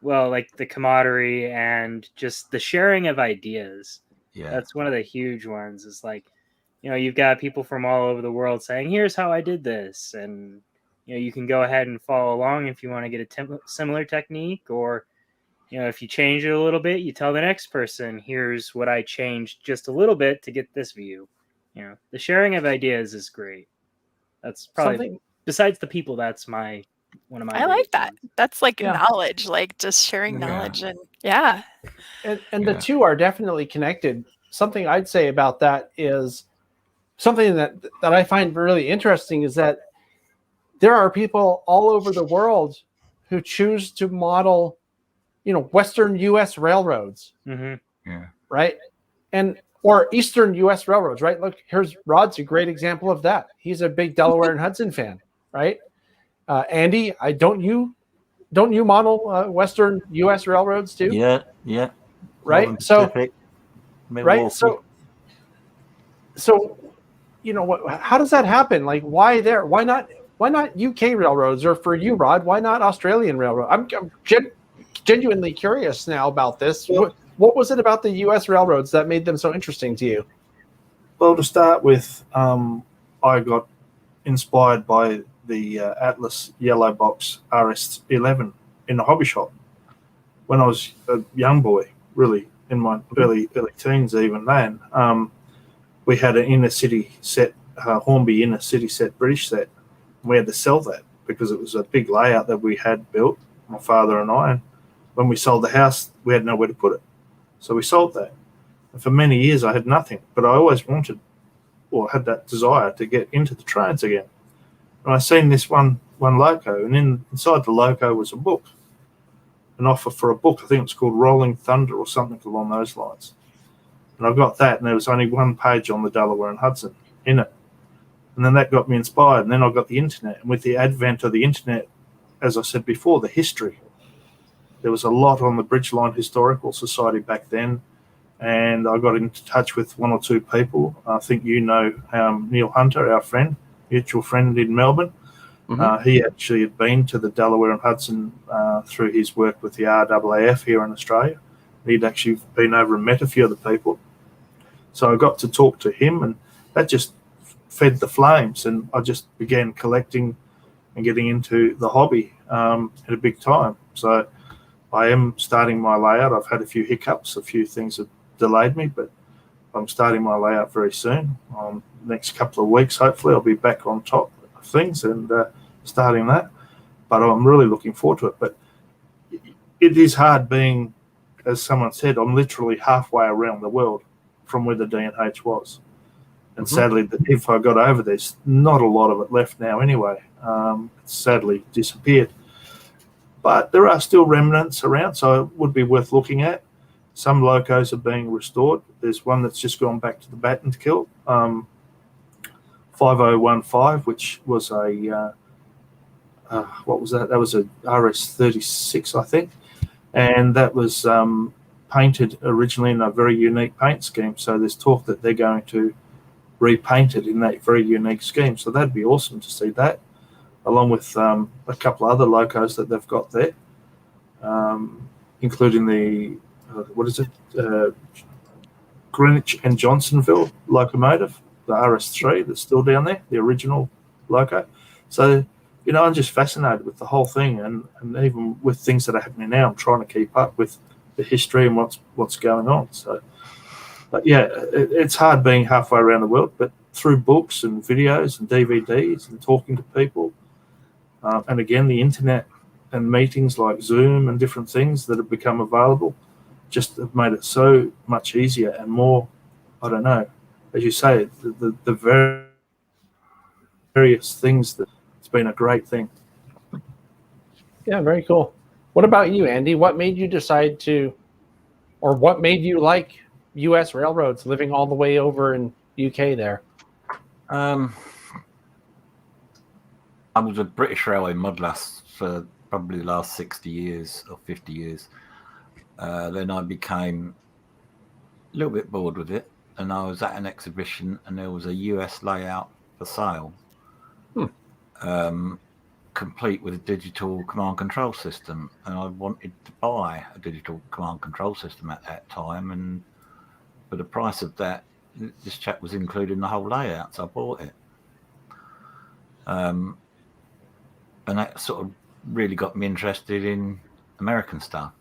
well, like the camaraderie and just the sharing of ideas. Yeah, that's one of the huge ones. Is like, you know, you've got people from all over the world saying, "Here's how I did this," and you know, you can go ahead and follow along if you want to get a similar technique, or you know, if you change it a little bit, you tell the next person, "Here's what I changed just a little bit to get this view." You know, the sharing of ideas is great. That's probably besides the people. That's one of my. I like that. That's like knowledge, like just sharing knowledge, and And the two are definitely connected. Something I'd say about that is something that I find really interesting is that there are people all over the world who choose to model, you know, Western U.S. railroads, right, or Eastern U.S. railroads, right. Look, Rod's a great example of that. He's a big Delaware and Hudson fan, right? Andy, don't you model Western U.S. railroads too? Yeah. Right. Northern Pacific, Right. So how does that happen? Like, why there? Why not UK railroads? Or for you, Rod, why not Australian railroad? I'm genuinely curious now about this. Well, what was it about the U.S. railroads that made them so interesting to you? Well, to start with, I got inspired by the Atlas Yellow Box RS11 in the hobby shop when I was a young boy, really in my early teens. Even then, we had an inner city set, Hornby inner city set, British set. We had to sell that because it was a big layout that we had built, my father and I. And when we sold the house, we had nowhere to put it, so we sold that. And for many years, I had nothing, but I always wanted, or had that desire to get into the trains again. And I seen this one loco, and inside the loco was a book, an offer for a book. I think it was called Rolling Thunder or something along those lines. And I got that, and there was only one page on the Delaware and Hudson in it. And then that got me inspired. And then I got the internet. And with the advent of the internet, as I said before, the history, there was a lot on the Bridgeline Historical Society back then. And I got in touch with one or two people. I think Neil Hunter, our friend, mutual friend in Melbourne. He actually had been to the Delaware and Hudson through his work with the RAAF here in Australia. He'd actually been over and met a few of the people. So I got to talk to him, and that just fed the flames. And I just began collecting and getting into the hobby at a big time. So I am starting my layout. I've had a few hiccups, a few things have delayed me, but I'm starting my layout very soon. Next couple of weeks, hopefully, I'll be back on top of things and starting that. But I'm really looking forward to it. But it is hard being, as someone said, I'm literally halfway around the world from where the D&H was. And sadly, if I got over, there's not a lot of it left now anyway. It's sadly disappeared. But there are still remnants around, so it would be worth looking at. Some locos are being restored. There's one that's just gone back to the Batten Kill, 5015, which was a, what was that? That was a RS36, I think. And that was painted originally in a very unique paint scheme. So there's talk that they're going to repaint it in that very unique scheme. So that'd be awesome to see that, along with a couple of other locos that they've got there, including the, Greenwich and Johnsonville locomotive, the RS3 that's still down there, the original loco. So, I'm just fascinated with the whole thing, and even with things that are happening now, I'm trying to keep up with the history and what's going on. So, but yeah, it's hard being halfway around the world, but through books and videos and DVDs and talking to people, and again, the internet and meetings like Zoom and different things that have become available just have made it so much easier and more, I don't know, as you say, the various things that it's been a great thing. Yeah, very cool. What about you, Andy? What made you decide to, or what made you like U.S. railroads living all the way over in UK there? I was a British Railway mudlass for probably the last 60 years or 50 years. Then I became a little bit bored with it, and I was at an exhibition, and there was a US layout for sale, complete with a digital command control system, and I wanted to buy a digital command control system at that time, and for the price of that, this chap was including the whole layout, so I bought it. And that sort of really got me interested in American stuff.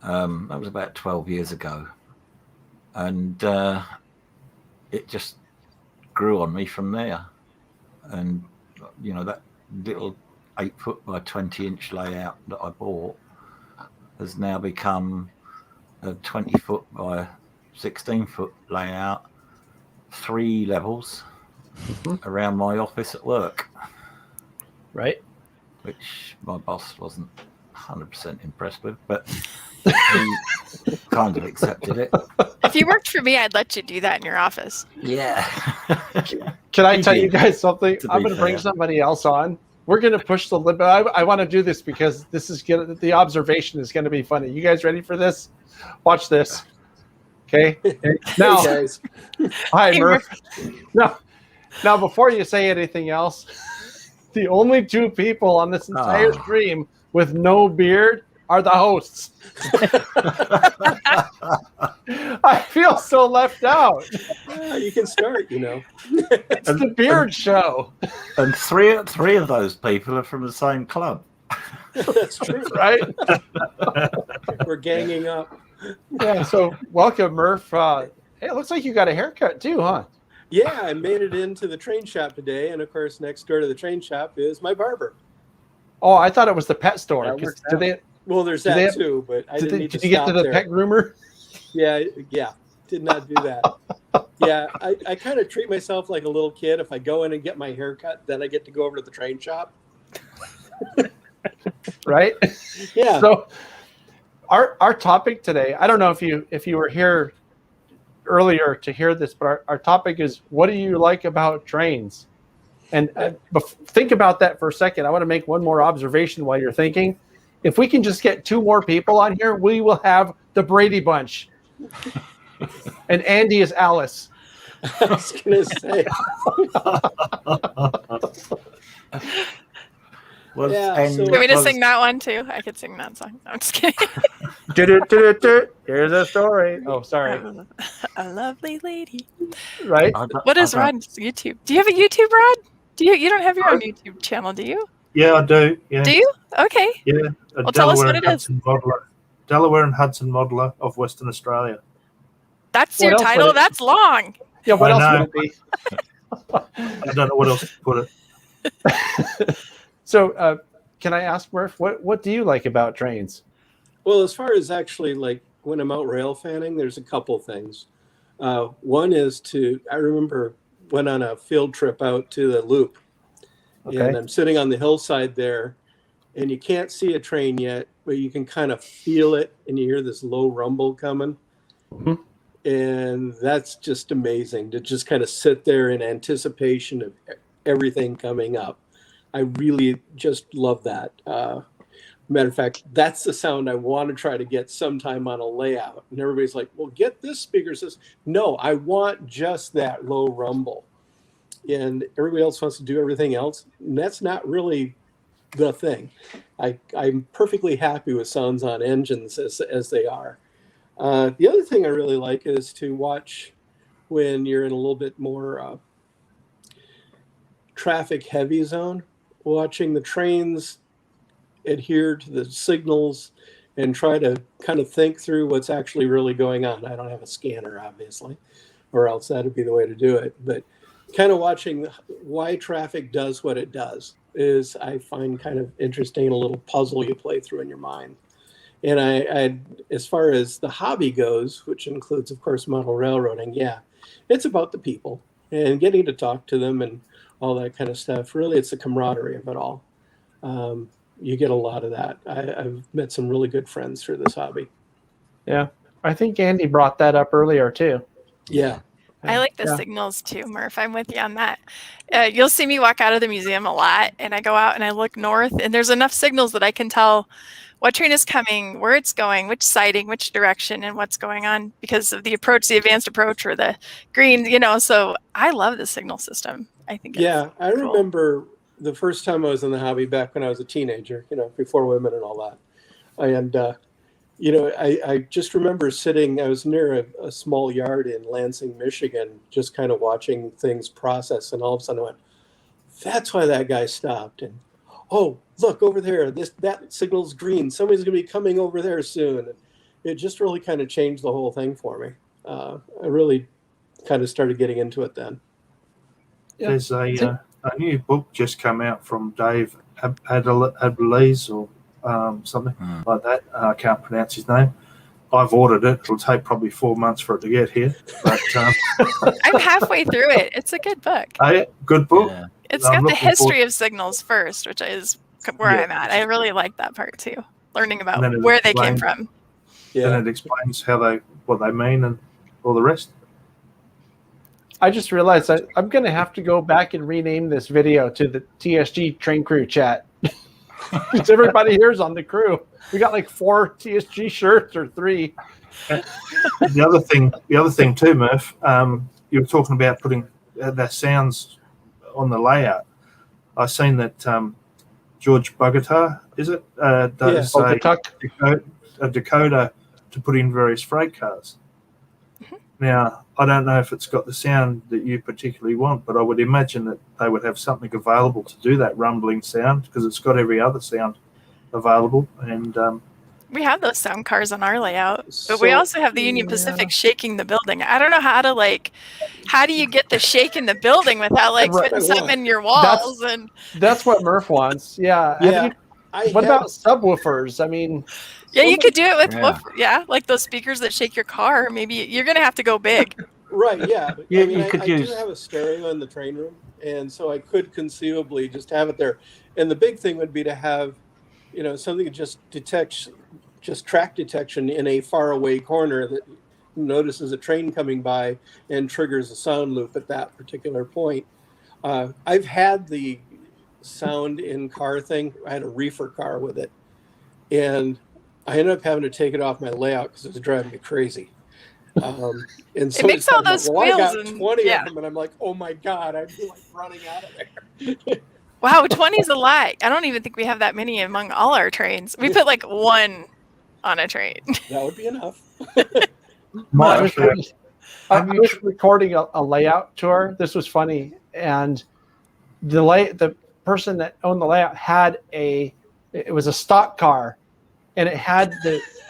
That was about 12 years ago, and it just grew on me from there. And that little 8-foot by 20-inch layout that I bought has now become a 20-foot by 16-foot layout, 3 levels around my office at work. Right. Which my boss wasn't 100% impressed with, but he kind of accepted it. If you worked for me, I'd let you do that in your office. Yeah. Can I tell you guys something? I'm going to bring fair. somebody else on we're going to push the limit. I want to do this because the observation is going to be funny. You guys ready for this? Watch this. Okay. Now, hey guys. hi, Hey, Murph. Now, before you say anything else, the only two people on this entire stream with no beard are the hosts. I feel so left out. You can start, you know. It's the beard show. And three of those people are from the same club. That's true. Right? We're ganging up. Yeah, so welcome, Murph. Hey, it looks like you got a haircut too, huh? Yeah, I made it into the train shop today, and of course, next door to the train shop is my barber. Oh, I thought it was the pet store. That 'Cause works well, there's that too, but I didn't need to Did you get to the there. pet groomer? Yeah, did not do that. Yeah, I kind of treat myself like a little kid. If I go in and get my hair cut, then I get to go over to the train shop. Right? Yeah. So our topic today, I don't know if you were here earlier to hear this, but our topic is, what do you like about trains? And think about that for a second. I want to make one more observation while you're thinking. If we can just get 2 more people on here, we will have the Brady Bunch. And Andy is Alice. I was going to say. Want me to sing that one too? I could sing that song. No, I'm just kidding. Here's a story. Oh, sorry. A lovely lady. Right? What is Rod's YouTube? Do you have a YouTube, Rod? You don't have your own YouTube channel, do you? Yeah, I do. Yeah. Do you? Okay. Yeah. Well, tell us what it is. Delaware and Hudson modeler of Western Australia. That's your title? That's long. Yeah, what else would it be? I don't know what else to put it. So, can I ask, Murph, what do you like about trains? Well, as far as actually, like, when I'm out rail fanning, there's a couple things. One is I remember went on a field trip out to the Loop. Okay. And I'm sitting on the hillside there, and you can't see a train yet, but you can kind of feel it, and you hear this low rumble coming. Mm-hmm. And that's just amazing to just kind of sit there in anticipation of everything coming up. I really just love that. Matter of fact, that's the sound I want to try to get sometime on a layout. And everybody's like, well, get this speaker system. No, I want just that low rumble. And everybody else wants to do everything else. And that's not really the thing. I'm perfectly happy with sounds on engines as they are. The other thing I really like is to watch when you're in a little bit more traffic heavy zone, watching the trains adhere to the signals and try to kind of think through what's actually really going on. I don't have a scanner, obviously, or else that'd be the way to do it. But kind of watching why traffic does what it does is, I find, kind of interesting, a little puzzle you play through in your mind. And I as far as the hobby goes, which includes, of course, model railroading, yeah, it's about the people and getting to talk to them and all that kind of stuff. Really, it's the camaraderie of it all. You get a lot of that. I've met some really good friends through this hobby. Yeah, I think Andy brought that up earlier too. Yeah. I like the signals too, Murph. I'm with you on that. You'll see me walk out of the museum a lot, and I go out and I look north, and there's enough signals that I can tell what train is coming, where it's going, which siding, which direction, and what's going on because of the approach, the advanced approach, or the green, So I love the signal system. I think it's I remember the first time I was in the hobby back when I was a teenager, before women and all that. And, I just remember sitting, I was near a small yard in Lansing, Michigan, just kind of watching things process. And all of a sudden I went, that's why that guy stopped. And, oh, look over there, that signal's green. Somebody's going to be coming over there soon. And it just really kind of changed the whole thing for me. I really kind of started getting into it then. Yeah. There's a new book just come out from Dave Adelise or something like that. I can't pronounce his name. I've ordered it. It'll take probably 4 months for it to get here. But I'm halfway through it. It's a good book. Good book. Yeah. It's got the history of signals first, which is where I'm at. I really like that part too. Learning about where they came from. Yeah. And it explains what they mean and all the rest. I just realized I'm going to have to go back and rename this video to the TSG Train Crew chat. Because everybody here's on the crew. We got like 4 TSG shirts or 3. The other thing too, Murph. You were talking about putting their sounds on the layout. I've seen that George Bogota, is it, does a decoder to put in various freight cars. Now, I don't know if it's got the sound that you particularly want, but I would imagine that they would have something available to do that rumbling sound, because it's got every other sound available. And we have those sound cars on our layout, but we also have the Union Pacific shaking the building. I don't know how do you get the shake in the building without like putting something in your walls? That's what Murph wants. Yeah. What about subwoofers? I mean, yeah, you could do it with woofer, like those speakers that shake your car. Maybe you're going to have to go big. Right, yeah. Yeah, I mean, you could I use... do have a stereo in the train room, and so I could conceivably just have it there. And the big thing would be to have, something that just detects track detection in a faraway corner that notices a train coming by and triggers a sound loop at that particular point. I've had the sound in car thing. I had a reefer car with it, and I ended up having to take it off my layout because it was driving me crazy. And so it makes all those squeals. I got 20 of them, and I'm like, oh my God, I'm like running out of there. Wow, 20's a lot. I don't even think we have that many among all our trains. We put like 1 on a train. That would be enough. I was recording a layout tour. This was funny, and the person that owned the layout had it was a stock car, and it had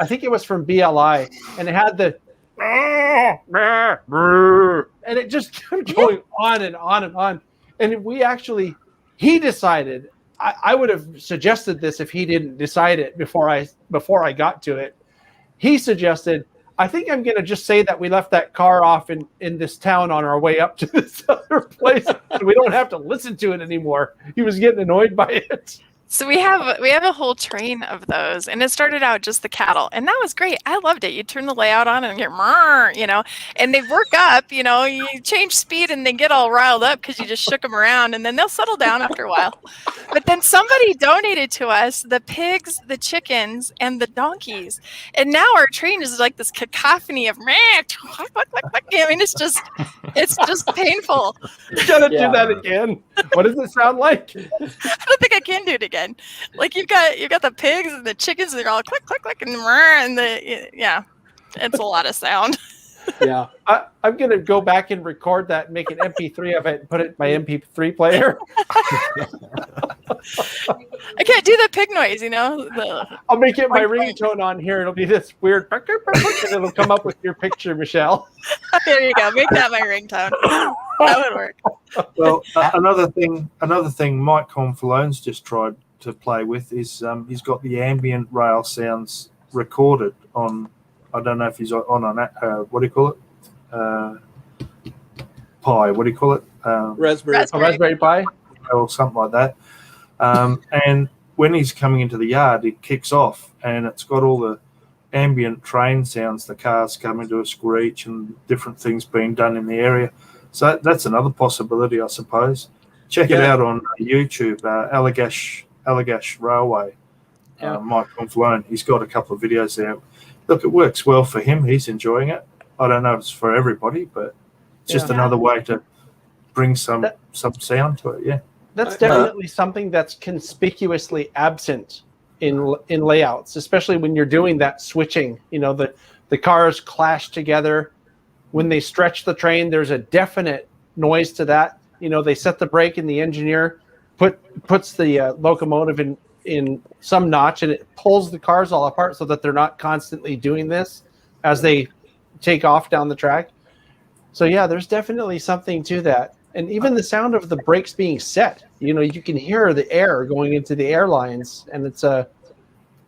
I think it was from BLI, and it had the and it just kept going on and on and on. And he decided, I would have suggested this if he didn't decide it before I got to it. He suggested, I think I'm going to just say that we left that car off in this town on our way up to this other place. So we don't have to listen to it anymore. He was getting annoyed by it. So we have a whole train of those, and it started out just the cattle, and that was great. I loved it. You turn the layout on and you're, and they work up, you change speed and they get all riled up because you just shook them around, and then they'll settle down after a while. But then somebody donated to us the pigs, the chickens, and the donkeys, and now our train is like this cacophony of, I mean, it's just painful. You gotta do that again. What does it sound like? I don't think I can do it again. Like you've got the pigs and the chickens, and they're all click click click, and it's a lot of sound. Yeah, I'm gonna go back and record that and make an MP3 of it and put it in my MP3 player. I can't do the pig noise, I'll make it my ringtone on here. It'll be this weird, and it'll come up with your picture, Michelle. There you go. Make that my ringtone. That would work. Well, another thing Mike Confalone's just tried to play with is he's got the ambient rail sounds recorded on. I don't know if he's on what do you call it? Pi. What do you call it? Raspberry Pi, or something like that. And when he's coming into the yard, it kicks off, and it's got all the ambient train sounds, the cars coming to a screech, and different things being done in the area. So that's another possibility, I suppose. Check it out on YouTube, Allagash Railway. Mike Confalone, he's got a couple of videos there. Look, it works well for him. He's enjoying it. I don't know if it's for everybody, but it's just another way to bring some sound to it. Yeah, that's definitely something that's conspicuously absent in layouts, especially when you're doing that switching. The cars clash together. When they stretch the train, there's a definite noise to that. They set the brake, and the engineer puts the locomotive in some notch, and it pulls the cars all apart so that they're not constantly doing this as they take off down the track. So yeah, there's definitely something to that. And even the sound of the brakes being set, you can hear the air going into the airlines, and it's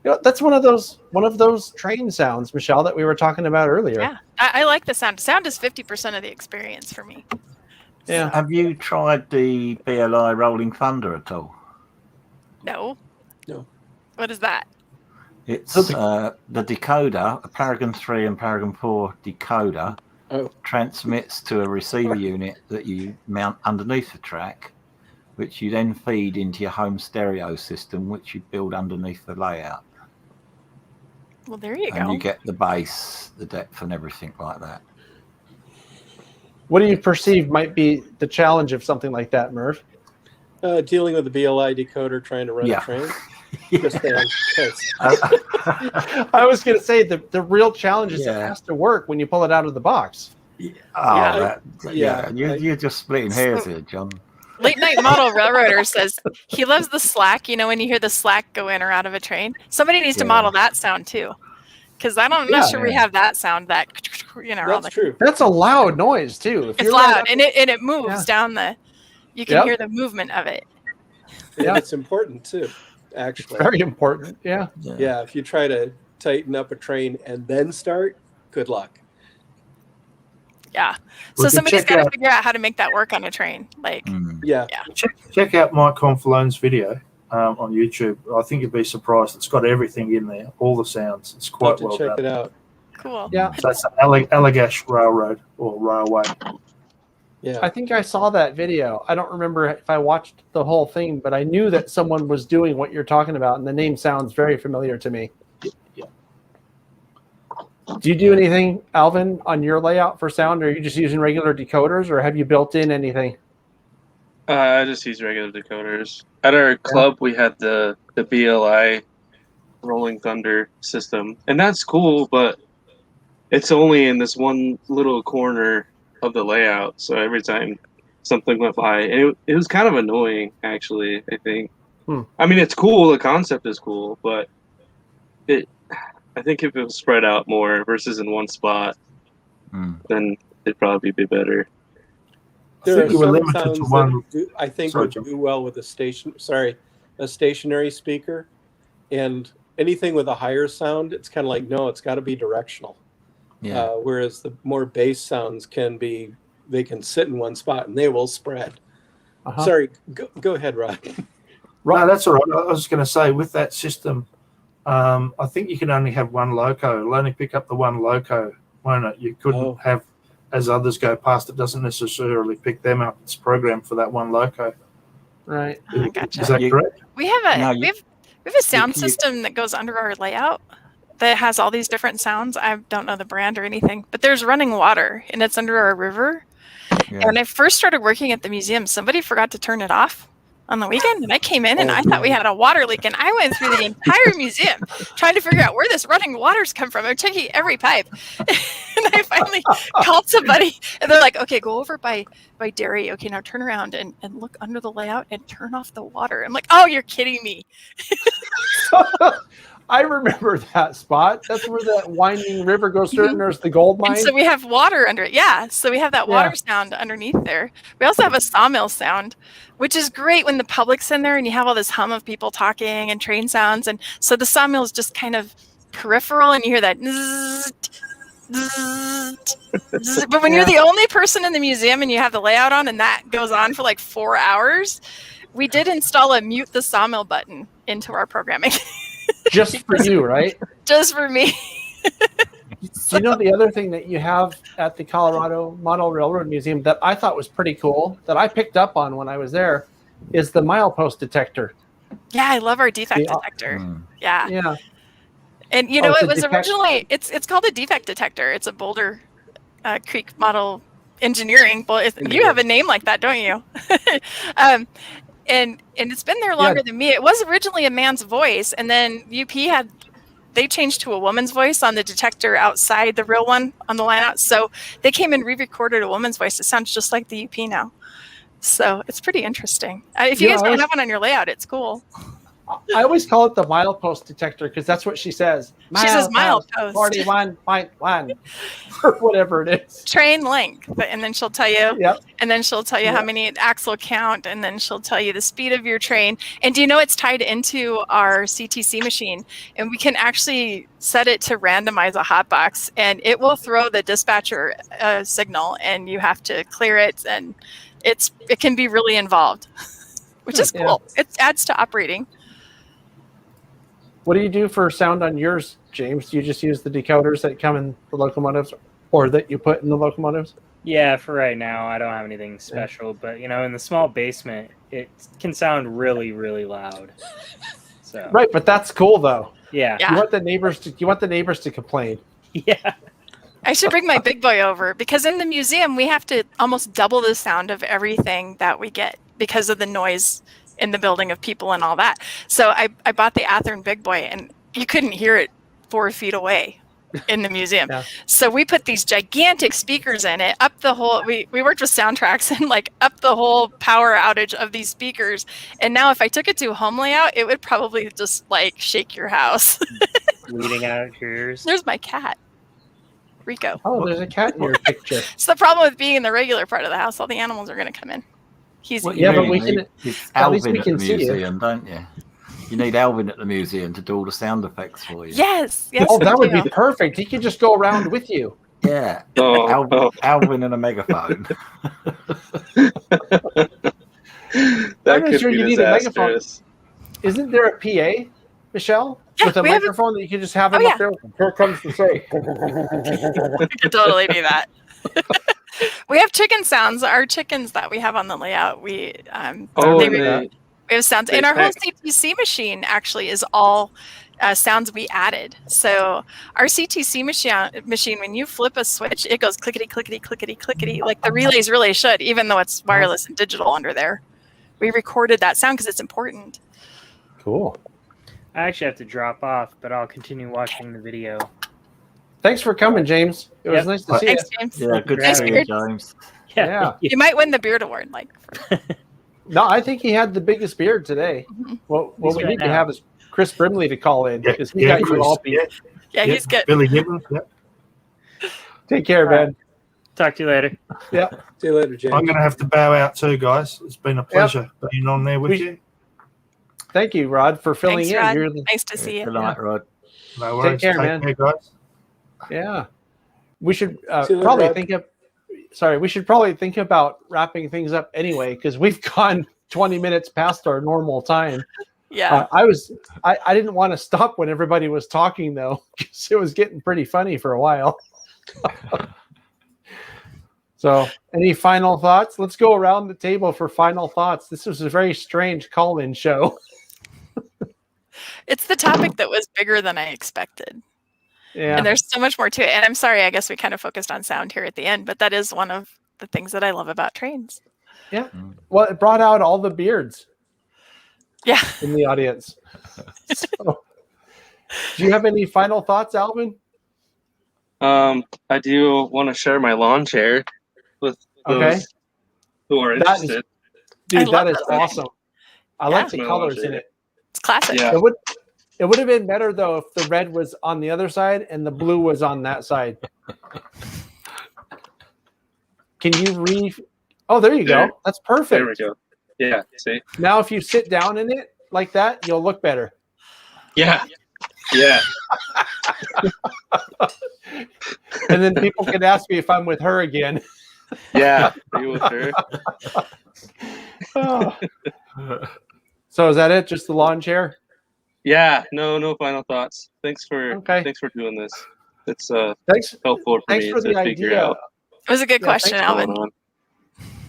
that's one of those train sounds, Michelle, that we were talking about earlier. Yeah, I like the sound. Sound is 50% of the experience for me. Yeah. Have you tried the BLI Rolling Thunder at all? No. What is that? It's the decoder, a Paragon 3 and Paragon 4 decoder, transmits to a receiver unit that you mount underneath the track, which you then feed into your home stereo system, which you build underneath the layout. Well, there you go. And you get the bass, the depth, and everything like that. What do you perceive might be the challenge of something like that, Merv? Dealing with the BLI decoder, trying to run a train. I was going to say the real challenge is it has to work when you pull it out of the box. You're just splitting hairs here, John. Late Night Model Railroader says he loves the slack. You know, when you hear the slack go in or out of a train, somebody needs to model that sound too. Because I'm not sure we have that sound. That that's true. That's a loud noise too. It's loud, and it moves down the. You can hear the movement of it. Yeah, it's important too. Actually, very important. Yeah. If you try to tighten up a train and then start, good luck. Yeah. So somebody's got to figure out how to make that work on a train. Like, Check out Mike Confalone's video on YouTube. I think you'd be surprised. It's got everything in there, all the sounds. It's quite well done. Check it out. Cool. Yeah. So that's Allagash Railroad or Railway. Yeah. I think I saw that video. I don't remember if I watched the whole thing, but I knew that someone was doing what you're talking about, and the name sounds very familiar to me. Yeah. Do you do anything, Alvin, on your layout for sound, or are you just using regular decoders, or have you built in anything? I just use regular decoders. At our club, we had the BLI Rolling Thunder system, and that's cool, but it's only in this one little corner of the layout. So every time something went by, and it was kind of annoying, actually, I think. I mean, it's cool. The concept is cool, but I think if it was spread out more versus in one spot, then it'd probably be better. There are some sounds that I think would do well with a stationary speaker, and anything with a higher sound, it's kind of like, no, it's got to be directional. Yeah. Whereas the more bass sounds they can sit in one spot and they will spread. Sorry, go ahead, Rod. Right, that's all right. I was going to say, with that system, I think you can only have one loco. It'll only pick up the one loco, won't it? You couldn't have, as others go past, it doesn't necessarily pick them up. It's programmed for that one loco. Right. Gotcha. Is that correct? We have we have a sound system that goes under our layout that has all these different sounds. I don't know the brand or anything, but there's running water, and it's under our river. Yeah. And when I first started working at the museum, somebody forgot to turn it off on the weekend, and I came in and I thought we had a water leak, and I went through the entire museum trying to figure out where this running water's come from. I'm checking every pipe, and I finally called somebody, and they're like, "Okay, go over by dairy. Okay, now turn around and look under the layout and turn off the water." I'm like, "Oh, you're kidding me." I remember that spot. That's where that winding river goes through, and there's the gold mine. And so we have water under it. Yeah. So we have that water sound underneath there. We also have a sawmill sound, which is great when the public's in there and you have all this hum of people talking and train sounds. And so the sawmill is just kind of peripheral, and you hear that. But when you're the only person in the museum and you have the layout on and that goes on for like 4 hours, we did install a mute the sawmill button into our programming. Just for you, right? Just for me. Do you know the other thing that you have at the Colorado Model Railroad Museum that I thought was pretty cool, that I picked up on when I was there, is the milepost detector. Yeah, I love our defect detector. Yeah. Yeah. And you know, it was originally it's called a defect detector. It's a Boulder Creek Model Engineering. You have a name like that, don't you? And it's been there longer than me. It was originally a man's voice, and then UP they changed to a woman's voice on the detector outside the real one on the line out. So they came and re-recorded a woman's voice. It sounds just like the UP now. So it's pretty interesting. If you guys don't have one on your layout, it's cool. I always call it the milepost detector because that's what she says. She says milepost. 41.1 or whatever it is. Train length, and then she'll tell you. Yep. And then she'll tell you how many axle count, and then she'll tell you the speed of your train. And do you know it's tied into our CTC machine, and we can actually set it to randomize a hotbox, and it will throw the dispatcher signal, and you have to clear it, and it can be really involved, which is cool. It adds to operating. What do you do for sound on yours, James? Do you just use the decoders that come in the locomotives? or that you put in the locomotives? Yeah, for right now, I don't have anything special, but in the small basement, it can sound really, really loud. So Right, but that's cool though. yeah. You want the neighbors to complain. Yeah. I should bring my big boy over because in the museum we have to almost double the sound of everything that we get because of the noise in the building of people and all that. So I bought the Athearn big boy and you couldn't hear it 4 feet away in the museum. Yeah. So we put these gigantic speakers in it, up the whole, we worked with soundtracks and like up the whole power outage of these speakers. And now if I took it to a home layout, it would probably just like shake your house. Bleeding out your ears. There's my cat. Rico. Oh, there's a cat in your picture. It's the problem with being in the regular part of the house. All the animals are going to come in. He's Yeah, but we can. It's At least Alvin we at can the see you. museum, don't you? You need Alvin at the museum to do all the sound effects for you. Yes. Oh, we that would do. be perfect. He could just go around with you. Yeah. Oh, Alvin and a megaphone. that I'm not could sure be you need a megaphone. disastrous. Isn't there a PA, Michelle, Yeah, with a we have a- microphone that you can just have Oh, him yeah. up there? Here comes the say. We could totally do that. We have chicken sounds. Our chickens that we have on the layout, we Oh, they and re- they- we have sounds. they And our whole pick. CTC machine actually is all sounds we added. So our CTC machine, when you flip a switch, it goes clickety, clickety, clickety, clickety, like the relays really should, even though it's wireless and digital under there. We recorded that sound because it's important. Cool. I actually have to drop off, but I'll continue watching the video. Thanks for coming, James. It was Yep. nice to see Thanks, you. James. Yeah, good to Thanks, see you, Beard. James. Yeah. You might win the beard award. Like, No, I think he had the biggest beard today. What He's we right need to now. have is Chris Brimley to call in Yeah, because he got you Chris, all beat. yeah, he's good. Billy Gibbons. Yeah. Take care, All right. man. Talk to you later. Yeah. See you later, James. I'm going to have to bow out too, guys. It's been a pleasure being on there with We- you. Thank you, Rod, for filling Thanks, in. Rod. You're the, Nice to see you. Good night, Rod. No worries. care, man. guys. yeah. We should See you later, probably Rod. think of. Sorry, we should probably think about wrapping things up anyway because we've gone 20 minutes past our normal time. Yeah. I didn't want to stop when everybody was talking though because it was getting pretty funny for a while. So, any final thoughts? Let's go around the table for final thoughts. This was a very strange call-in show. It's the topic that was bigger than I expected. Yeah. And there's so much more to it. And I'm sorry, I guess we kind of focused on sound here at the end, but that is one of the things that I love about trains. Yeah. Well, it brought out all the beards Yeah. in the audience. So, do you have any final thoughts, Alvin? I do want to share my lawn chair with those Okay. who are That is- interested. Dude, love that is that. awesome. I like the Yeah. colors in it. It's classic. Yeah. It would have been better though if the red was on the other side and the blue was on that side. Can you Oh, there you go. There. That's There we perfect. go. Yeah. See. Now, if you sit down in it like that, you'll look better. Yeah. Yeah. And then people can ask me if I'm with her again. Yeah. You with her? Oh. So is that it? Just the lawn chair? Yeah. No final thoughts. Thanks for doing this. It's Thanks. helpful for Thanks me for to the figure idea. out It was a good Yeah, question, thanks what's Alvin. going on.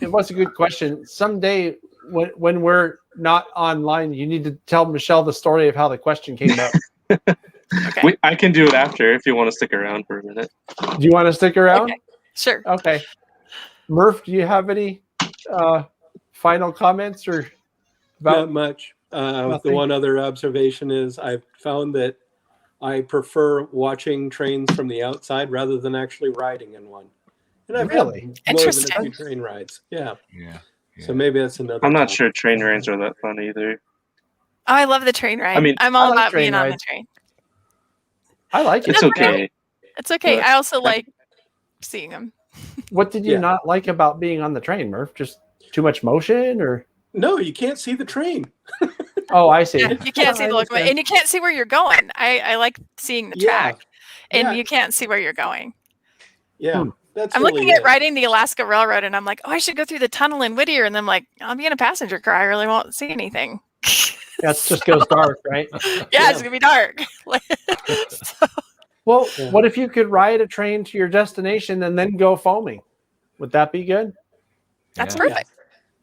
It was a good question. Someday when we're not online, you need to tell Michelle the story of how the question came up. Okay. I can do it after if you want to stick around for a minute. Do you want to stick around? Okay. Sure. Okay. Murph, do you have any final comments or Not about much. The nothing? one other observation is I've found that I prefer watching trains from the outside rather than actually riding in one. And I've Really? had more than Interesting. a few train rides. Yeah. Yeah. So maybe that's another. I'm not topic. sure train rides are that fun either. Oh, I love the train ride. I mean, I'm all I like about train being on the rides. train. I like it. It's okay. It's okay. Yeah. I also like seeing them. What did you Yeah. not like about being on the train, Murph? Just too much motion or No, you can't see the train. Oh, I see. Yeah, you can't see I the locomotive, understand. and you can't see where you're going. I like seeing the Yeah. track, and Yeah. you can't see where you're going. Yeah. That's I'm really looking at it. riding the Alaska Railroad, and I'm like, oh, I should go through the tunnel in Whittier, and then I'm like, I'll be in a passenger car. I really won't see anything. That just goes dark, right? Yeah, it's gonna be dark. Like, so, Well, what if you could ride a train to your destination and then go foaming? Would that be good? That's perfect.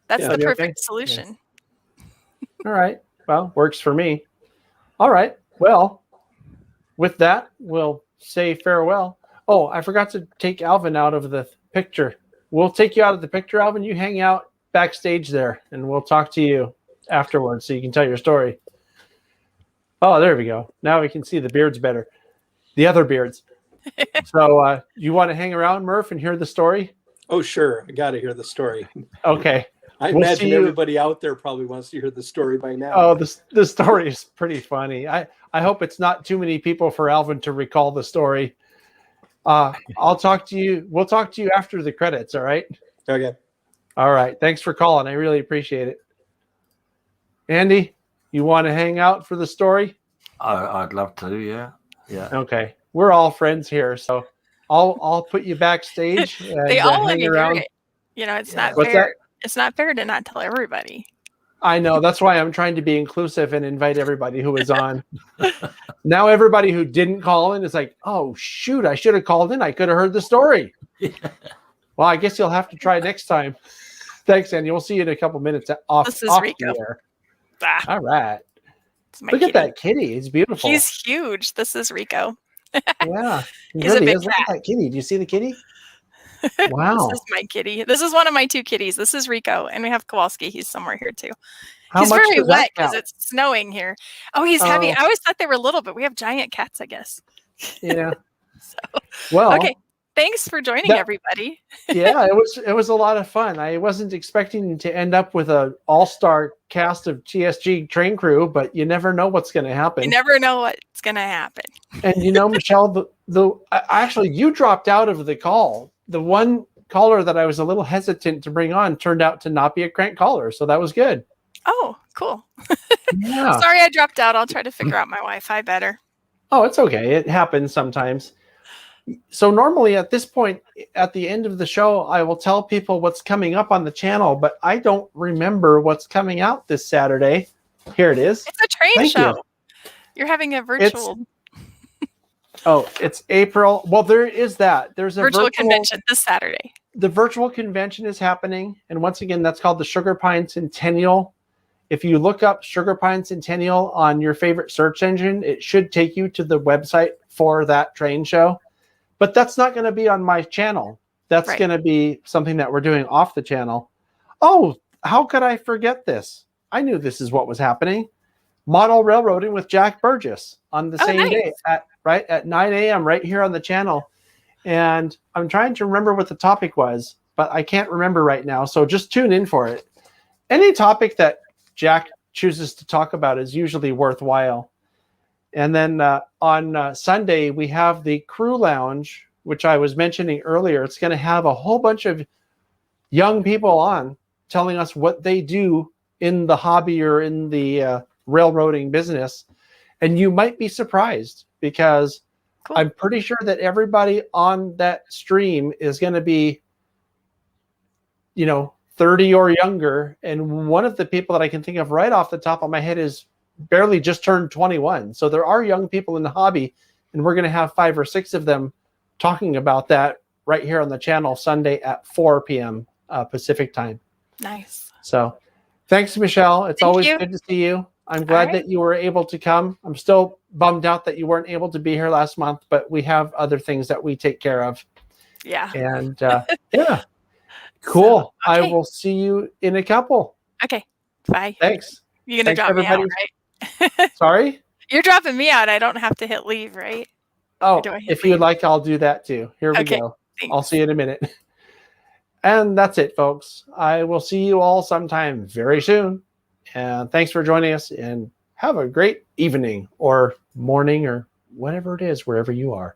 That's the That'd be perfect okay? solution. All right. Well, works for me. All right. Well, with that, we'll say farewell. Oh, I forgot to take Alvin out of the picture. We'll take you out of the picture, Alvin. You hang out backstage there, and we'll talk to you afterwards so you can tell your story. Oh, there we go. Now we can see the beards better. The other beards. So you want to hang around, Murph, and hear the story? Oh, sure. I got to hear the story. Okay. I We'll imagine see you- everybody out there probably wants to hear the story by now. Oh, the story is pretty funny. I hope it's not too many people for Alvin to recall the story. I'll talk to you. We'll talk to you after the credits. All right. Okay. All right. Thanks for calling. I really appreciate it. Andy, you want to hang out for the story? I'd love to. Yeah. Yeah. Okay. We're all friends here, so I'll put you backstage. And, They all want hang to hear around. it. You know, it's not What's fair. that? It's not fair to not tell everybody. I know. That's why I'm trying to be inclusive and invite everybody who is on. Now everybody who didn't call in is like, oh, shoot, I should have called in. I could have heard the story. Well, I guess you'll have to try next time. Thanks, Andy. We'll see you in a couple minutes off This is the Rico. air. Ah, All right. it's my Look kitty. at that kitty. It's beautiful. He's huge. This is Rico. Yeah. He He's a really big is. Look at cat. that kitty. Do you see the kitty? Wow. This is my kitty. This is one of my two kitties. This is Rico, and we have Kowalski. He's somewhere here too. How He's much very does that wet because count? it's snowing here. Oh, he's heavy. Oh. I always thought they were little, but we have giant cats, I guess. Yeah. Well, Okay. Thanks for joining, that- everybody. yeah, it was a lot of fun. I wasn't expecting to end up with an all-star cast of TSG Train Crew, but you never know what's going to happen. You never know what's gonna happen. And you know, Michelle, actually you dropped out of the call. The one caller that I was a little hesitant to bring on turned out to not be a crank caller, so that was good. Oh, cool. Yeah. Sorry I dropped out. I'll try to figure out my Wi-Fi better. Oh, it's okay. It happens sometimes. So normally at this point, at the end of the show, I will tell people what's coming up on the channel, but I don't remember what's coming out this Saturday. Here it is. It's a train Thank show. you. You're having a virtual It's April. Well, there is that. There's a virtual convention this Saturday. The virtual convention is happening. And once again, that's called the Sugarpine Centennial. If you look up Sugarpine Centennial on your favorite search engine, it should take you to the website for that train show. But that's not going to be on my channel. That's Right. going to be something that we're doing off the channel. Oh, how could I forget this? I knew this is what was happening. Model railroading with Jack Burgess on the Oh, same nice. day at 9 a.m. right here on the channel. And I'm trying to remember what the topic was, but I can't remember right now. So just tune in for it. Any topic that Jack chooses to talk about is usually worthwhile. And then on Sunday, we have the Crew Lounge, which I was mentioning earlier. It's going to have a whole bunch of young people on telling us what they do in the hobby or in the railroading business. And you might be surprised because Cool. I'm pretty sure that everybody on that stream is going to be, 30 or younger. And one of the people that I can think of right off the top of my head is barely just turned 21. So there are young people in the hobby, and we're going to have 5 or 6 of them talking about that right here on the channel Sunday at 4 p.m. Pacific time. Nice. So thanks, Michelle. It's Thank always you. good to see you. I'm glad right. that you were able to come. I'm still bummed out that you weren't able to be here last month, but we have other things that we take care of. Yeah. And yeah, cool. So, I okay. will see you in a couple. Okay. Bye. Thanks. You're gonna Thanks, drop me out, everybody. right? Sorry? You're dropping me out. I don't have to hit leave, right? Oh, do I hit if you'd like, I'll do that too. Here we Okay, go. thanks. I'll see you in a minute. And that's it, folks. I will see you all sometime very soon. And thanks for joining us, and have a great evening or morning or whatever it is, wherever you are.